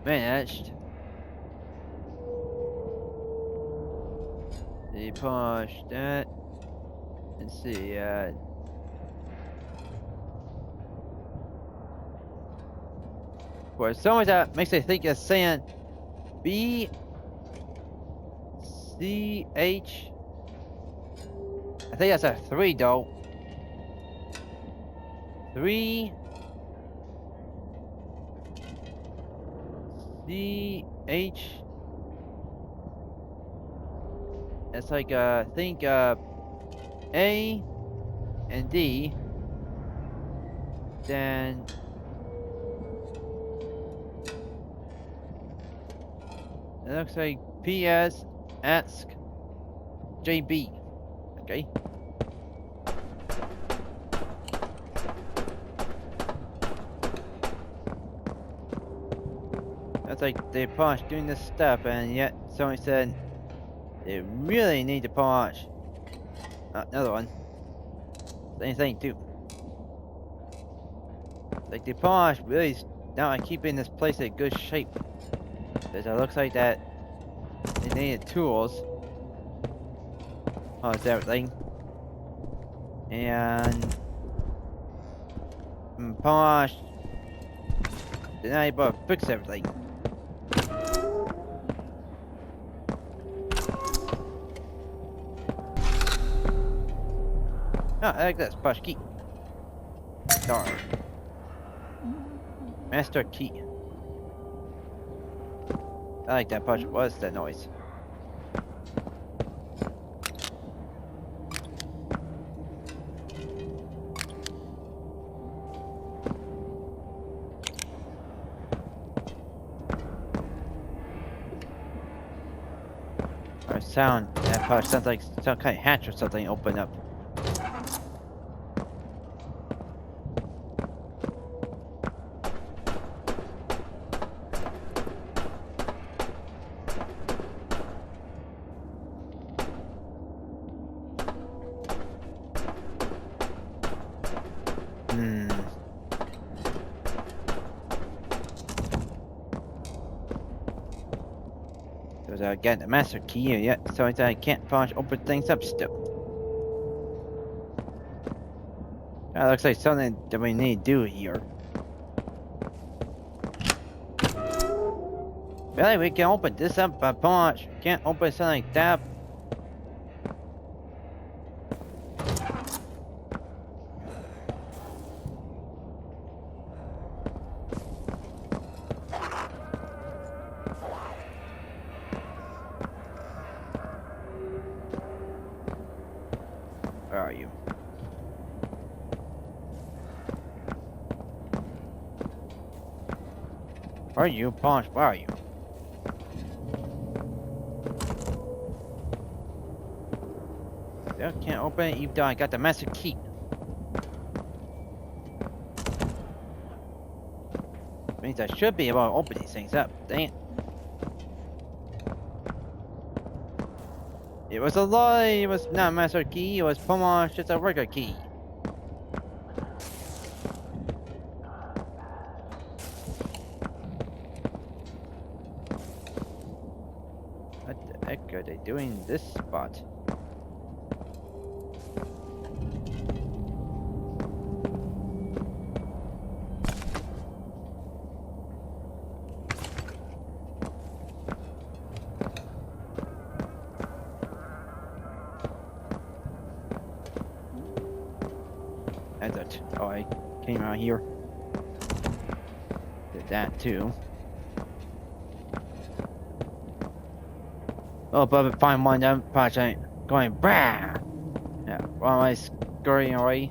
Speaker 1: managed. The polish that. Let's see, for some that makes me think it's saying BCH. I think that's a 3 though. 3 CH. It's like I think A and D. Then it looks like PS ask JB. Okay. That's like they polish doing this stuff, and yet someone said they really need to polish. Another one. Same thing too. Like the polish really now I'm keeping this place in good shape. Because it looks like that they needed tools. Oh, it's everything. And polish. Then I able to fix everything. Oh, I like this. Push key. Darn. Master key. I like that push. What's that noise? Or sound. That push sounds like some kind of hatch or something open up. Because I got the master key here yet, so I can't punch open things up still. That looks like something that we need to do here. Really, we can open this up by punch. Can't open something like that. Where are you? Where are you, punch? Where are you? Still can't open it even though I got the master key. Means I should be able to open these things up. Dang it. It was a lie. It was not a master key. It was Pomash, just a regular key. What the heck are they doing in this spot? That's it. Oh, I came out here. Did that too. Oh, but find one down project going brah. Yeah, why am I scurrying away?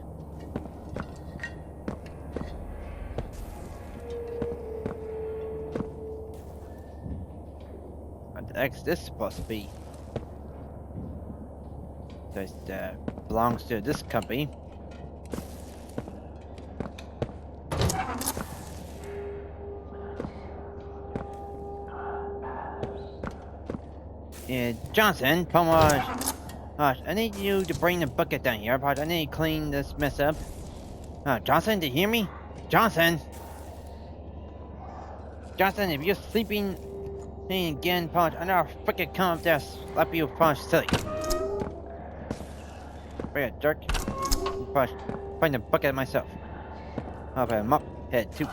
Speaker 1: What the heck's this supposed to be? This belongs to this company. Johnson, Pomage. Gosh, I need you to bring the bucket down here, but I need to clean this mess up. Johnson, do you hear me? Johnson! Johnson, if you're sleeping again, Pomage, I'm gonna frickin' come up there, slap you, Pomage, silly. Wait a jerk. Pomage, find the bucket myself. I'll put him up, head too.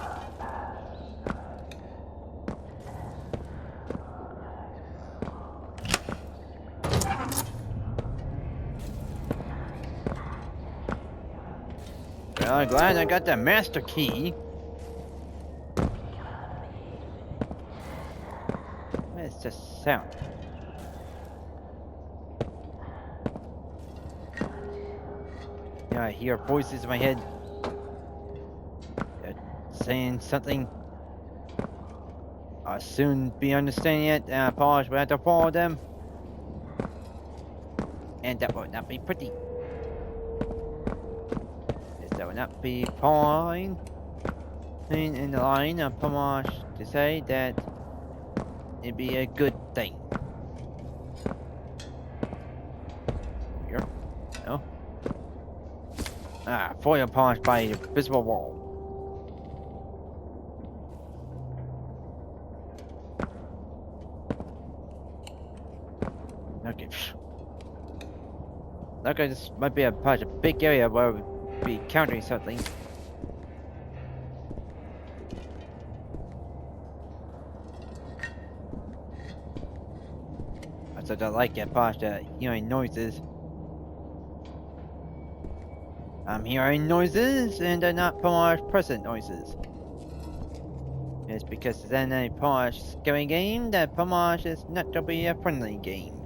Speaker 1: Well, I'm glad I got the master key. What is this sound? Yeah, I hear voices in my head. Saying something. I'll soon be understanding it, and I apologize, we have to follow them. And that will not be pretty. That would not be fine in the line of Pomage to say that it'd be a good thing. Here? No? Foil Pomage by the visible wall. Okay. Okay, this might be a big area where be countering something. That's what I like at Pasha, hearing noises. I'm hearing noises and they're not Pomage present noises. It's because it's in a Pomage scary game that Pomage is not to be a friendly game.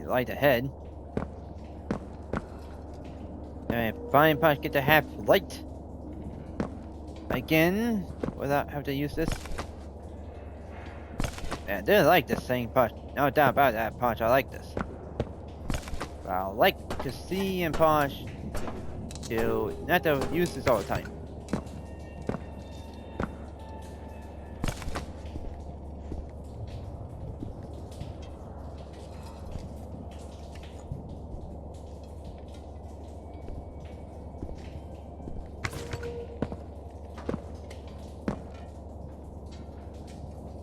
Speaker 1: Light ahead. And finally, Pomage get to have light again without having to use this. Yeah, I do like this thing, Pomage. No doubt about that, Pomage. I like this. But I like to see and Pomage to not to use this all the time.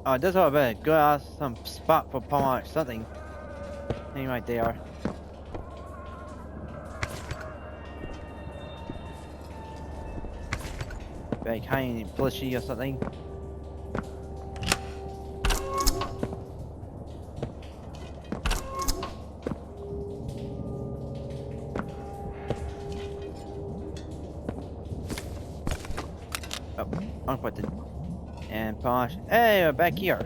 Speaker 1: Oh, this would have been a good awesome spot for Palm something. Thing right there. Like hiding bushy or something. Oh, wrong button. And Posh. Hey, we're back here.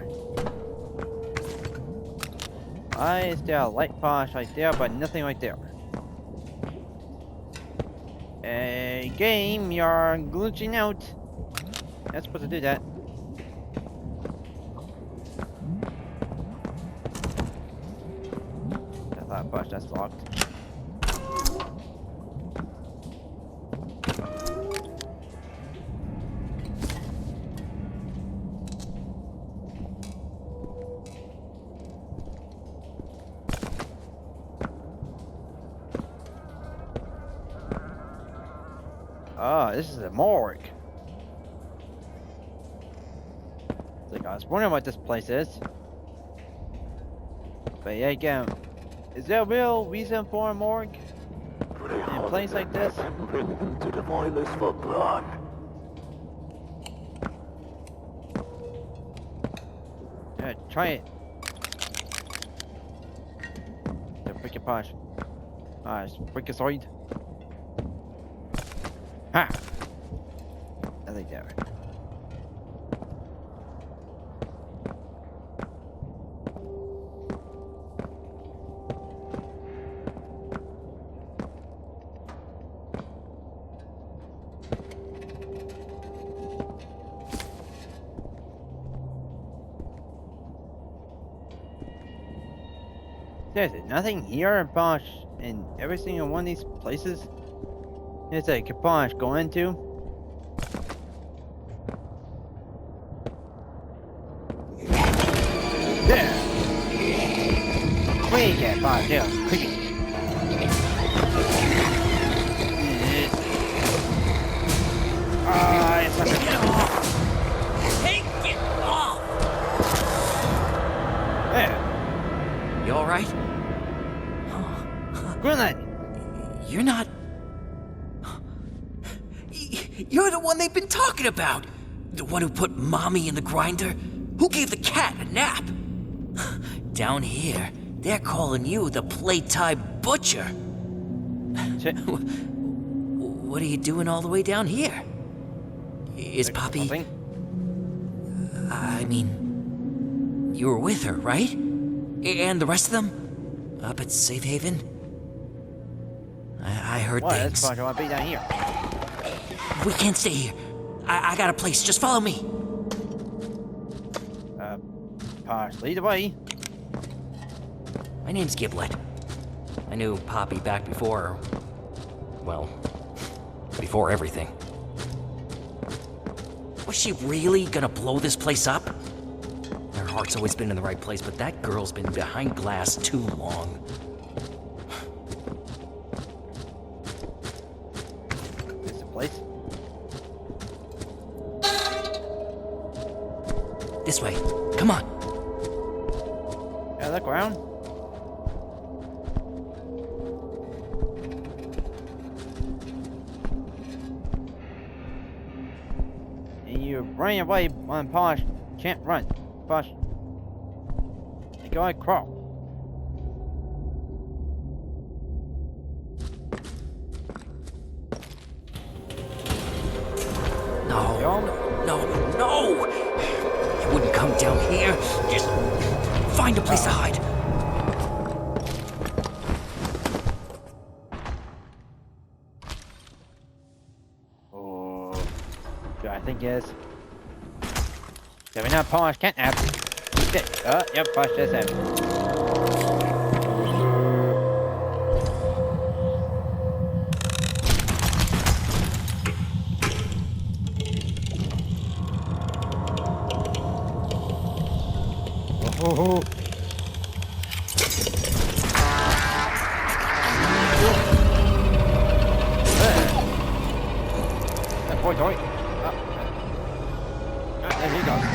Speaker 1: Is there a light Posh right there, but nothing right there. Hey, game, you're glitching out. You're supposed to do that. I thought Posh, that's locked. Oh, this is a morgue. It's like, I was wondering what this place is. But yeah, again, is there a real reason for a morgue in a place like this?
Speaker 4: And bring them to the boilers for blood.
Speaker 1: Yeah, try it. Yeah, break your Posh. Break your sword. Ha! I think that right. There's nothing here, Bosch, in every single one of these places. It's a Bosch go into. There! We get Bosch down, quickly. It's like
Speaker 5: Get off! Take it off!
Speaker 1: There!
Speaker 5: You alright?
Speaker 1: Greenland!
Speaker 5: You're not... You're the one they've been talking about! The one who put Mommy in the grinder? Who gave the cat a nap? Down here, they're calling you the Playtime Butcher.
Speaker 1: Shit.
Speaker 5: What are you doing all the way down here? Is Poppy...
Speaker 1: Something?
Speaker 5: I mean... You were with her, right? And the rest of them? Up at Safe Haven? I heard
Speaker 1: What?
Speaker 5: things.
Speaker 1: That's Bosch, I want to be down here.
Speaker 5: We can't stay here. I got a place. Just follow me.
Speaker 1: Bosch, lead the way.
Speaker 5: My name's Giblet. I knew Poppy back before... Well, before everything. Was she really gonna blow this place up? Her heart's always been in the right place, but that girl's been behind glass too long.
Speaker 1: This the place?
Speaker 5: This way. Come on.
Speaker 1: Yeah, look around. And you're running away on Posh. Can't run. Posh. You go and crawl.
Speaker 5: No. No. You wouldn't come down here. Just find a place to hide.
Speaker 1: Oh. Yeah, I think yes. Yeah, we're not Posh. Can't nap. Shit. Yep, Posh does have. Oh. That boy, there he goes.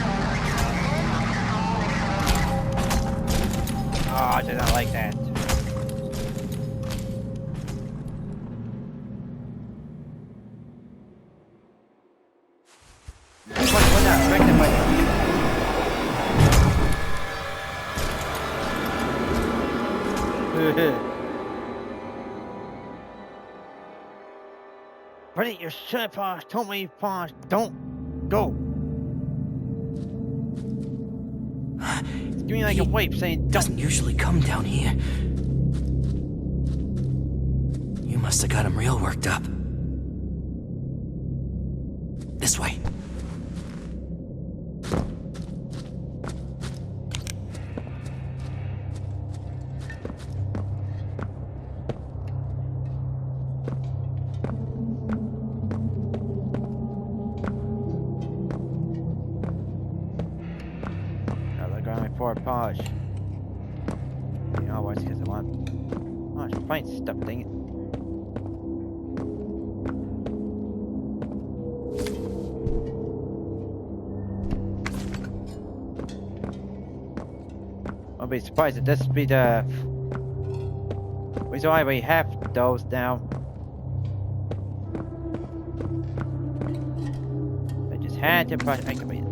Speaker 1: posh is not like that. We're not affected by Ready, your shit, posh. Told me, posh. Don't go. It's giving me like a wave saying,
Speaker 5: Doesn't usually come down here. You must have got him real worked up. This way.
Speaker 1: for Posh. You know, always because I want Posh find stuff, dang it. I'll be surprised if this be the reason why we have those now. I just had to push activate it.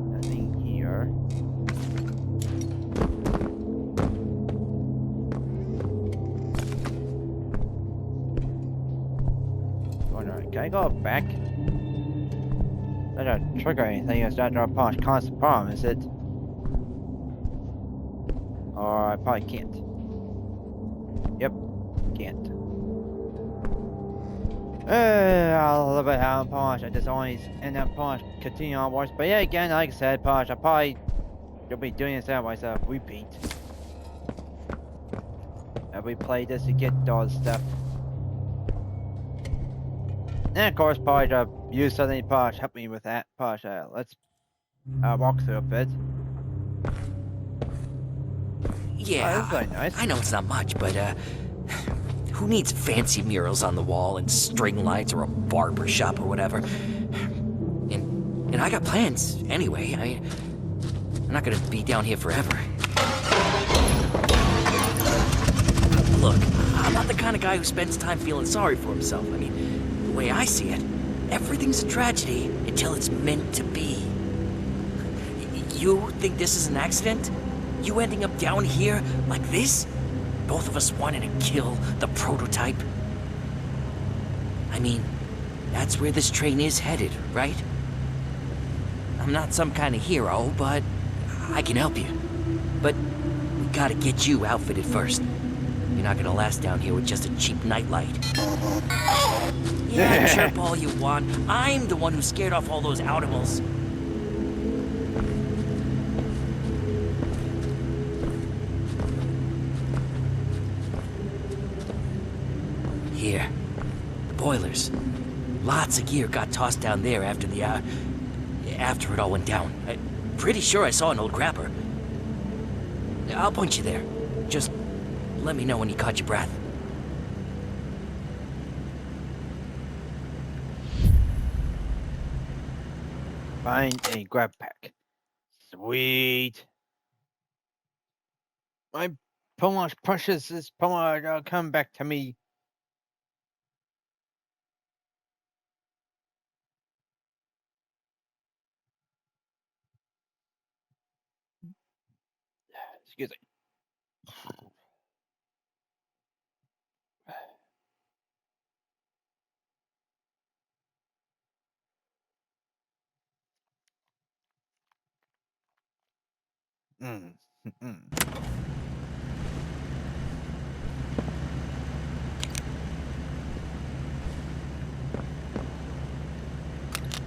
Speaker 1: Nothing here. Can I go back? That don't trigger anything, it's not a Posh constant problem, is it? Or I probably can't. Yep, can't. I love it how Posh, I just always end up Posh continue onwards. But yeah, again, like I said, Posh, I probably will be doing this out myself. Repeat. And we play this to get all this stuff. And of course, Posh, use something Posh, help me with that. Posh, let's walk through a bit.
Speaker 5: Yeah,
Speaker 1: Oh, that's very nice.
Speaker 5: I know it's not much, but who needs fancy murals on the wall and string lights or a barber shop or whatever? And I got plans anyway. I'm not gonna be down here forever. Look, I'm not the kind of guy who spends time feeling sorry for himself. I mean, the way I see it, everything's a tragedy until it's meant to be. You think this is an accident? You ending up down here like this? Both of us wanting to kill the prototype? I mean, that's where this train is headed, right? I'm not some kind of hero, but I can help you. But we gotta get you outfitted first. You're not gonna last down here with just a cheap nightlight. Yeah, chirp all you want. I'm the one who scared off all those animals. Here. Boilers. Lots of gear got tossed down there after the, after it all went down. Pretty sure I saw an old grabber. I'll point you there. Just let me know when you caught your breath.
Speaker 1: Find a grab pack. Sweet. My Pomash precious is Pomash, come back to me. Excuse me.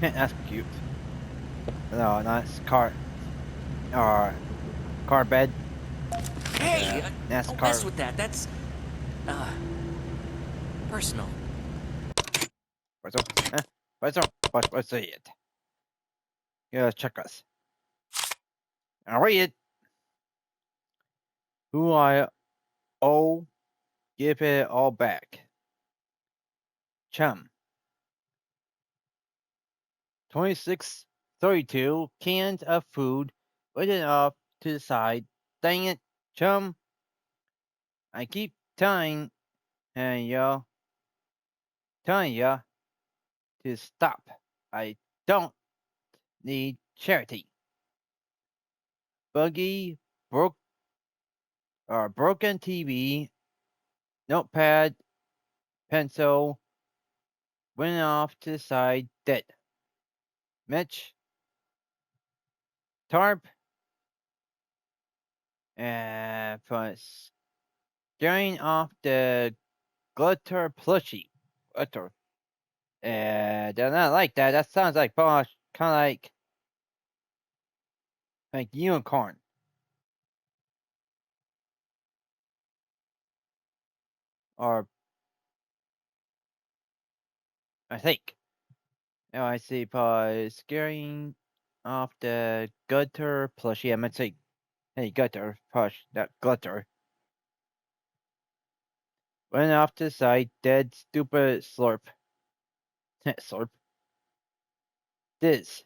Speaker 1: That's cute. No, nice car. Or car bed.
Speaker 5: Hey!
Speaker 1: That's
Speaker 5: Don't
Speaker 1: car.
Speaker 5: mess with that. That's, personal.
Speaker 1: What's up? Huh? What's up? What's it? Yeah, check us. I'll read it. Who I owe, give it all back. Chum. 2632 cans of food written off to the side. Dang it, Chum. I keep telling ya, telling ya to stop. I don't need charity. Buggy broke broken TV, notepad, pencil, went off to the side dead. Mitch, tarp, and plus scaring off the glitter plushie. Glitter. They're not like that. That sounds like boss, kind of like unicorn, or I think. Oh, I see. Scaring off the gutter plushie. I meant to say, hey, gutter plush, that glitter. Went off to the side, dead, stupid slurp. Slurp. This.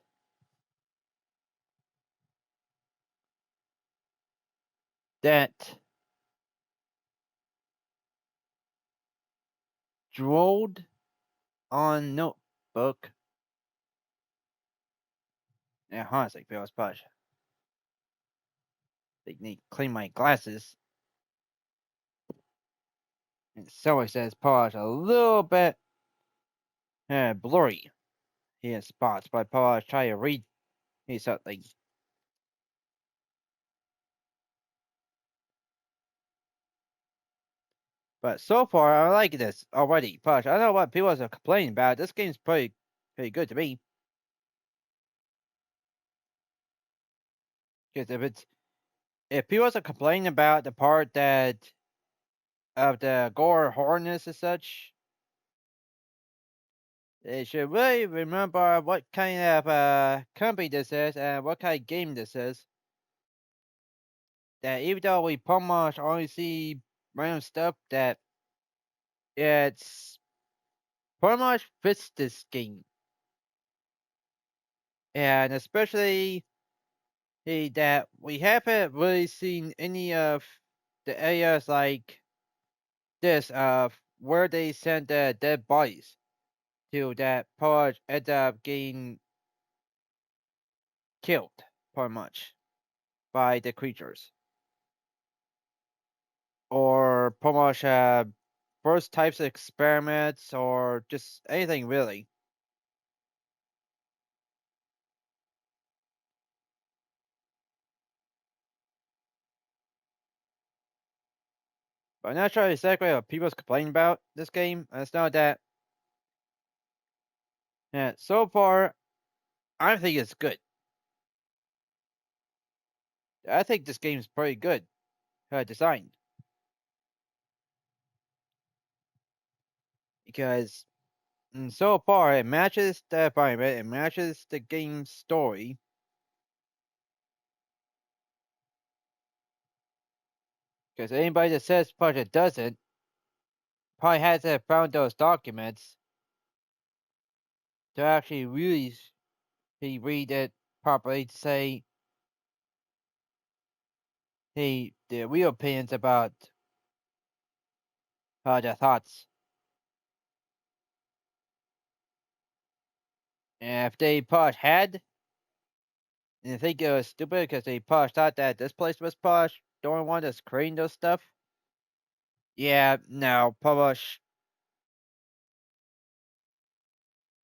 Speaker 1: That. Drooled on notebook. Yeah, honestly, feels push. They need to clean my glasses. And so it says polish a little bit blurry. He has spots, but polish try to read something. But so far, I like this already. Polish. I don't know what people are complaining about. This game's pretty good to me. Because if people are complaining about the part that of the gore horrorness and such, they should really remember what kind of company this is and what kind of game this is. That even though we pretty much only see random stuff, that it's pretty much fits this game. And especially that we haven't really seen any of the areas like this of where they send the dead bodies to that part end up getting killed pretty much by the creatures. Or pretty much first types of experiments or just anything really. But I'm not sure exactly what people's complaining about this game. It's not that. Yeah, so far, I think it's good. I think this game's pretty good designed. Because so far, it matches the environment, it matches the game's story. Because anybody that says Project doesn't probably hasn't found those documents to actually really read it properly to say, hey, the real opinions about their thoughts. And if they probably had, and I think it was stupid because they probably thought that this place was posh, don't want us creating those stuff. Yeah, no, publish.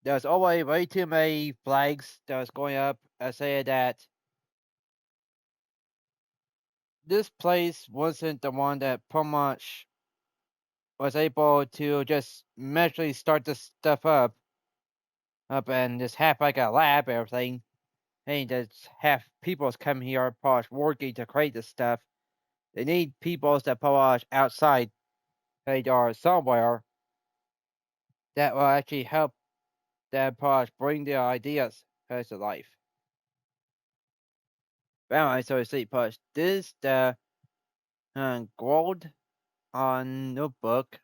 Speaker 1: There's always way too many flags that was going up saying that this place wasn't the one that pretty much was able to just magically start this stuff up and just have like a lab and everything. Hey, just have people's come here posh working to create this stuff. They need people's that posh outside hey or somewhere that will actually help them posh bring their ideas to life. But anyway, so see posh this the gold on notebook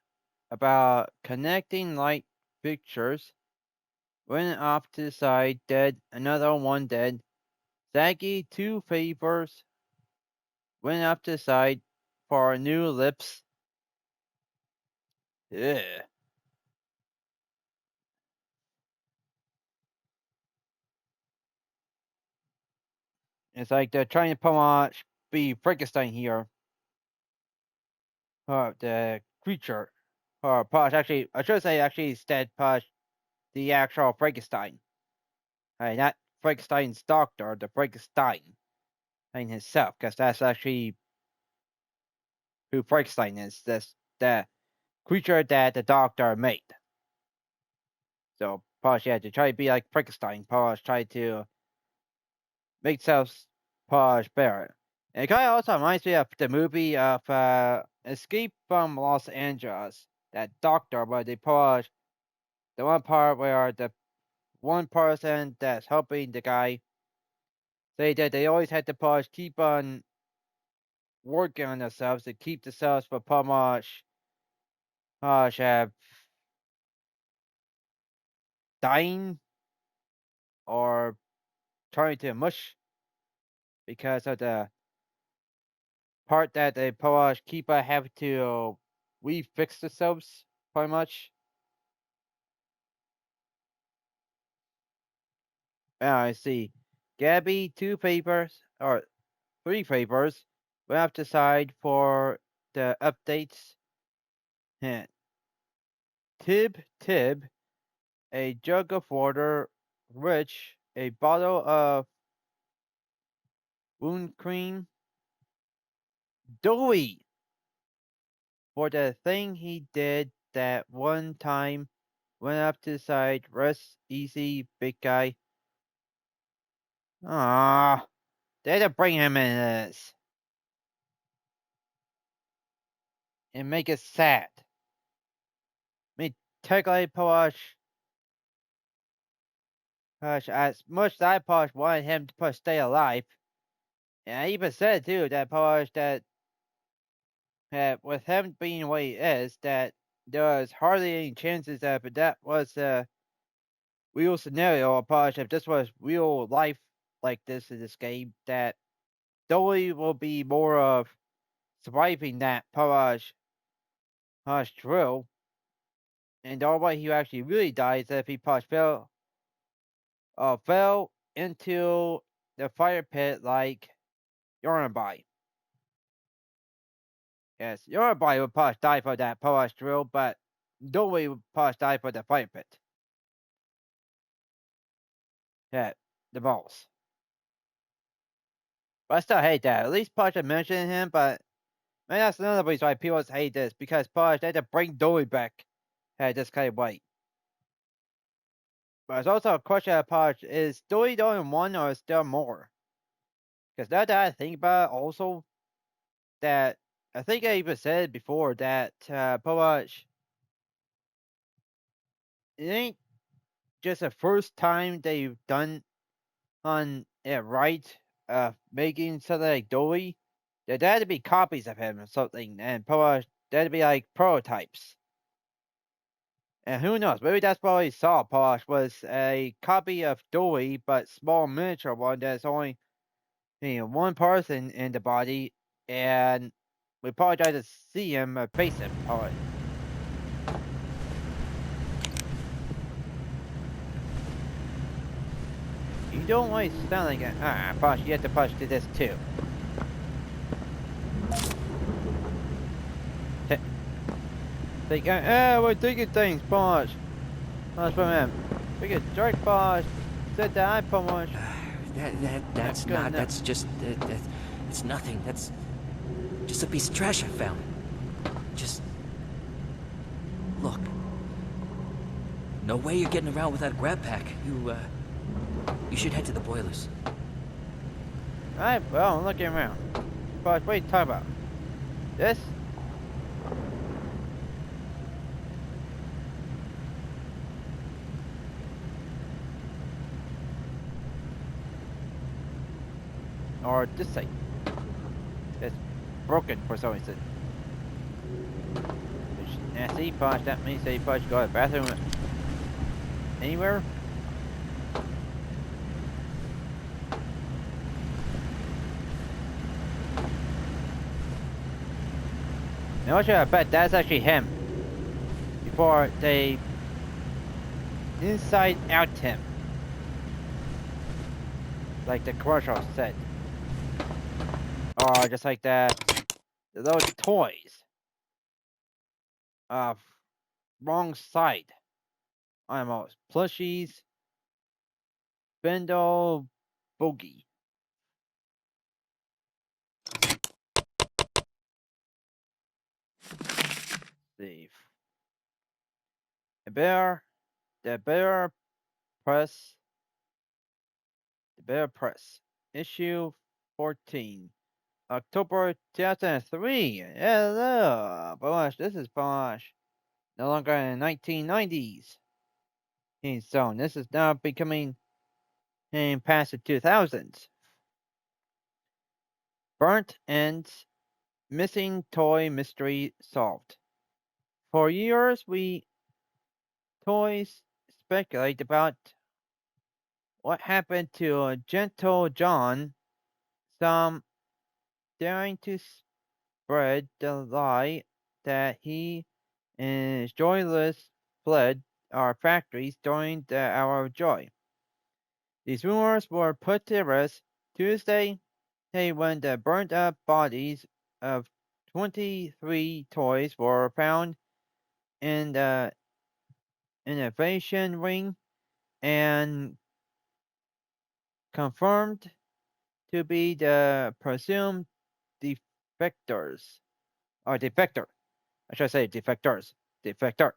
Speaker 1: about connecting light pictures. Went off to the side, dead. Another one dead. Zaggy, 2 favors. Went up to the side for new lips. Yeah. It's like they're trying to pretty much be Frankenstein here. The creature. Or Posh, actually, I should say actually instead Posh, the actual Frankenstein. Not Frankenstein's doctor, the Frankenstein himself, because that's actually who Frankenstein is. That's the creature that the doctor made. So Posh, yeah, to try to be like Frankenstein, Posh tried to make self Posh better. And it kind of also reminds me of the movie of Escape from Los Angeles. That doctor, where they Posh, the one part where the one person that's helping the guy say that they always had to Posh keep on working on themselves to keep themselves for pretty much have dying or trying to mush because of the part that they pretty much keep have to refix themselves pretty much. I see. Gabby, 2 favors or 3 favors. We have to decide for the updates. Hint. Tib, a jug of water, Rich, a bottle of wound cream, Dewey, for the thing he did that one time, went up to the side, rest easy, big guy. Ah, they had to bring him in this and make it sad. I mean, technically, Posh, as much as I Posh wanted him to stay alive, and I even said too that Posh that with him being the way he is, that there was hardly any chances that if that was a real scenario, or Posh, if this was real life like this in this game, that Dolly will be more of surviving that Posh drill, and the only way he actually really dies if he Posh fell into the fire pit like Yarnaby. Yes, Yarnaby would Posh die for that Posh drill, but Dolly would Posh die for the fire pit. Yeah, the balls. But I still hate that. At least Posh had mentioned him, but maybe that's another reason why people hate this, because Posh they had to bring Dolly back this kind of way. But it's also a question of Posh, is Dolly the only one or is there more? Because now that I think about it, also, that I think I even said before that Posh, it ain't just the first time they've done on it right, making something like Dolly. There had to be copies of him or something, and Posh, there had to be like prototypes. And who knows, maybe that's what we saw, Posh, was a copy of Dolly, but small miniature one that's only one person in the body, and we probably try to see him face him, Posh. You don't always sound like a Posh, you have to Posh to this too. Think, we're taking things, Posh. Posh from him. We get jerk, Posh. Said that I Posh.
Speaker 5: That's not. That's just. It's nothing. That's just a piece of trash I found. Just look. No way you're getting around without a grab pack. You should head to the boilers.
Speaker 1: Alright, well, I'm looking around. Posh, what are you talking about? This? Or this thing. It's broken for some reason. Which nasty, Posh, that means that you Posh go to the bathroom Anywhere? No, actually, I bet that's actually him. Before they inside out him. Like the commercial said. Or just like that. Those toys. Wrong side. Almost. Plushies. Spindle. Boogie. See. The bear. The bear press. The bear press. Issue 14. October 2003. Hello, Bosch. This is Bosch. No longer in the 1990s. So this is now becoming in past the 2000s. Burnt ends. Missing toy mystery solved. For years, we toys speculate about what happened to Gentle John. Some daring to spread the lie that he and his joyless fled our factories during the hour of joy. These rumors were put to rest Tuesday when the burnt up bodies of 23 toys were found in the innovation ring and confirmed to be the presumed defectors. Or defector. I should say defectors. Defector.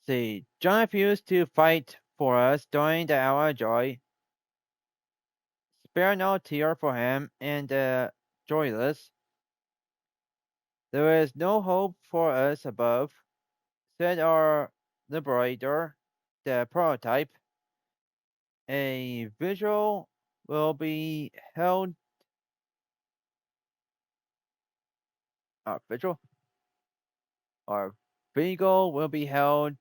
Speaker 1: See, John refused to fight for us during the hour of joy. Spare no tear for him and the joyless. There is no hope for us above, said our liberator, the prototype. A visual will be held. Vigil? Our Beagle will be held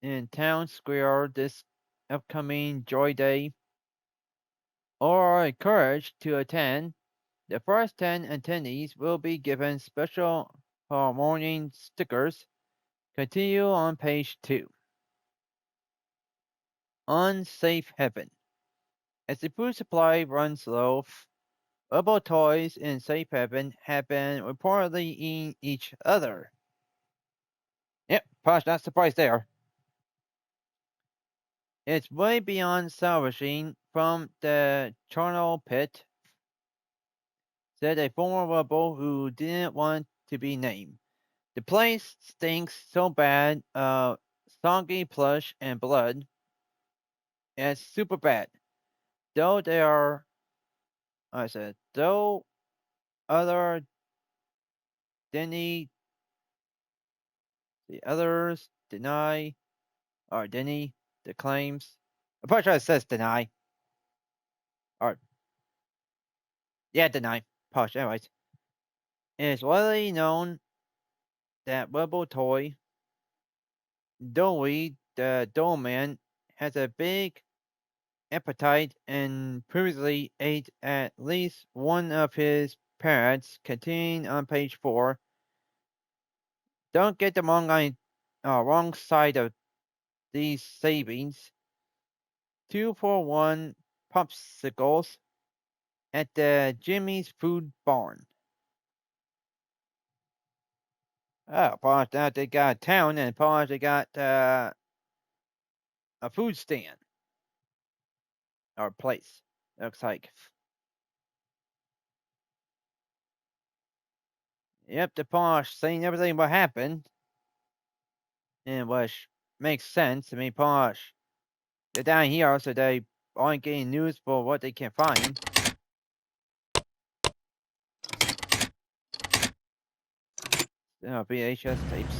Speaker 1: in Town Square this upcoming Joy Day. All are encouraged to attend. The first 10 attendees will be given special morning stickers. Continue on page 2. Unsafe Heaven. As the food supply runs low, Bubble toys in Safe Haven have been reportedly eating each other. Yep, Posh, not surprised there. It's way beyond salvaging from the charnel pit, said a former rebel who didn't want to be named. The place stinks so bad of soggy plush and blood. It's super bad. Though though other Denny, the others deny, or Denny, the claims. I'm pretty sure it says deny. Or, yeah, deny. Posh, anyways. It is widely known that Rebel Toy, Doughy, the Doll Man, has a big appetite and previously ate at least one of his parrots, continuing on page 4. Don't get the wrong side of these savings. 2-for-1 popsicles at the Jimmy's Food Barn. Oh, Paul, now they got a town, and Paul, they got a food stand. Or place, looks like. Yep, the Posh saying everything what happened. And which makes sense. I mean, Posh, they're down here, so they aren't getting news for what they can find. VHS tapes.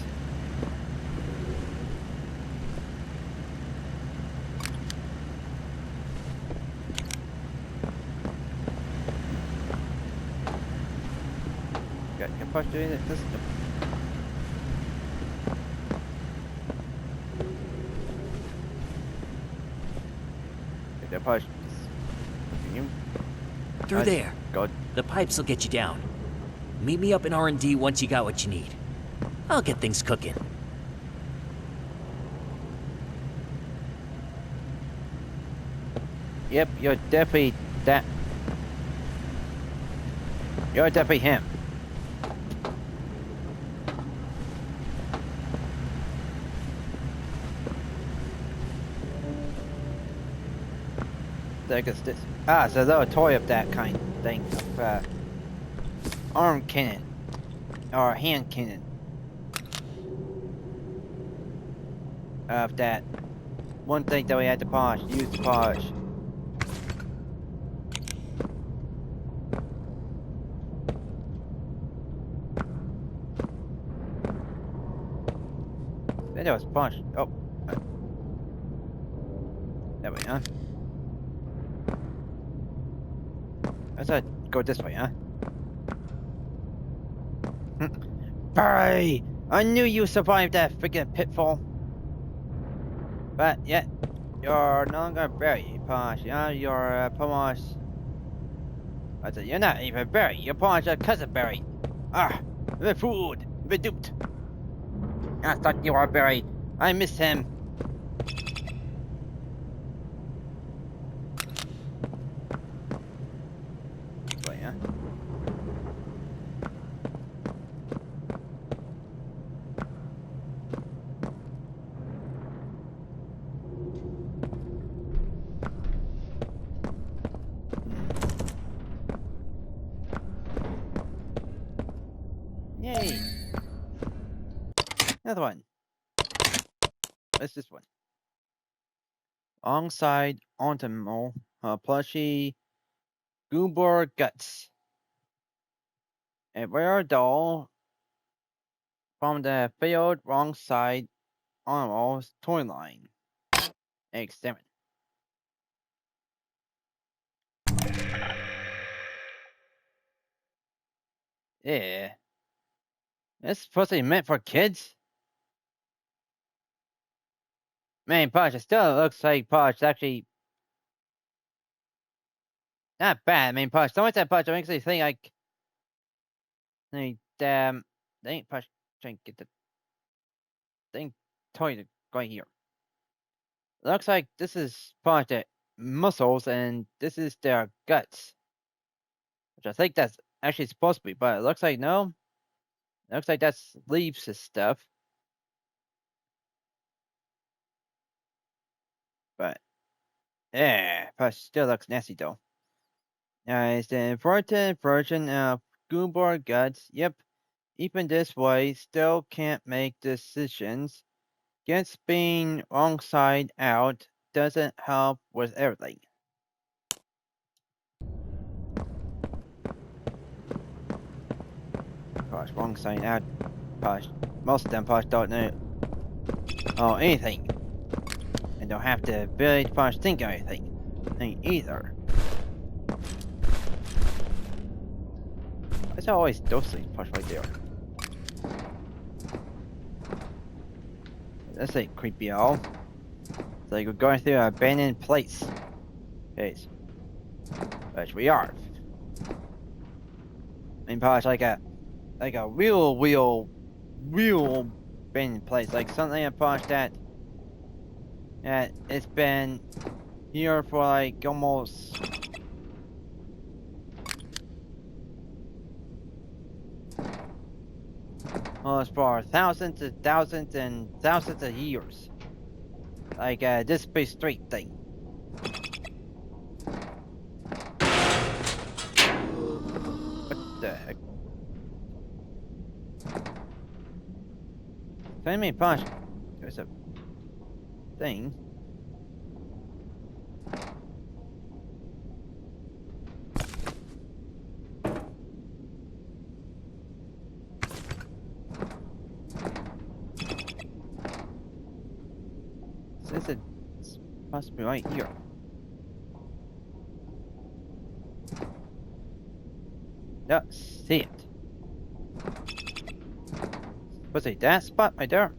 Speaker 1: Got Posh doing it. push. You
Speaker 5: Through
Speaker 1: guys
Speaker 5: there.
Speaker 1: go.
Speaker 5: The pipes will get you down. Meet me up in R&D once you got what you need. I'll get things cooking.
Speaker 1: Yep, you're definitely that. You're definitely him. Like it's this. Ah, it's a little toy of that kind thing. Of, arm cannon. Or hand cannon. Of that one thing that we had to polish. Use to polish. That was punched. Oh. That way, huh? I said go this way, huh? Barry! I knew you survived that freaking pitfall. But yet, you're no longer Barry, Posh. You're Posh. I said, you're not even Barry. You're Posh, cousin Barry. Ah, the food. The duped. I thought you were Barry. I miss him. Wait, huh? Yay! Another one. What's this one? Alongside Ontimal, plushy Goober Guts. A rare doll from the failed wrong side Ontimal's toy line. Examine. Yeah. It's supposed to be meant for kids? Man, Posh, it still looks like Posh actually not bad. I mean, Posh, don't that Posh makes me think like, they ain't Posh trying to get the thing toy to go here. Looks like this is Posh their muscles and this is their guts, which I think that's actually supposed to be, but it looks like no. It looks like that's leaves and stuff. But yeah, Posh still looks nasty though. It's the important version of Goober Guts. Yep. Even this way, still can't make decisions. Guess being wrong side out doesn't help with everything. Gosh, wrong side out. Gosh, most of them Posh don't know anything. And don't have the ability to Posh think of anything. Either. Why is there always those things Posh right there? This ain't creepy at all. It's like we're going through an abandoned place. Yes. Which we are. I mean, Posh, like a real abandoned place. Like something at Posh that it's been here for like almost for thousands and thousands and thousands of years. Like this big street thing. What the heck? Tell me, Posh, there's a thing. Says it's possibly right here. Yeah, see it. Was it that spot right there?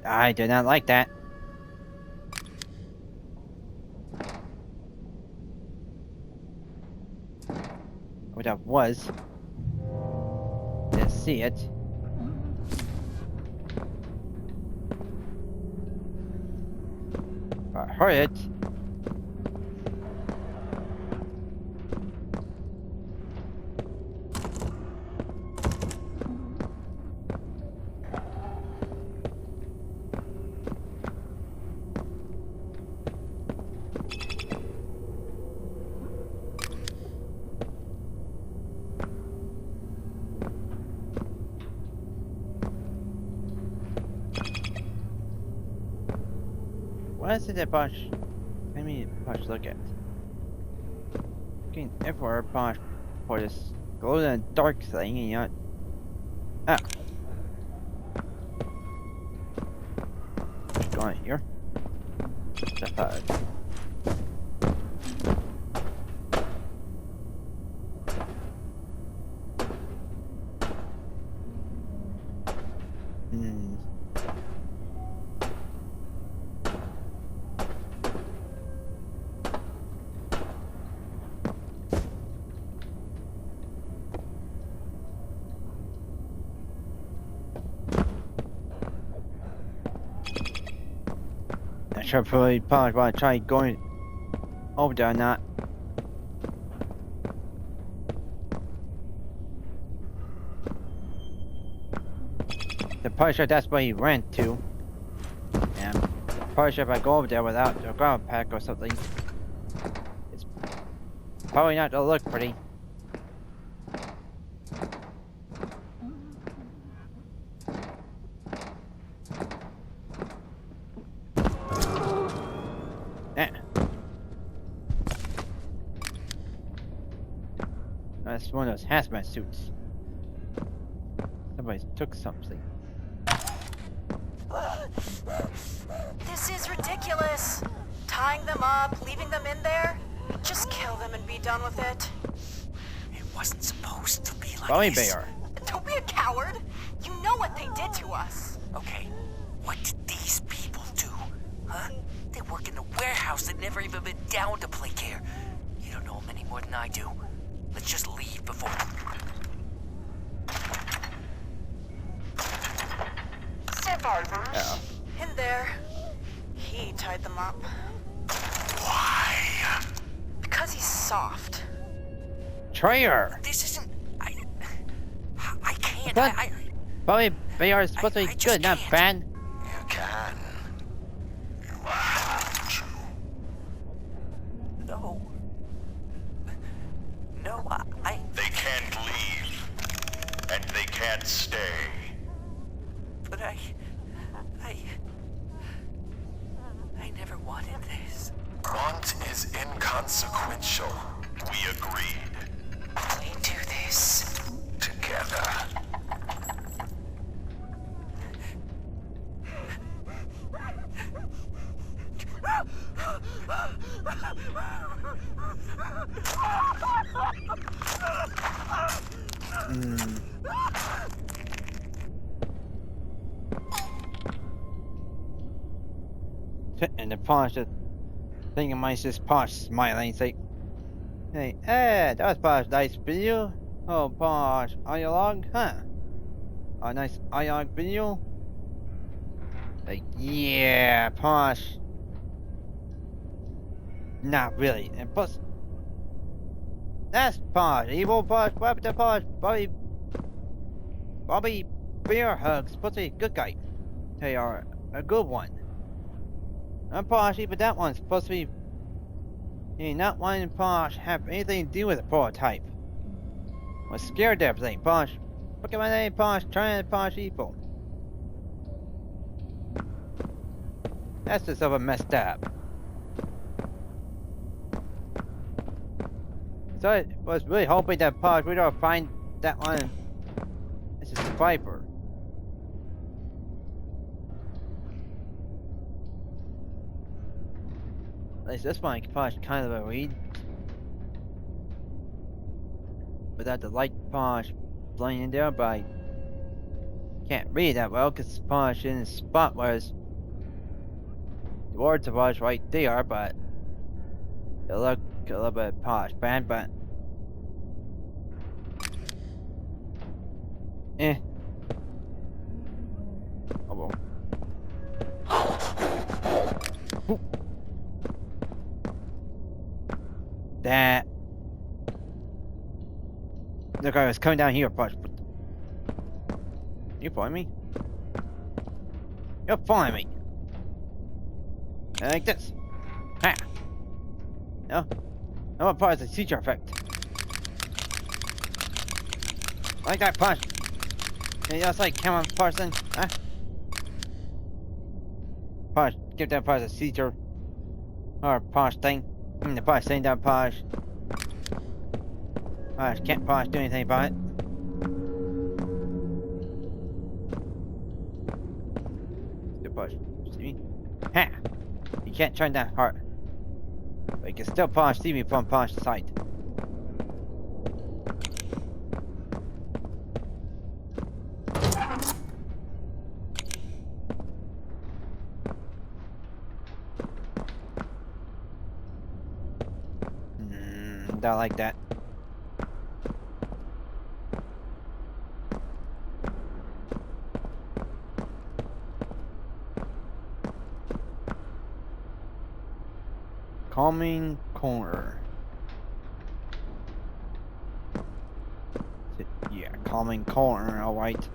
Speaker 1: I do not like that. What that was. Didn't see it. I heard it. What is it that Bosch? I mean, Bosch, look at. Looking everywhere, Bosch, for this glow in the dark thing, and yet. Ah. What's going on here? Step out. Hmm. Not sure if I probably want to try going over there or not. The probably sure that's where he ran to. And probably sure if I go over there without a ground pack or something, it's probably not gonna look pretty. That's one of those hazmat suits. Somebody took something.
Speaker 6: This is ridiculous. Tying them up, leaving them in there. Just kill them and be done with it.
Speaker 5: It wasn't supposed to be like
Speaker 1: Bobby
Speaker 5: this.
Speaker 1: Bear.
Speaker 6: Don't be a coward. You know what they did to us.
Speaker 5: Okay, what did these people do? Huh? They work in a warehouse that never even been down to play care. You don't know them any more than I do. Let's just leave before...
Speaker 6: Survivors. In there. He tied them up.
Speaker 5: Why?
Speaker 6: Because he's soft.
Speaker 1: Traitor!
Speaker 5: This isn't... I can't...
Speaker 1: But Bobby Bear is supposed to
Speaker 5: I
Speaker 1: be
Speaker 5: just
Speaker 1: good, not
Speaker 5: can't.
Speaker 1: bad.
Speaker 4: You can. You have to.
Speaker 5: No. No, I...
Speaker 4: They can't leave. And they can't stay.
Speaker 5: But I never wanted this.
Speaker 4: Want is inconsequential. We agreed.
Speaker 5: We do this.
Speaker 4: Together.
Speaker 1: And the Posh, the thing of mine says Posh smiling, say, hey, that was Posh, nice video. Oh, Posh, are you along? Huh? A nice IOG video? Like, yeah, Posh. Not really, and plus, that's Posh, evil Posh, what happened to Posh? Bobby Bear Hugs, supposed to be a good guy. They are a good one. And Posh, even that one's supposed to be... not wanting Posh have anything to do with the prototype. Was scared of everything, Posh. Look at my name, Posh, trying to Posh evil. That's just over messed up. So I was really hoping that Posh would find that one as a survivor. At least this one Posh kind of a read. Without the light Posh blending in there by Can't read that well because Posh in the spot was the words was right there, but it looked a little bit Posh bad, but eh. Oh well. Ooh. That. Look, I was coming down here, Posh. You following me? You're following me. Like this. Ha! No? I'm a part of the seizure effect. Like that punch. And you also like Cameron Parson, huh? Punch, give that punch a seizure. Or punch thing. I mean, the punch thing, that punch. Punch, can't punch do anything about it. Good punch. See me? Ha! You can't turn that hard. But you can still punch Stevie from punch sight. Don't like that. Calming corner. Yeah, calming corner, alright.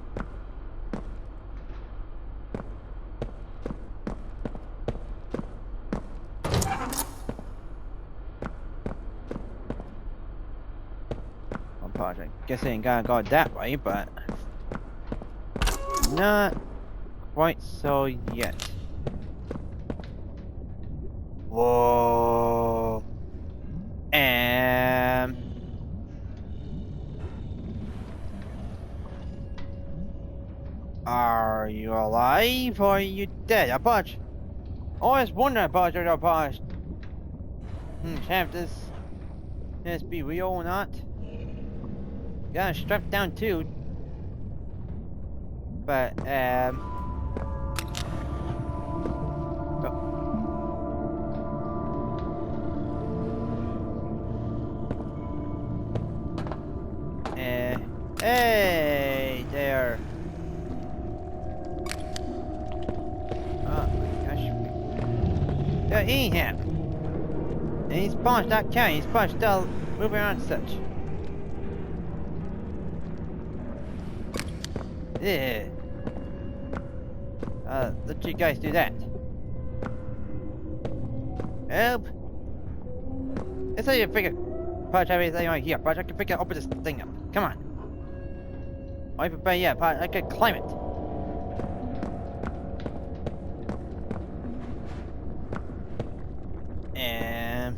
Speaker 1: I guess I ain't gotta go that way, but not quite so yet. Whoa. And are you alive or are you dead? A bunch. Always wonder about your bunch. Have this be real or not? Got strapped down too. But oh. Hey there. Oh my gosh. They're eating him. And he's punched that cat. He's punched still moving around and such. Yeah. Let you guys do that. Help! Let's say you figure punch everything right here, but I can figure open this thing up. Come on. Or even better yet, I can climb it. And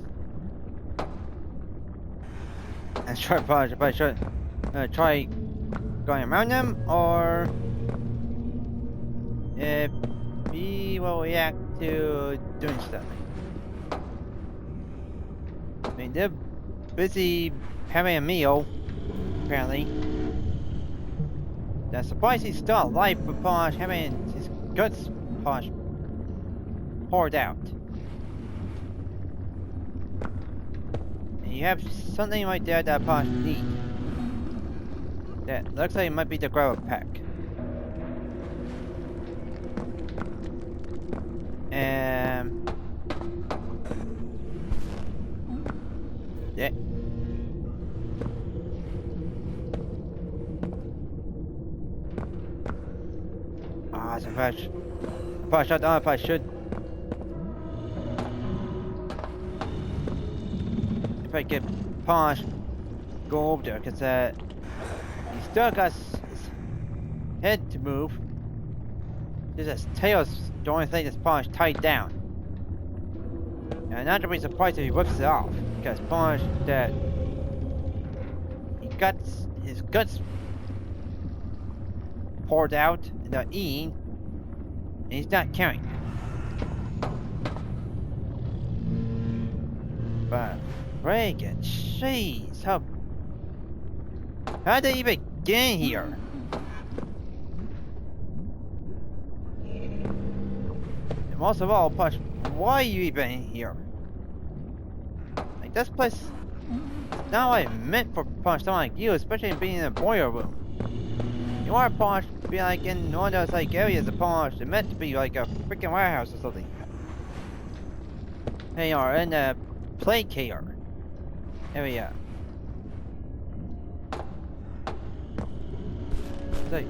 Speaker 1: let's try punch if I should try going around them, or if he will react to doing stuff. I mean, they're busy having a meal, apparently. I'm surprised he's still alive for Posh having his guts Posh poured out. And you have something right there that Posh needs. That looks like it might be the grabber pack. Yeah. Ah, it's a patch. I don't know if I should. If I get Posh, go over there, because he still got his head to move. Just his tail's the only thing that's Posh tied down. And I'm not to be surprised if he whips it off, because Posh that he got his guts poured out and they're eating, and he's not carrying. But friggin' jeez, how did they even get in here? most of all, Push, why are you even here? Like, this place is not like meant for Push, someone like you, especially being in a boiler room. You are Push, be like in one of those like areas of Push, it's meant to be like a freaking warehouse or something. Hey, you are in the play care area. So,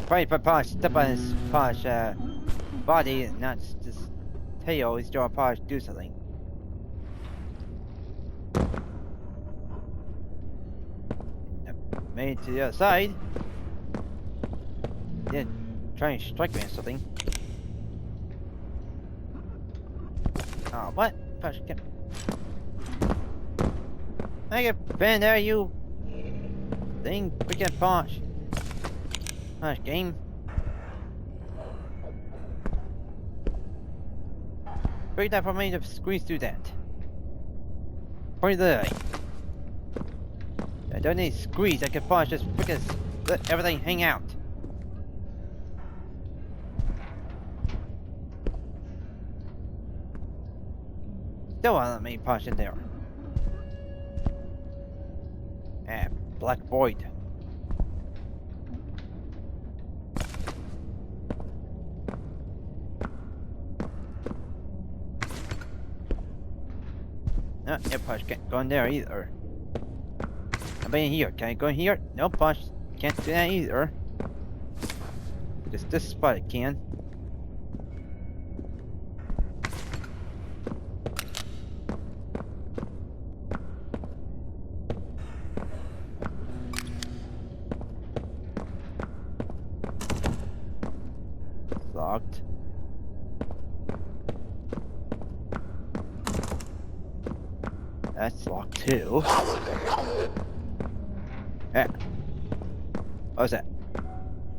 Speaker 1: probably put Posh step on his Posh body and not just tail. He's doing Posh do something. Made it to the other side. Did try and strike me or something. Oh, what? Posh, get. I get been there, you thing, freaking Posh. Nice game. Break that for me to squeeze through that. Or the I don't need squeeze, I can Posh just freaking let everything hang out. Still won't let me Posh in there. Ah, black void. No, yeah, Posh can't go in there either. How about in here? Can I go in here? No, Posh can't do that either. Just this spot I can. It's locked. That's locked too. Yeah. What was that?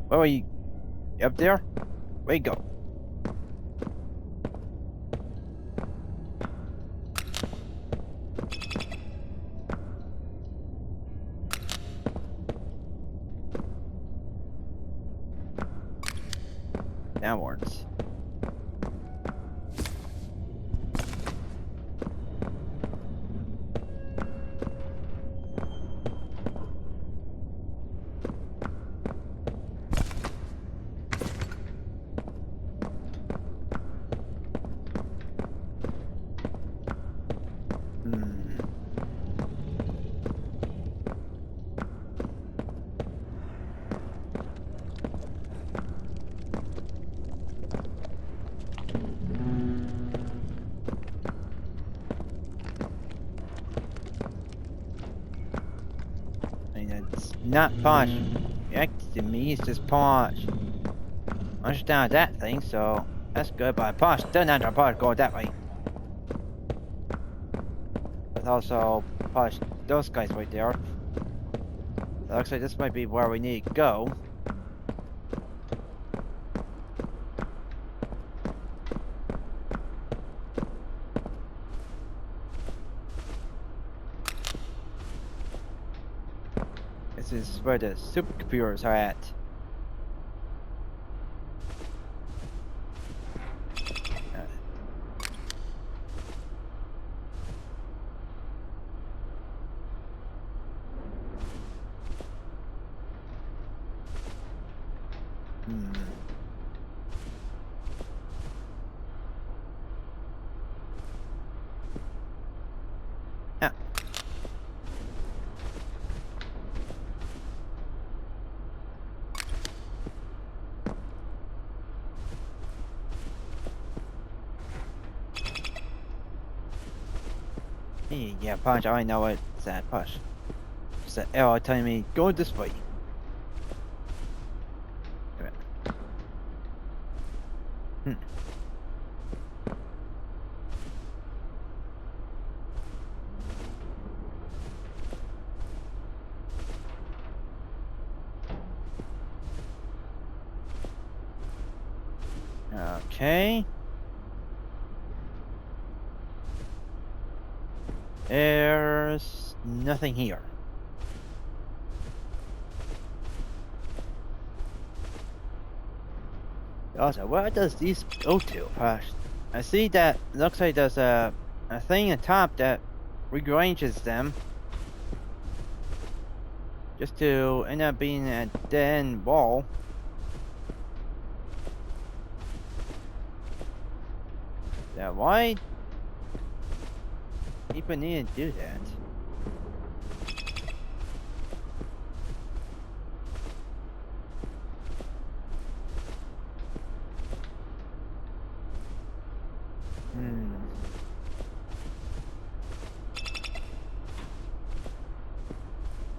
Speaker 1: Where were you? You up there? Where you go? Downwards. Not Posh to me, it's just Posh. I understand that thing, so that's good, but Posh still not our Posh go that way. But also, Posh, those guys right there. It looks like this might be where we need to go. This is where the supercomputers are at. Yeah. Yeah, Punch, I know what's that, Push. It's that arrow telling me, go this way. Hmm. Okay. There's nothing here. Also, where does these go to? I see that looks like there's a thing on top that rearranges them. Just to end up being a dead end wall. Yeah, why people need to do that?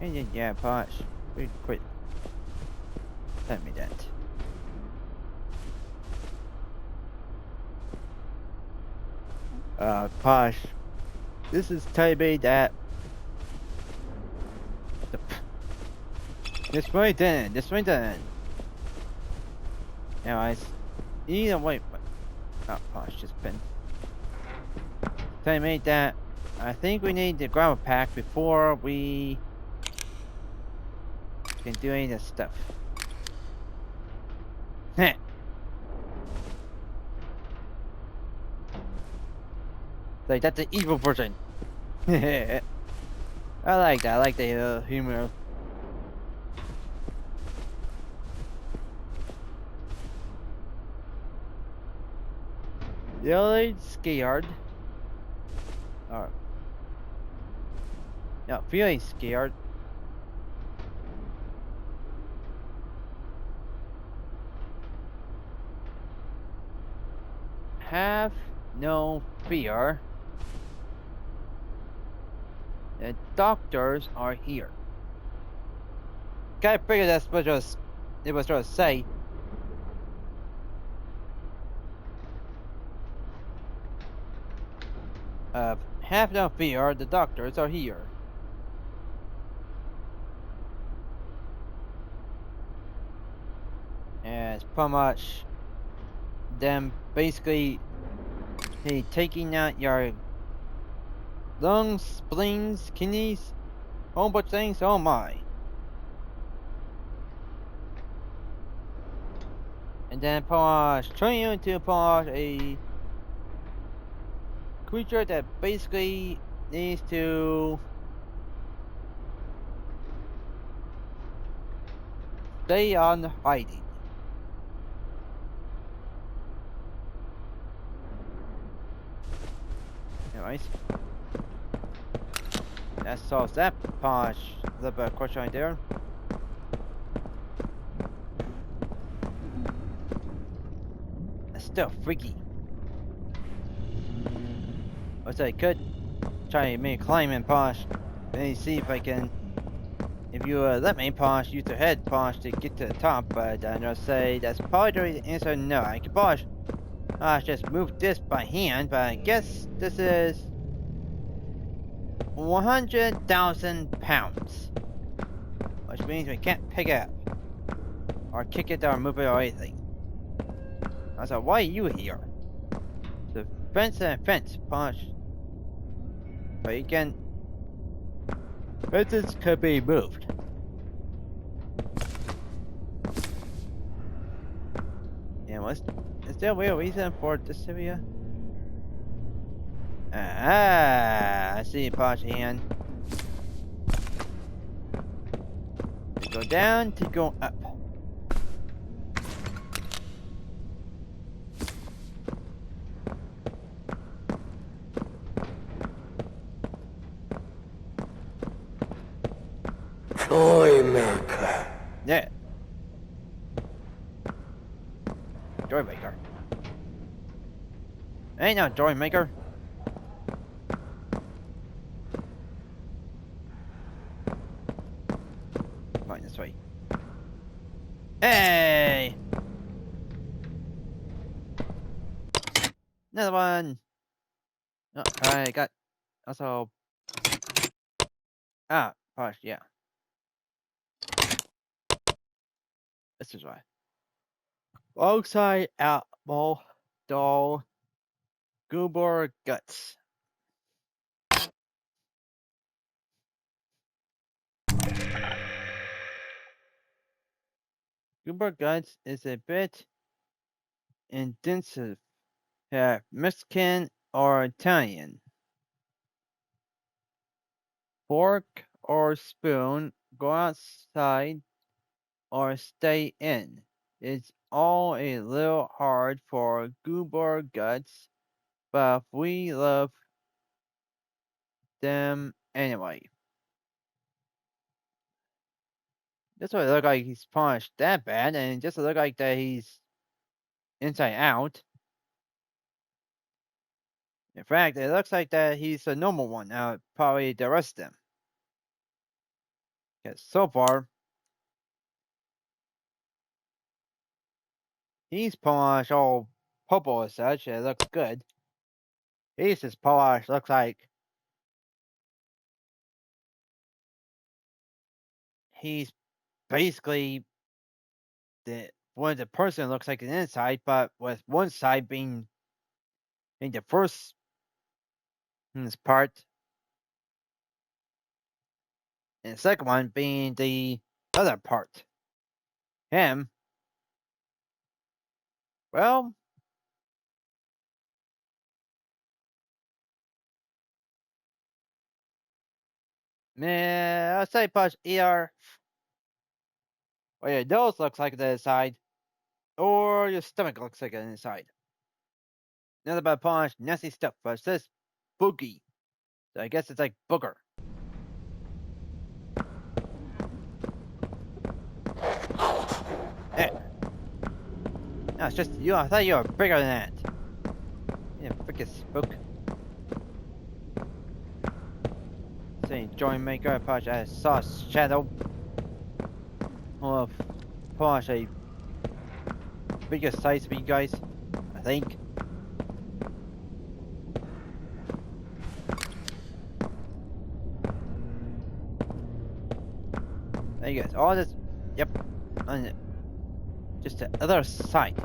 Speaker 1: And yeah, Posh, we quit. Let me that. Posh, this is telling me that this way didn't. Anyways, either way, oh, Posh just been telling me that I think we need the gravel pack before we can do any of this stuff. Heh. Like, that's the evil version. I like that. I like the humor. Really scared. Or, no, feeling scared. Have no fear. The doctors are here. Gotta figure that's what it was trying to say. Have no fear, the doctors are here. And it's pretty much them basically taking out your lungs, spleens, kidneys, whole bunch of things. Oh my. And then turning you into a creature that basically needs to stay on hiding. Anyways, that solves that little bit of question right there. That's still freaky. Which I could try to make a climb in Posh. Then see if I can. If you let me Posh, use the head Posh to get to the top, but I'm gonna say that's probably the answer no. I can Posh. Just move this by hand, but I guess this is 100,000 pounds. Which means we can't pick it up. Or kick it or move it or anything. I was like, why are you here? The fence and a fence, Posh. But you can. Fences could be moved. Yeah, is there a real reason for this area? I see Posh hand. To go down, to go up.
Speaker 4: Toy maker.
Speaker 1: Yeah. Joy maker. Ain't no joy maker. Right this way. Hey! Another one. Oh, I got also. Posh, yeah. This is why. Alongside Apple, Doll, Goober Guts. Goober Guts is a bit intensive, have Mexican or Italian. Fork or spoon, go outside or stay in. It's all a little hard for goober guts, but we love them anyway. This would look like he's punched that bad, and it just look like that he's inside out. In fact, it looks like that he's a normal one out of probably the rest of them. Because so far, he's polished all purple as such, and it looks good. He's just polished, looks like he's basically the one of the person looks like an inside, but with one side being in the first part, and the second one being the other part. Him, well, I'll say punch either or your nose looks like the inside, or your stomach looks like an inside. Nothing but punch, nasty stuff, but it says boogie. So I guess it's like booger. Hey. No, it's just you. I thought you were bigger than that. Yeah, freaking spook. Saying joint maker, I punch a sauce shadow. Well, punch a bigger size for you guys, I think. There you guys, all this, yep, on just the other side.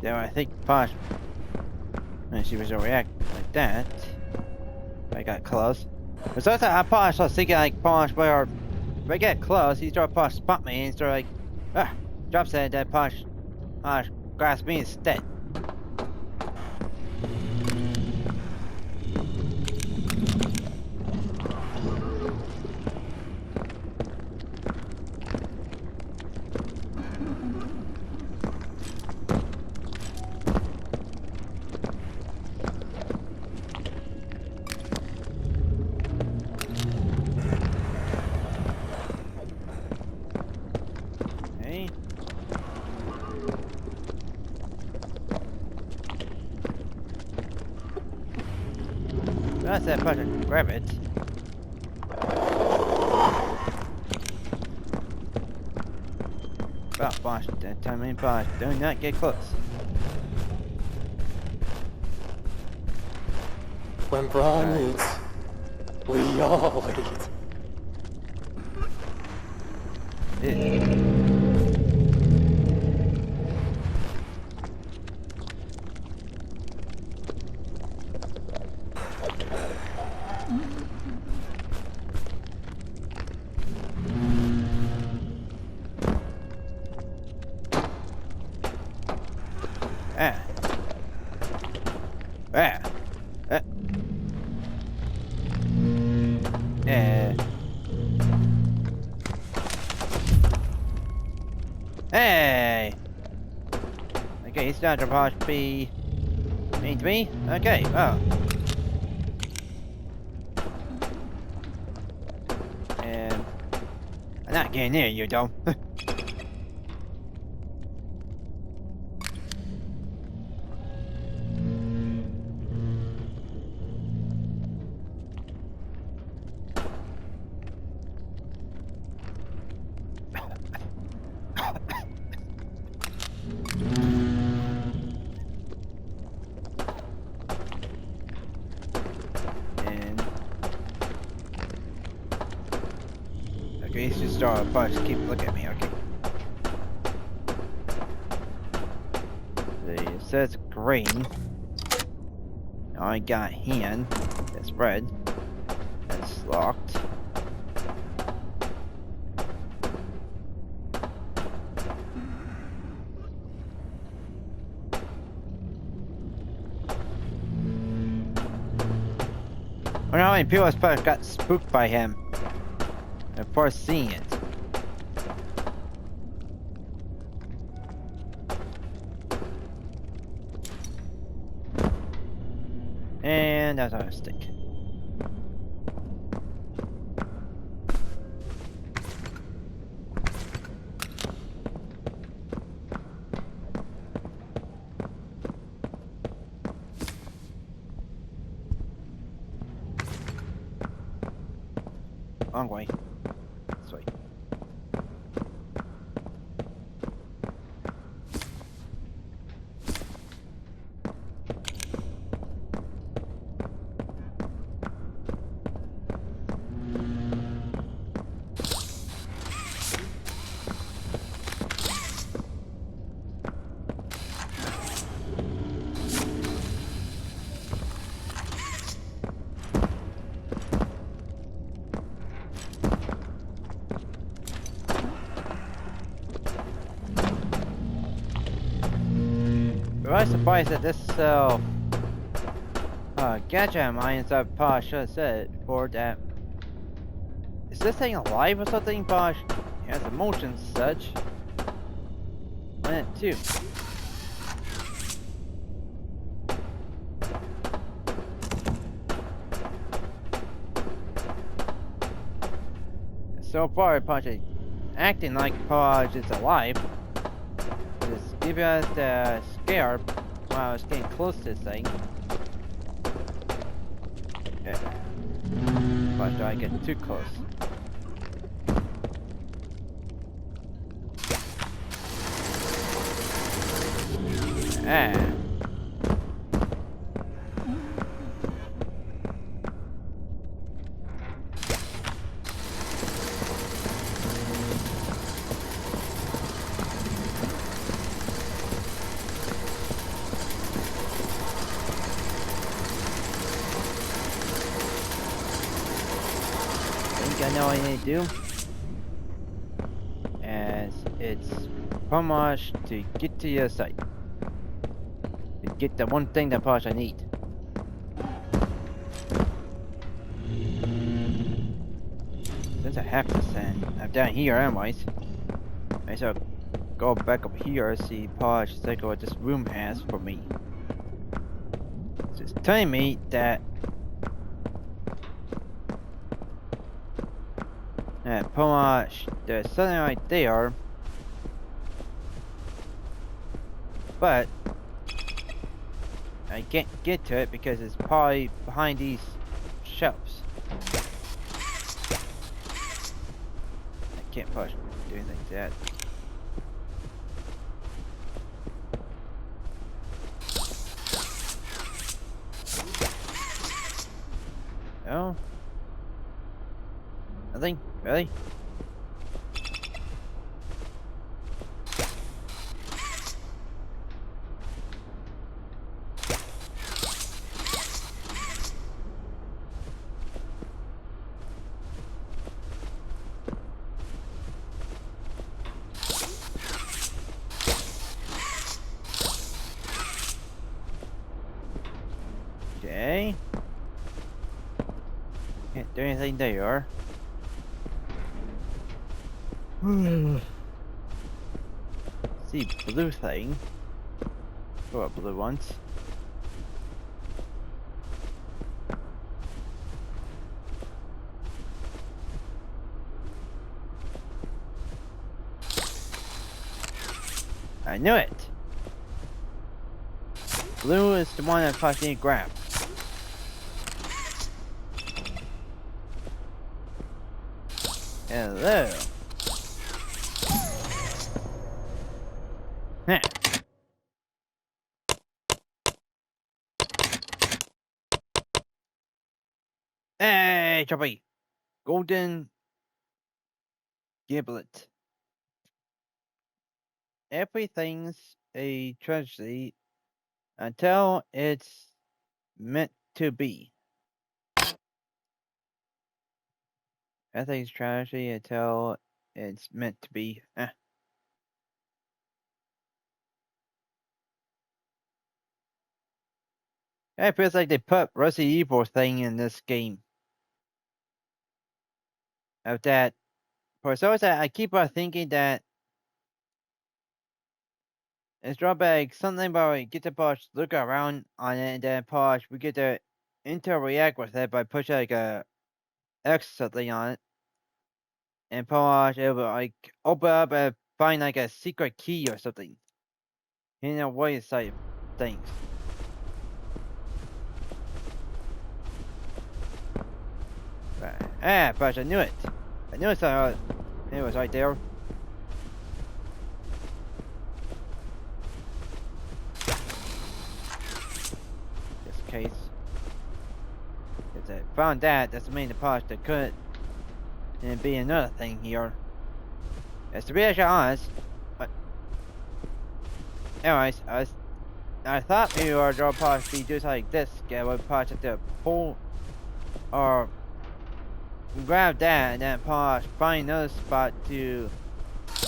Speaker 1: There, I think Posh. And she was gonna react like that. I got close. But so I Posh, I was thinking like Posh, where if I get close, he's trying to Posh spot me, and he's like, drops it, that Posh grabs me instead. That's that button. Grab it. Oh, Bosh, that time in Bosh. Do not get close.
Speaker 4: When Braun eats, we all eat.
Speaker 1: Ah. Hey! Okay, he's not supposed to be mean to me. Okay, oh. And I'm not getting near you, though. And okay, he's just starting to keep looking at me. Okay. It says green. I got hand. That's red. That's locked. I wonder how many people got spooked by him before seeing it. And that's on a stick. Wrong way. This way. I was surprised that this gadget mines up should have said it before that. Is this thing alive or something? It has emotion such on it too. So far, Posh acting like Posh is alive. Just give us the scare while I was getting close to this thing. Okay. Watch, do I get too close? Ah. I know what I need to do, as it's pretty much to get to your site, to get the one thing that I need. Since I have to send, I'm down here anyways. I should go back up here and see take what this room has for me. So it's telling me that pretty much there's something right there, but I can't get to it because it's probably behind these shelves. I can't push do anything to that. No? Nothing? Really? Okay. Can't do anything there. See blue thing. Go up blue ones. I knew it. Blue is the one that I need to grab. Hello. Heh. Hey, Choppy! Golden giblet. Everything's a tragedy until it's meant to be. Everything's tragedy until it's meant to be. It feels like they put Resident Evil thing in this game. Of that, for so that I keep on thinking that it's drawback something about we get to push, look around on it, and then push, we get to interact with it by pushing like a X something on it, and push, it will like open up and find like a secret key or something. In a way side things. But I knew it. I knew it was right there. Just in case. If I found that, doesn't mean the parts that could. And be another thing here. As to be actually honest, but anyways, I thought maybe our draw parts be just like this. Get one parts at the pull or grab that and then pause, find another spot to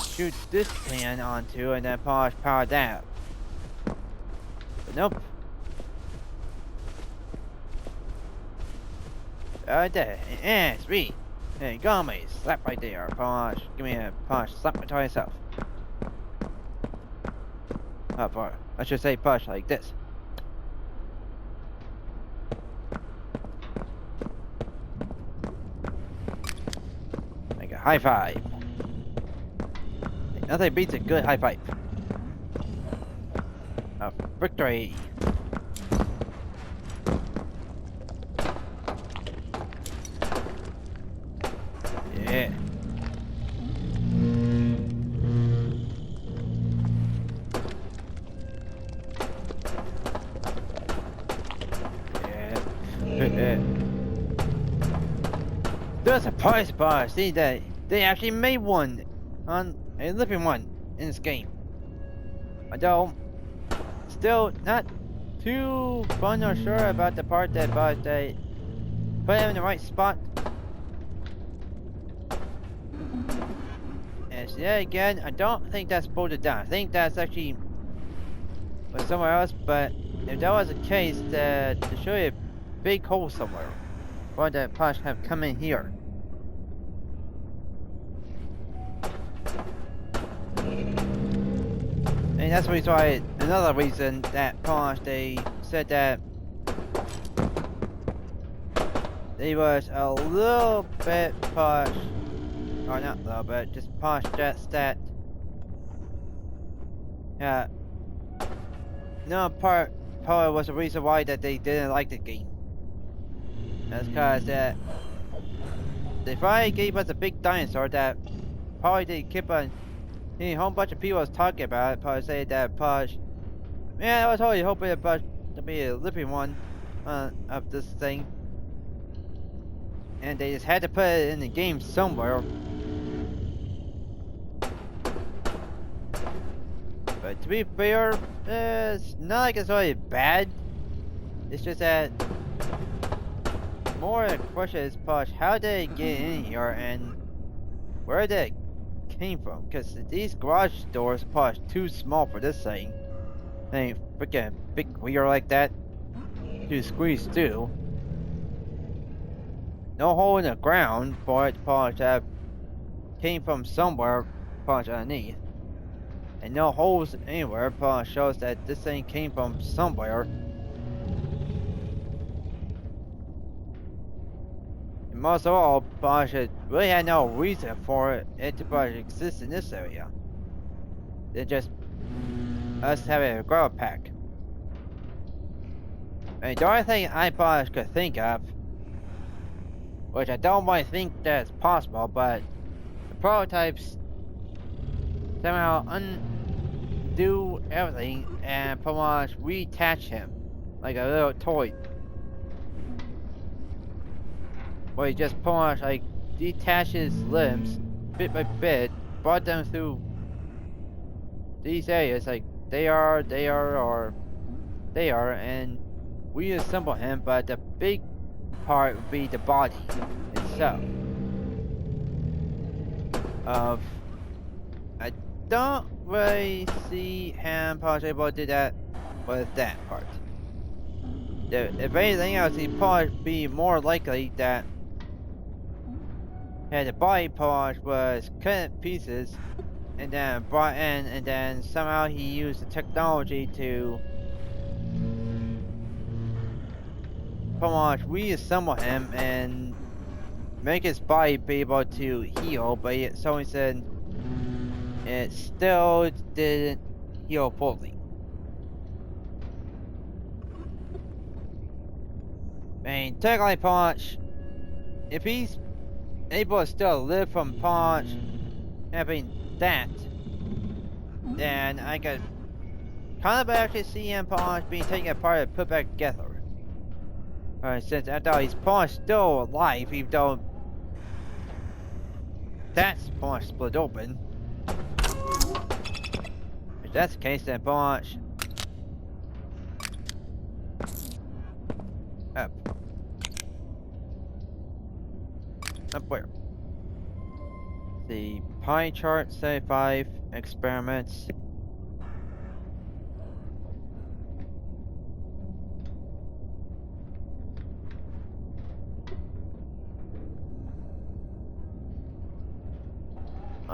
Speaker 1: shoot this hand onto and then pause, power that. But nope. Right there. Sweet. Hey, got me. Slap right there. Pause. Give me a pause. Slap it to yourself. I should say push like this. Like a high five. Nothing beats a good high five. A victory. Yeah. There's a prize bar. See that they actually made one on a living one in this game. Although still not too fun or sure about the part that but they put it in the right spot. And yeah, again, I don't think that's bolted down. I think that's actually was somewhere else. But if that was the case, that to show you a big hole somewhere, why the parts have come in here. And that's why another reason that Posh they said that they was a little bit Posh, or not a little bit, just Posh just that no part was the reason why that they didn't like the game. That's cause that they finally gave us a big dinosaur that probably they keep on. A whole bunch of people was talking about it. Probably say that Push. Yeah, I was totally hoping that Push to be a living one of this thing, and they just had to put it in the game somewhere. But to be fair, it's not like it's really bad. It's just that more the question is, Push, how did it get in here and where did it came from? Because these garage doors are probably too small for this thing. They freaking big wheel like that. to squeeze through. No hole in the ground for it to polish that came from somewhere polish underneath. And no holes anywhere polish shows that this thing came from somewhere. And most of all, polish really had no reason for it to polish exist in this area. It's just us having a grow pack. And the only thing I polish could think of, which I don't really think that's possible, but the prototypes somehow undo everything and pretty much reattach him like a little toy. Where he just pretty much like detaches limbs bit by bit, brought them through these areas like they are, and we assemble him, but the big part would be the body itself. I don't really see him possibly able to do that with that part. If anything else, he'd probably be more likely that the body part was cut in pieces and then brought in, and then somehow he used the technology to pretty much reassemble him and make his body be able to heal, but yet someone said it still didn't heal fully. I mean, technically Punch, if he's able to still live from Punch having that, then I could kind of actually see him Punch being taken apart and put back together. Since after all, he's Punch still alive, even though that's Punch split open. If that's the case, then Punch up. Up where? The pie chart 75 experiments.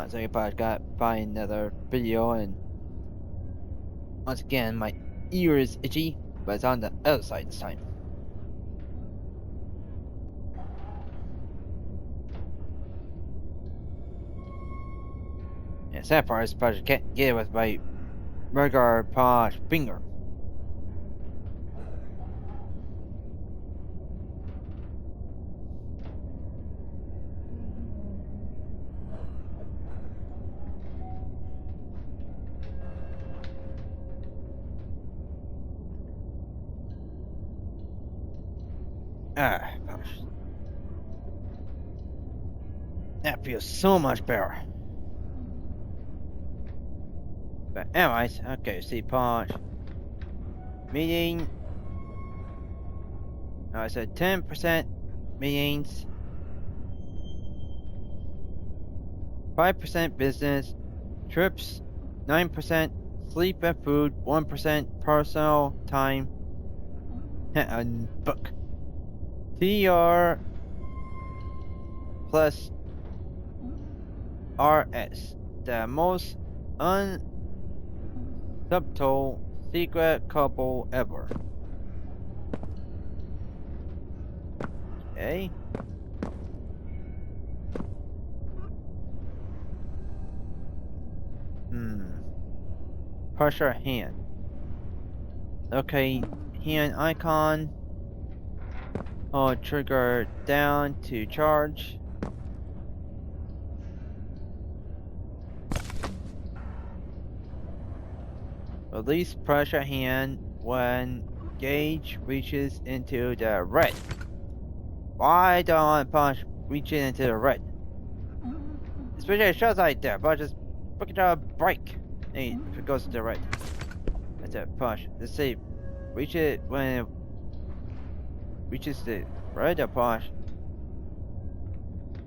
Speaker 1: So you probably got find another video, and once again my ear is itchy, but it's on the other side this time. Yeah, sad part is probably can't get it with my regular Punch finger. Ah, gosh. That feels so much better. But anyways, okay, see Punch. Meeting. I said 10% meetings. 5% business. Trips. 9%. Sleep and food. 1% personal time. And book. TR plus RS, the most unsubtle secret couple ever. Okay. Pressure hand. Okay, hand icon. Hold trigger down to charge. Release pressure hand when gauge reaches into the red. Why don't Punch reach it into the red? Especially it shows like that, but just look at the break. Hey, if it goes to the red. That's it, Punch. Let's see. Reach it when it reaches the red or Punch.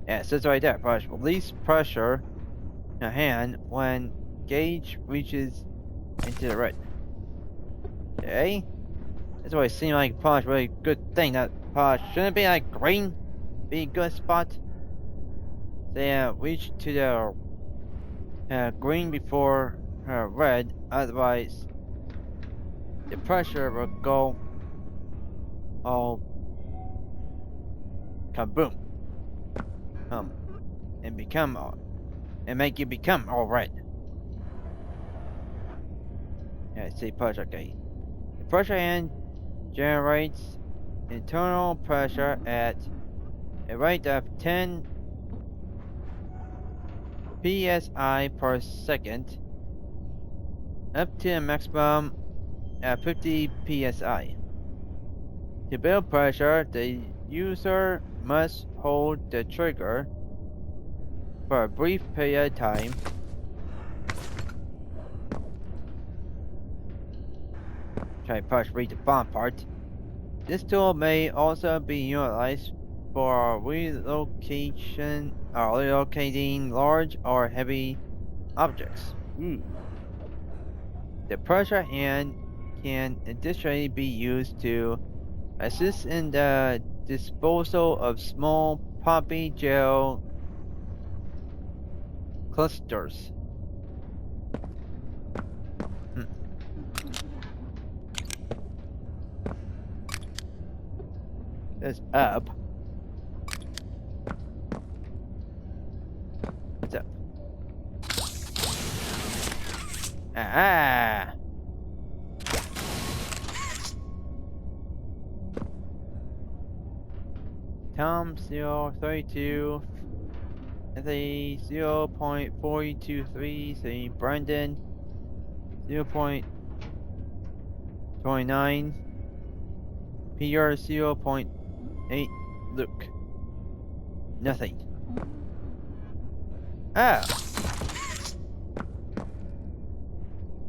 Speaker 1: Yeah, it says right there, Punch. Release pressure in the hand when gauge reaches into the red. Okay. That's what it seemed like Polish really good thing. That Polish shouldn't be like green, be a good spot. They reach to the green before red, otherwise the pressure will go all kaboom, and become and make you become all red. Yeah, see pressure. Okay, the pressure hand generates internal pressure at a rate of 10 psi per second, up to a maximum at 50 psi. To build pressure, the user must hold the trigger for a brief period of time. Try to read the bottom part. This tool may also be utilized for relocation or relocating large or heavy objects. The pressure hand can additionally be used to assist in the disposal of small poppy gel clusters. That's up. What's up? Ah! Tom 032, Anthony 0.423, say Brandon 0.29, Peter 0.8, Luke. Nothing. Ah!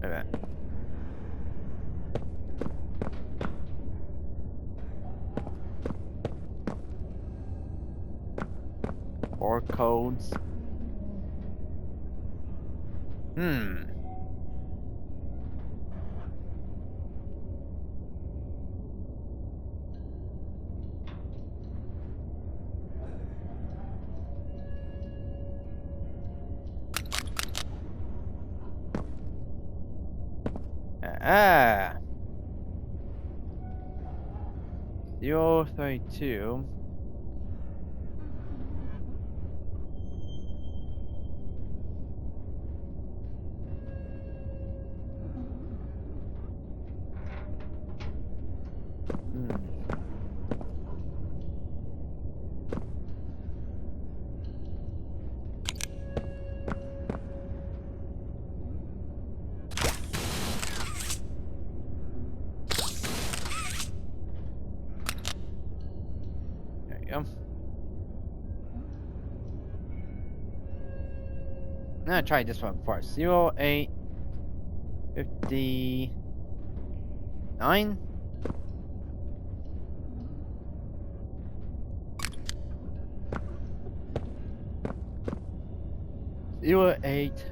Speaker 1: Alright. Or codes. Ah! 032. There you go. I'm gonna try this one first. 0859. Zero eight.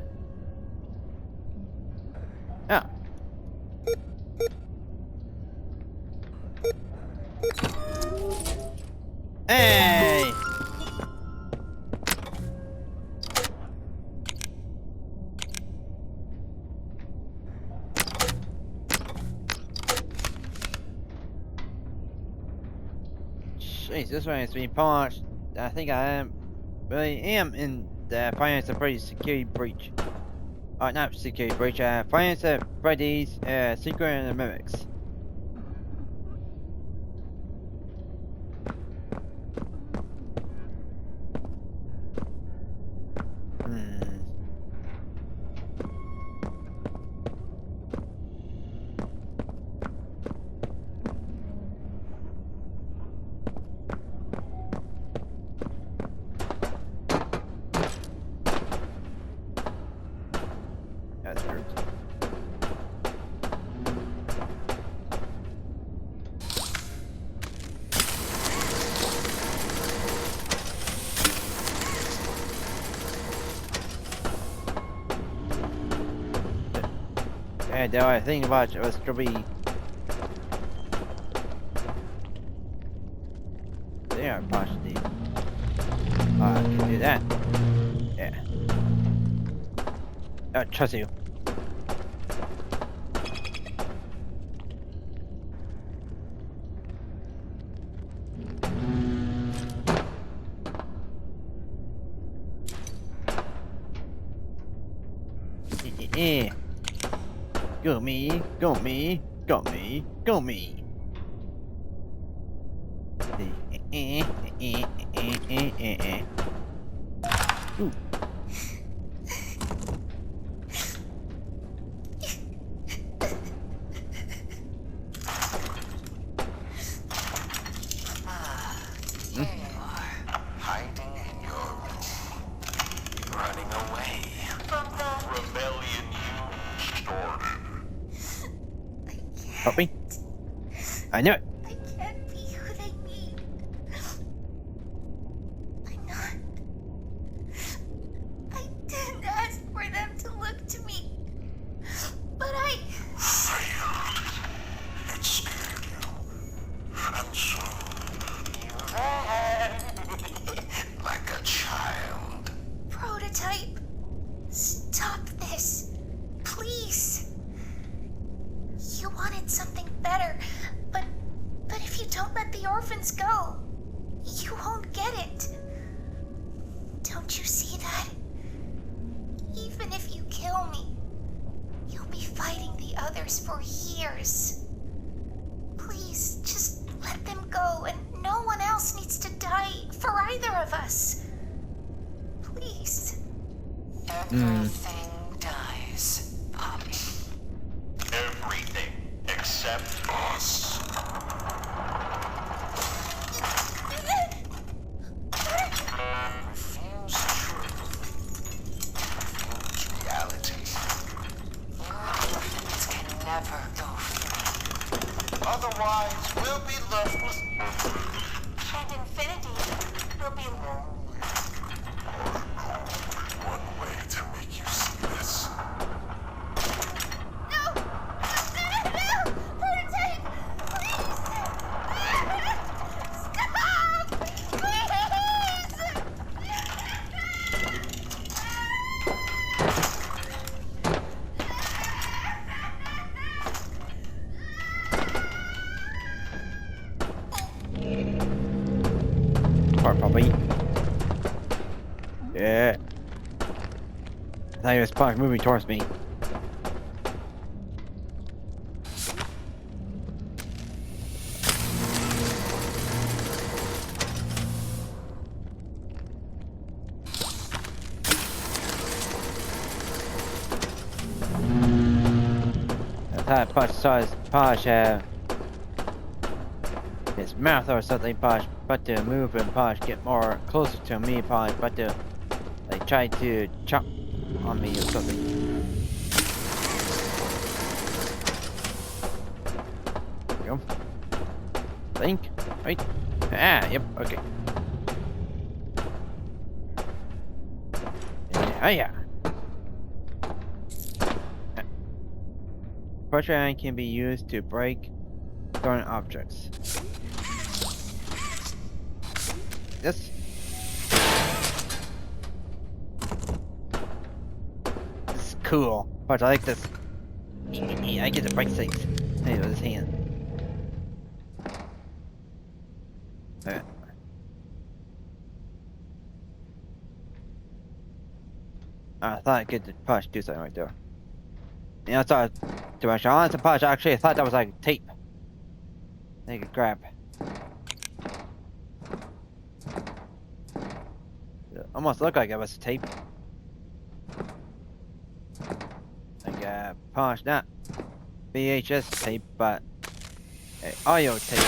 Speaker 1: Ah. Hey. Jeez, this one is being polished. I think I really am in the Finance of Freddy's security breach. Not security breach, Finance of Freddy's Secret and the Mimics. That's weird. And the only thing about it was to be Yeah, possibly. I can do that. Yeah. Trust you. Eh. Go me, go me, go me, go me. Ooh.
Speaker 4: Hiding in your room. Running away.
Speaker 2: From the
Speaker 4: Rebellion you started.
Speaker 1: Help me. I knew it.
Speaker 2: I can't be who they need. I'm not. I didn't ask for them to look to me. But I.
Speaker 4: It scared you. And so you ran. Like a child.
Speaker 2: Prototype. Stop this. Please. You wanted something better, but if you don't let the orphans go, you won't get it. Don't you see that? Even if you kill me, you'll be fighting the others for years. Please, just let them go, and no one else needs to die for either of us. Please.
Speaker 5: Everything dies, Poppy.
Speaker 4: Everything except us. Refuse truth. Refuse reality.
Speaker 5: Orphans can never go free.
Speaker 4: Otherwise, we'll be left with
Speaker 2: And infinity will be
Speaker 4: only one way to make you see this.
Speaker 2: No! No! Prototype! Please! Stop! Please!
Speaker 1: Poor puppy. Yeah. I thought he was probably moving towards me. I thought Posh saw his mouth or something, Posh, but to move and Posh get more closer to me, Posh, but to like try to chop on me or something. There we go. Blink. Right. Yep, okay. Yeah. Pressure iron can be used to break foreign objects. This is cool. But I like this. I get to break things. Anyway, with his hand. Okay. I thought I could Push do something right there. You know, I thought too much on to Push. Actually, I thought that was like tape. They could grab. It almost looked like it was tape. Like Push, not VHS tape, but audio tape.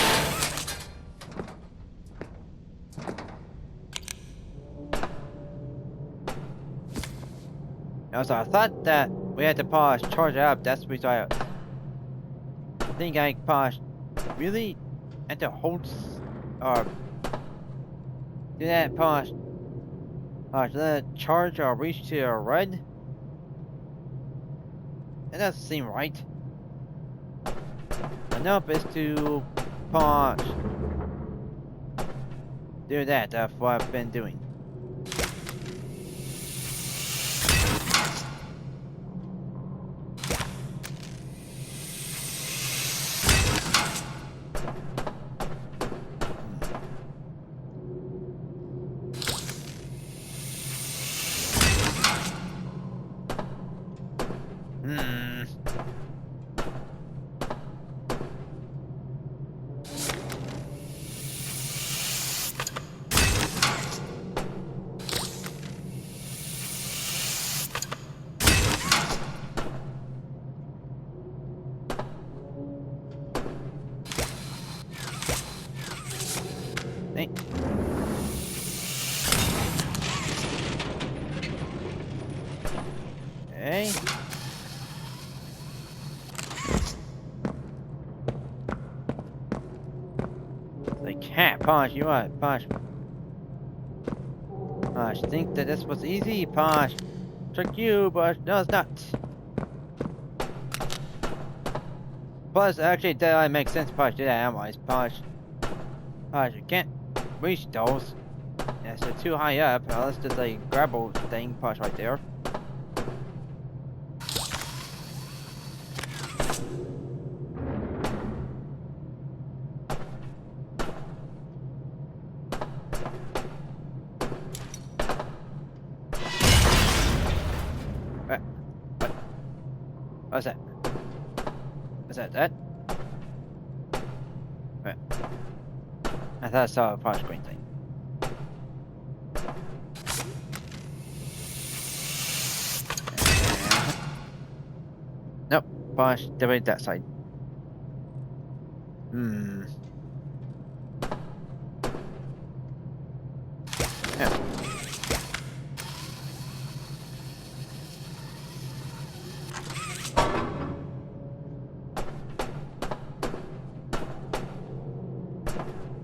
Speaker 1: Also, I thought that we had to charge it up. That's the reason I think I really had to hold or do that let it charge or reach to a red. That doesn't seem right. Enough is to do that. That's what I've been doing. Hmm. Hey. Okay. They can't punch. You want punch? Punch. Think that this was easy, punch. Trick you, but no, it's not. Plus, actually, that makes sense. Punch did that anyways. Punch. Punch. You can't reach those. Yeah, so too high up. Let's just like grapple thing. Punch right there. What? What's that? Is that? Right. I thought I saw a punch screen thing. Nope. Punch. Definitely that side. Hmm. Yeah.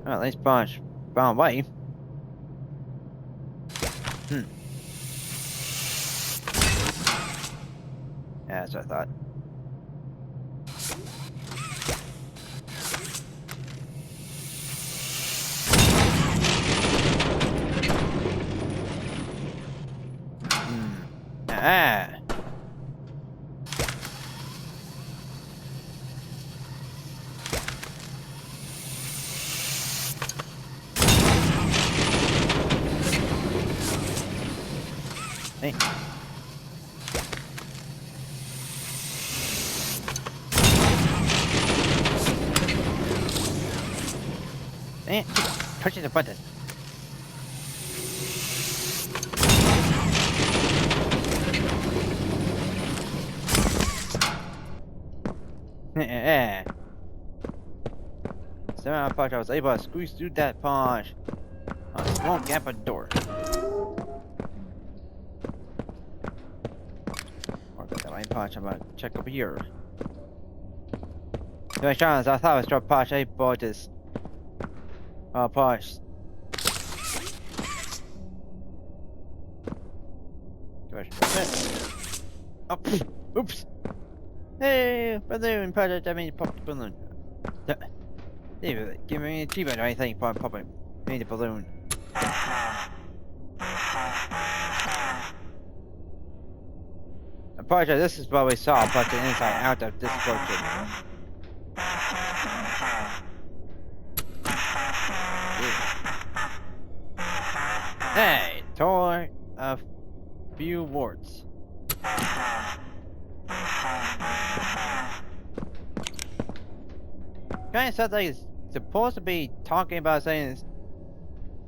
Speaker 1: Well, at least punch found way. Hmm. Yeah, that's what I thought. Ah. Hey. Eh, pushing the button. Eh. Somehow punch I was able to squeeze through that punch on a small gap of door. Or that main punch, I'm gonna check over here. To my chance, I thought I was trying to punch a but this punch. Oh, oops. Hey, balloon, punch, that means pop the balloon. Give me an achievement or anything for popping me the balloon. Apologize, this is what we saw, but the inside out of this portrait. Hey, tore a few words. Kind of sounds like it's supposed to be talking about saying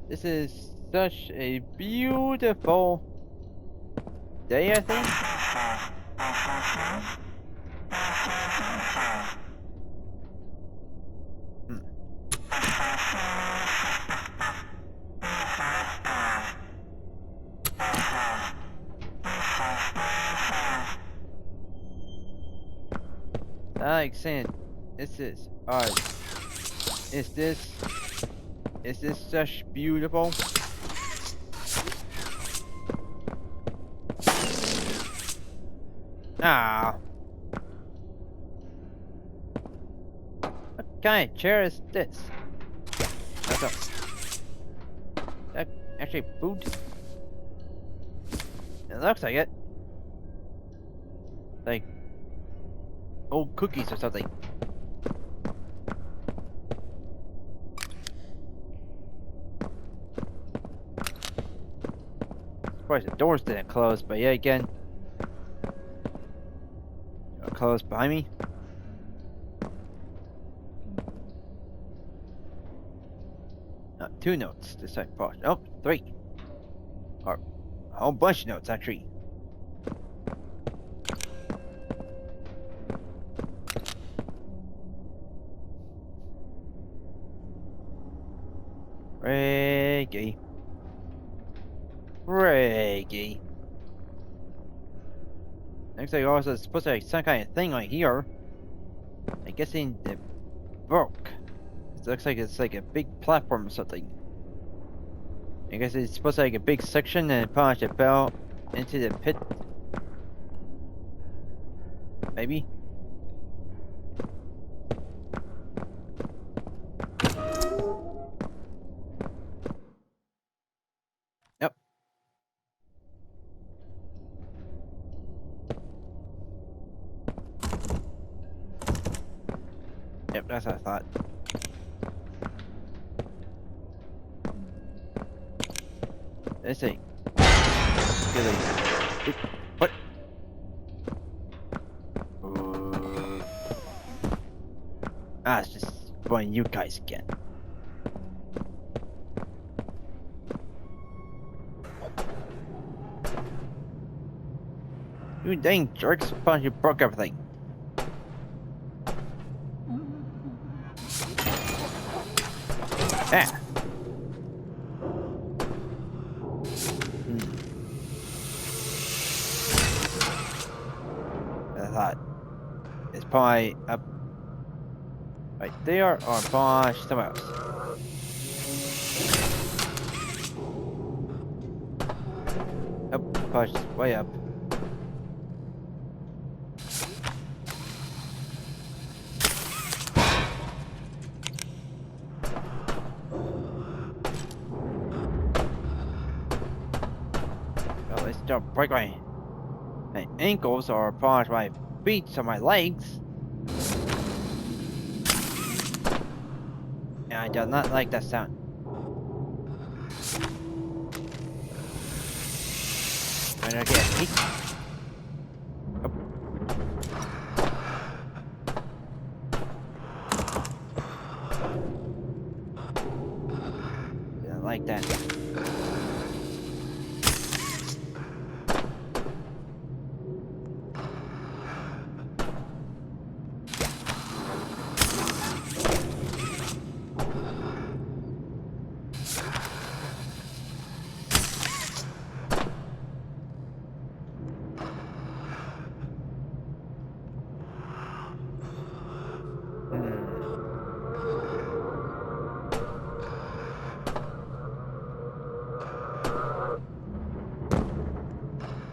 Speaker 1: this is such a beautiful day, I think. Like saying, this is art. Is this such beautiful? Ah. What kind of chair is this? Let's go. actually food? It looks like it. Like old cookies or something. Surprised the doors didn't close, but yeah, again. Close behind me. Two notes this time. Oh, three. Or a whole bunch of notes, actually. Reggae. Reggae. Looks like also it's supposed to be some kind of thing right here. I'm guessing it broke. It looks like it's like a big platform or something. I guess it's supposed to be like a big section and it probably should fell into the pit. Maybe? Yep. Yep, that's what I thought. Let's see. Really. What? Ah, it's just one of you guys again. You dang jerks, punch you broke everything. Ah. I thought it's probably up right there or probably somewhere else. Up, push way up. Oh, let's don't break my ankles or probably my feet or my legs. And I do not like that sound. When I get hit. Oh. Didn't like that.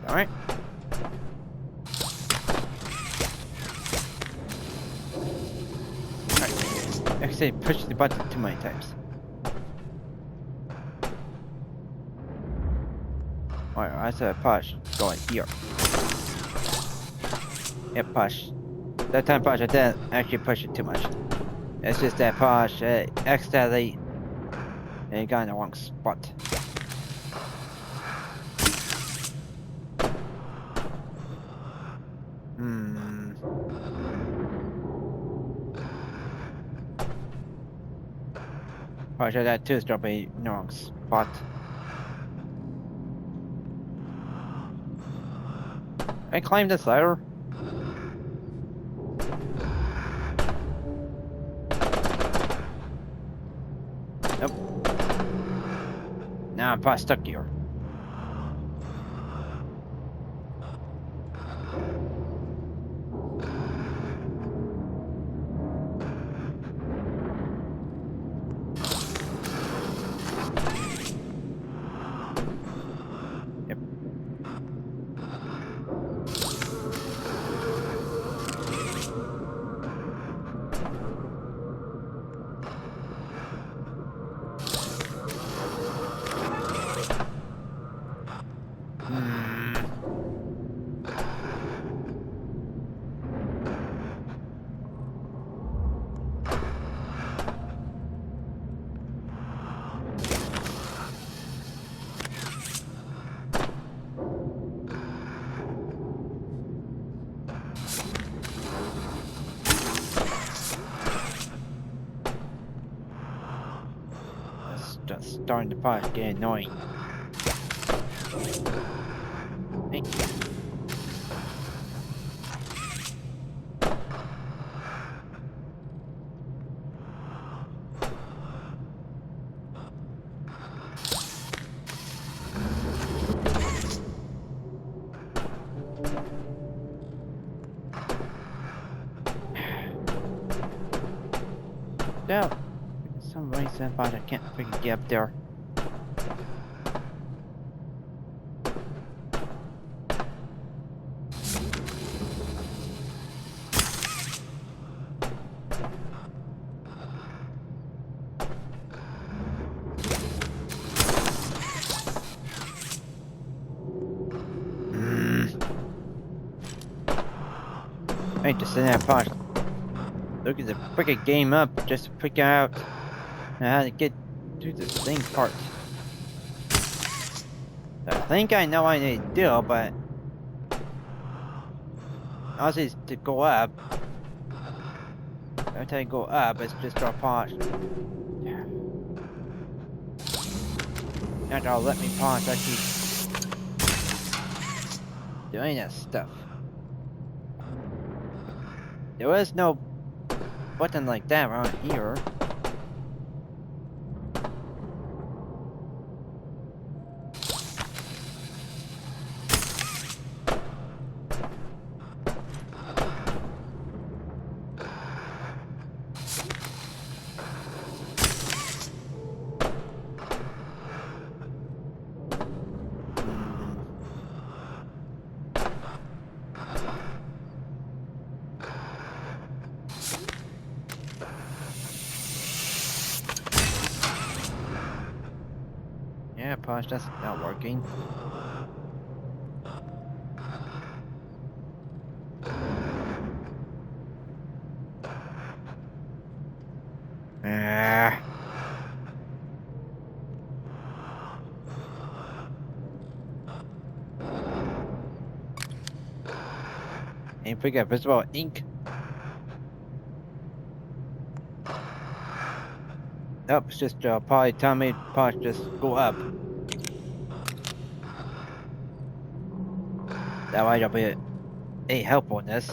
Speaker 1: Alright. Alright. Actually, push the button too many times. Alright, I said push. Going here. Yep, push. That time push, I didn't actually push it too much. It's just that push, accidentally, it got in the wrong spot. Probably should that too, drop a in the wrong spot. I climbed this ladder. Nope. Now I'm probably stuck here. just starting to Posh get annoying. Hey. No. For some reason, but I can't freaking get up there. Hey, just in that Posh. Look at the freaking game up just to figure out how to get through this thing part. I think I know what I need to do, but also to go up. Every time I go up, it's just draw Posh. Not gonna let me Posh actually doing that stuff. There is no button like that around here. Yeah, Posh, that's not working. Ah. Ain't figure out visible ink. Nope, it's just probably telling me Posh just go up. That might not be a help on this.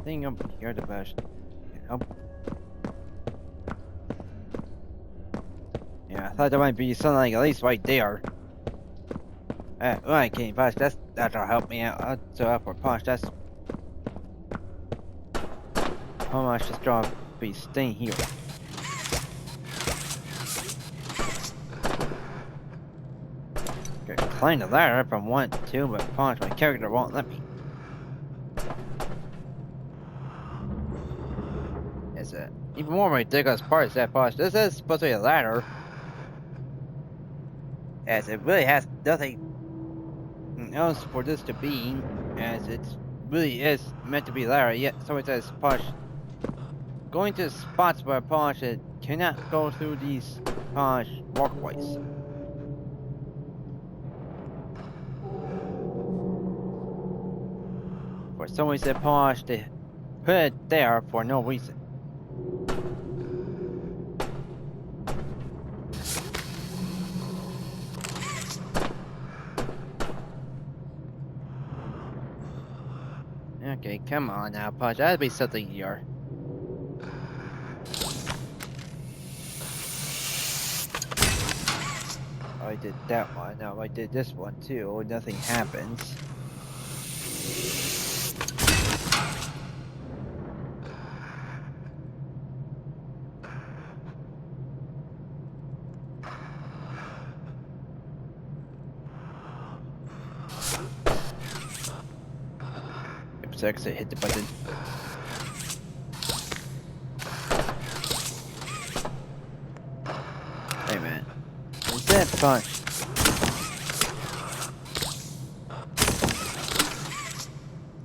Speaker 1: Thing up here the best. Help. Yeah, I thought there might be something like at least right there. Alright, King Posh, that'll help me out. So up for Posh, that's how much just draw be staying here. Could climb the ladder if I want to, but Posh, my character won't let me. It's a even more ridiculous part is that Posh, this is supposed to be a ladder. As it really has nothing else for this to be, as it really is meant to be ladder, yet so it says Posh going to spots where Posh it cannot go through these Posh walkways. For some reason Posh they put it there for no reason. Okay, come on now, Posh. That'd be something here. I did that one. Now I did this one too. Nothing happens. So exit, hit the button. Hey man. Is that punch?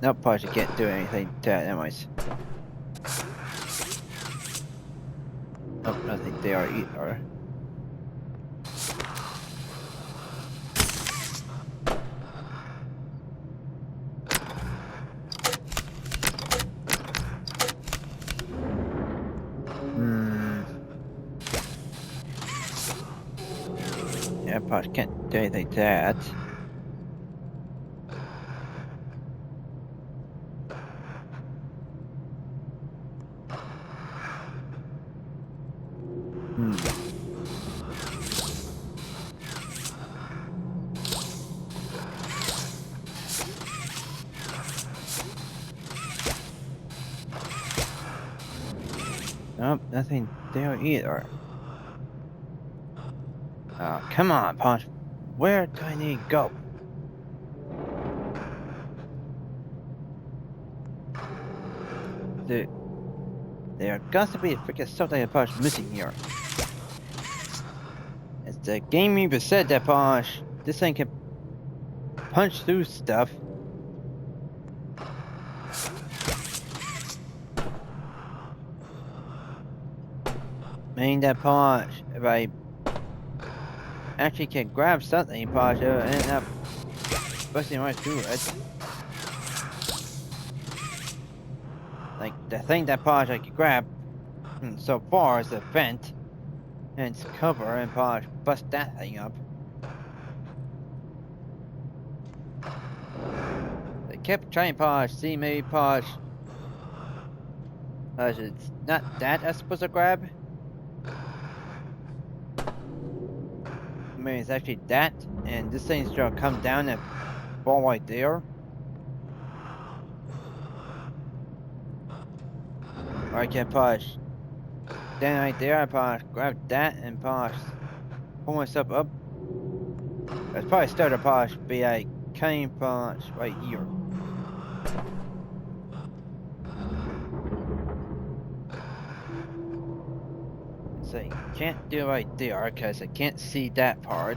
Speaker 1: Nope, punch, you can't do anything to that anyways. Nope, nothing there either. Yeah, punch can't do anything to that. Nope, nothing there either. Oh, come on, Punch. Where do I need to go? Dude, there got to be freaking something that Punch missing here. As the game even said that Punch, this thing can punch through stuff. Meaning that Punch, if I actually can grab something, Punch, it'll end up busting right through it. Like, the thing that Punch I can grab so far is the vent and its cover, and Punch bust that thing up. They kept trying Punch, see maybe Punch. It's not that I'm supposed to grab. I mean, it's actually that, and this thing's gonna come down and fall right there. Or I can push. Then right there, I push, grab that and push. Pull myself up. It's probably still to push, be like cutting punch right here. So you can't do it right there because I can't see that part.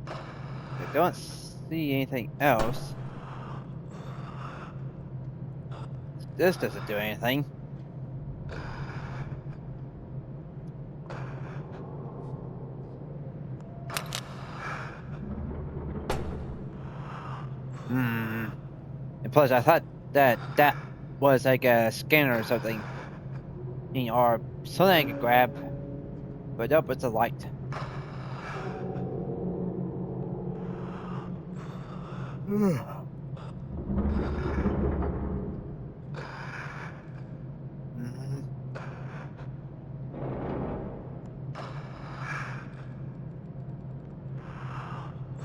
Speaker 1: I don't see anything else. This doesn't do anything. And plus, I thought that was like a scanner or something, or something I could grab. But nope, it's a light.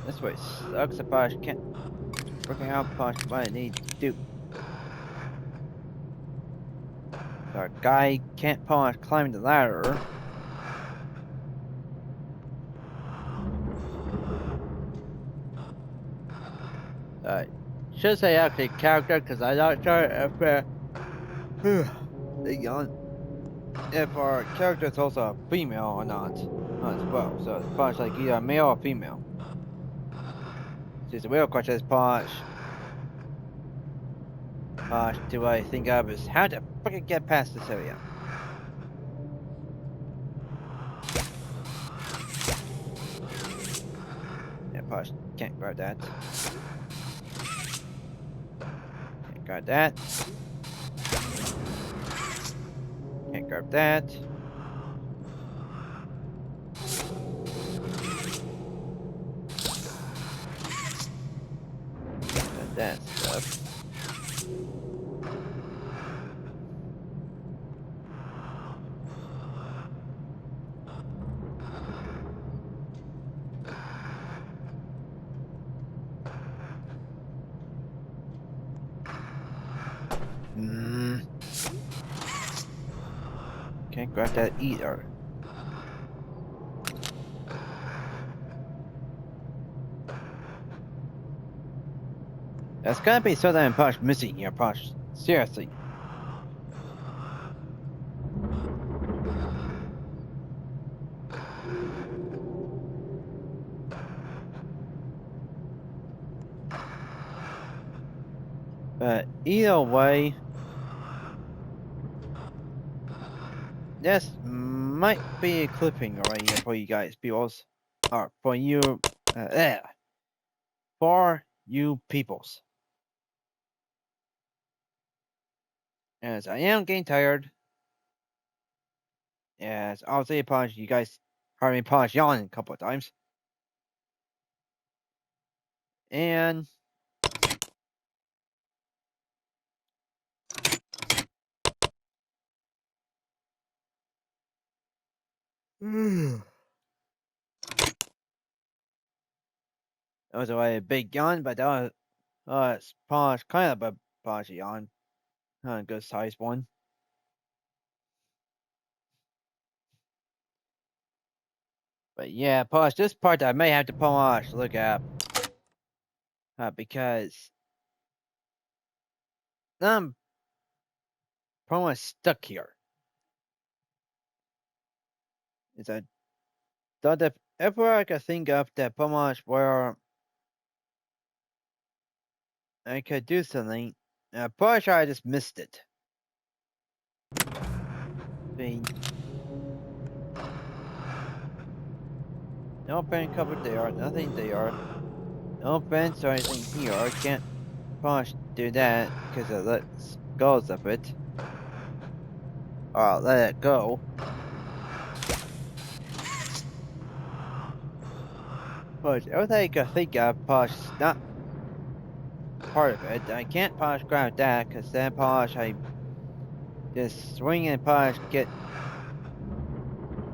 Speaker 1: This way sucks if I can't working out punch what I need to do. So a guy can't punch climb the ladder. Should say actually character because I'm not sure if our character is also a female or not as well. So it's punch like either male or female. So the real question is punch. Do I think of is how to fucking get past this area? Yeah, punch can't grab that. Can't grab that. Can't grab that. That stuff. grab that either. There's gotta be something Posh missing here, Posh. Seriously. But either way, this might be a clipping right here for you guys, peoples. Or for you, for you peoples. As I am getting tired. As obviously, Posh, you guys heard me Posh yawning a couple of times. And that was a big yawn, but that was Posh, kind of a Posh yawn. Not a good sized one. But yeah, Posh, this part I may have to Posh look up. Because I'm pretty much stuck here. Is that if ever I could think of that pretty much where I could do something, pretty sure I just missed it. No pen covered there, nothing there. No fence or anything here. I can't push do that because it lets goes of it. Or I'll let it go. But everything I can think of, push not part of it. I can't push grab that because then push I just swing and push get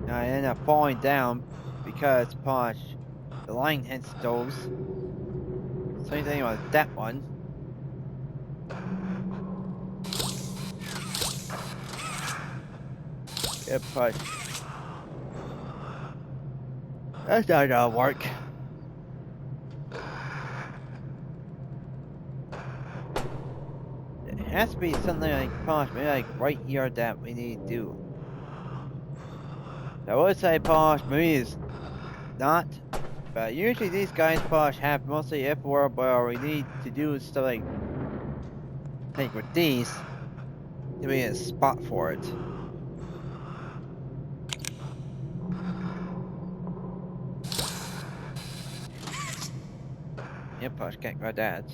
Speaker 1: I end up falling down because push the line hits those. Same thing with that one. Yep, push. That's not gonna work. It has to be something like push, maybe like right here that we need to do. I would say push, maybe it's not. But usually these guys push have mostly everywhere where we need to do stuff like with these to be a spot for it. Yep, push can't grab that.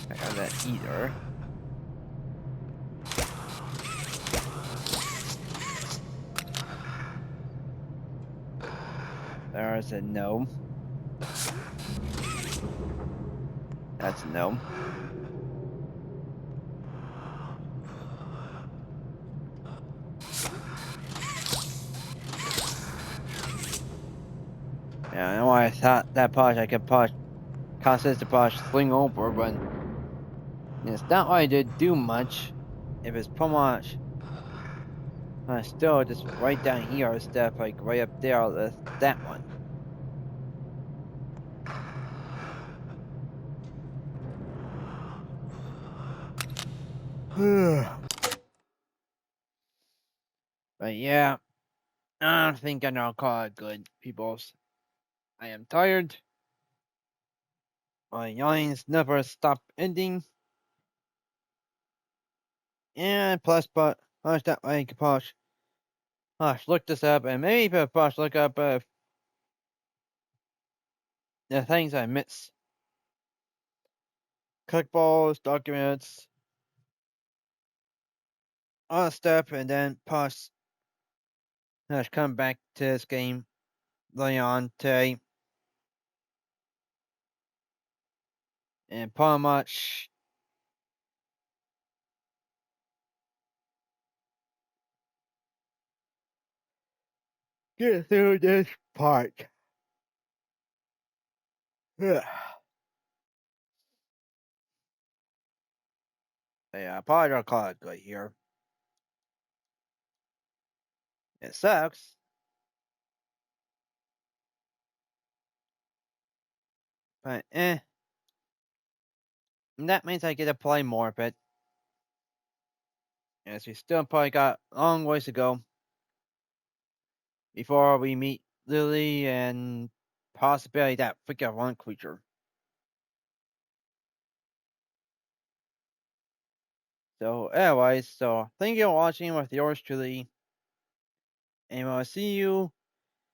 Speaker 1: Can't grab that either. There's a no. That's a no. Yeah, I know why I thought that push I could push causes the push swing over, but it's not like I did do much. If it's pretty much still just right down here instead of like right up there with that one. But yeah, I don't think I'm gonna call it good, peoples. I am tired. My yawnings never stop ending. And plus, but push that way, push. Look this up, and maybe push look up the things I miss. Clickballs, documents, all that stuff, and then push. Come back to this game later on today. And pretty much get through this part. Yeah, probably don't call it good here. It sucks. But that means I get to play more, but as we still probably got a long ways to go before we meet Lily and possibly that freaking one creature. So, anyways, thank you for watching with yours truly, and I'll see you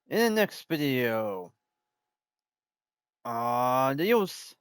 Speaker 1: in the next video. Adios.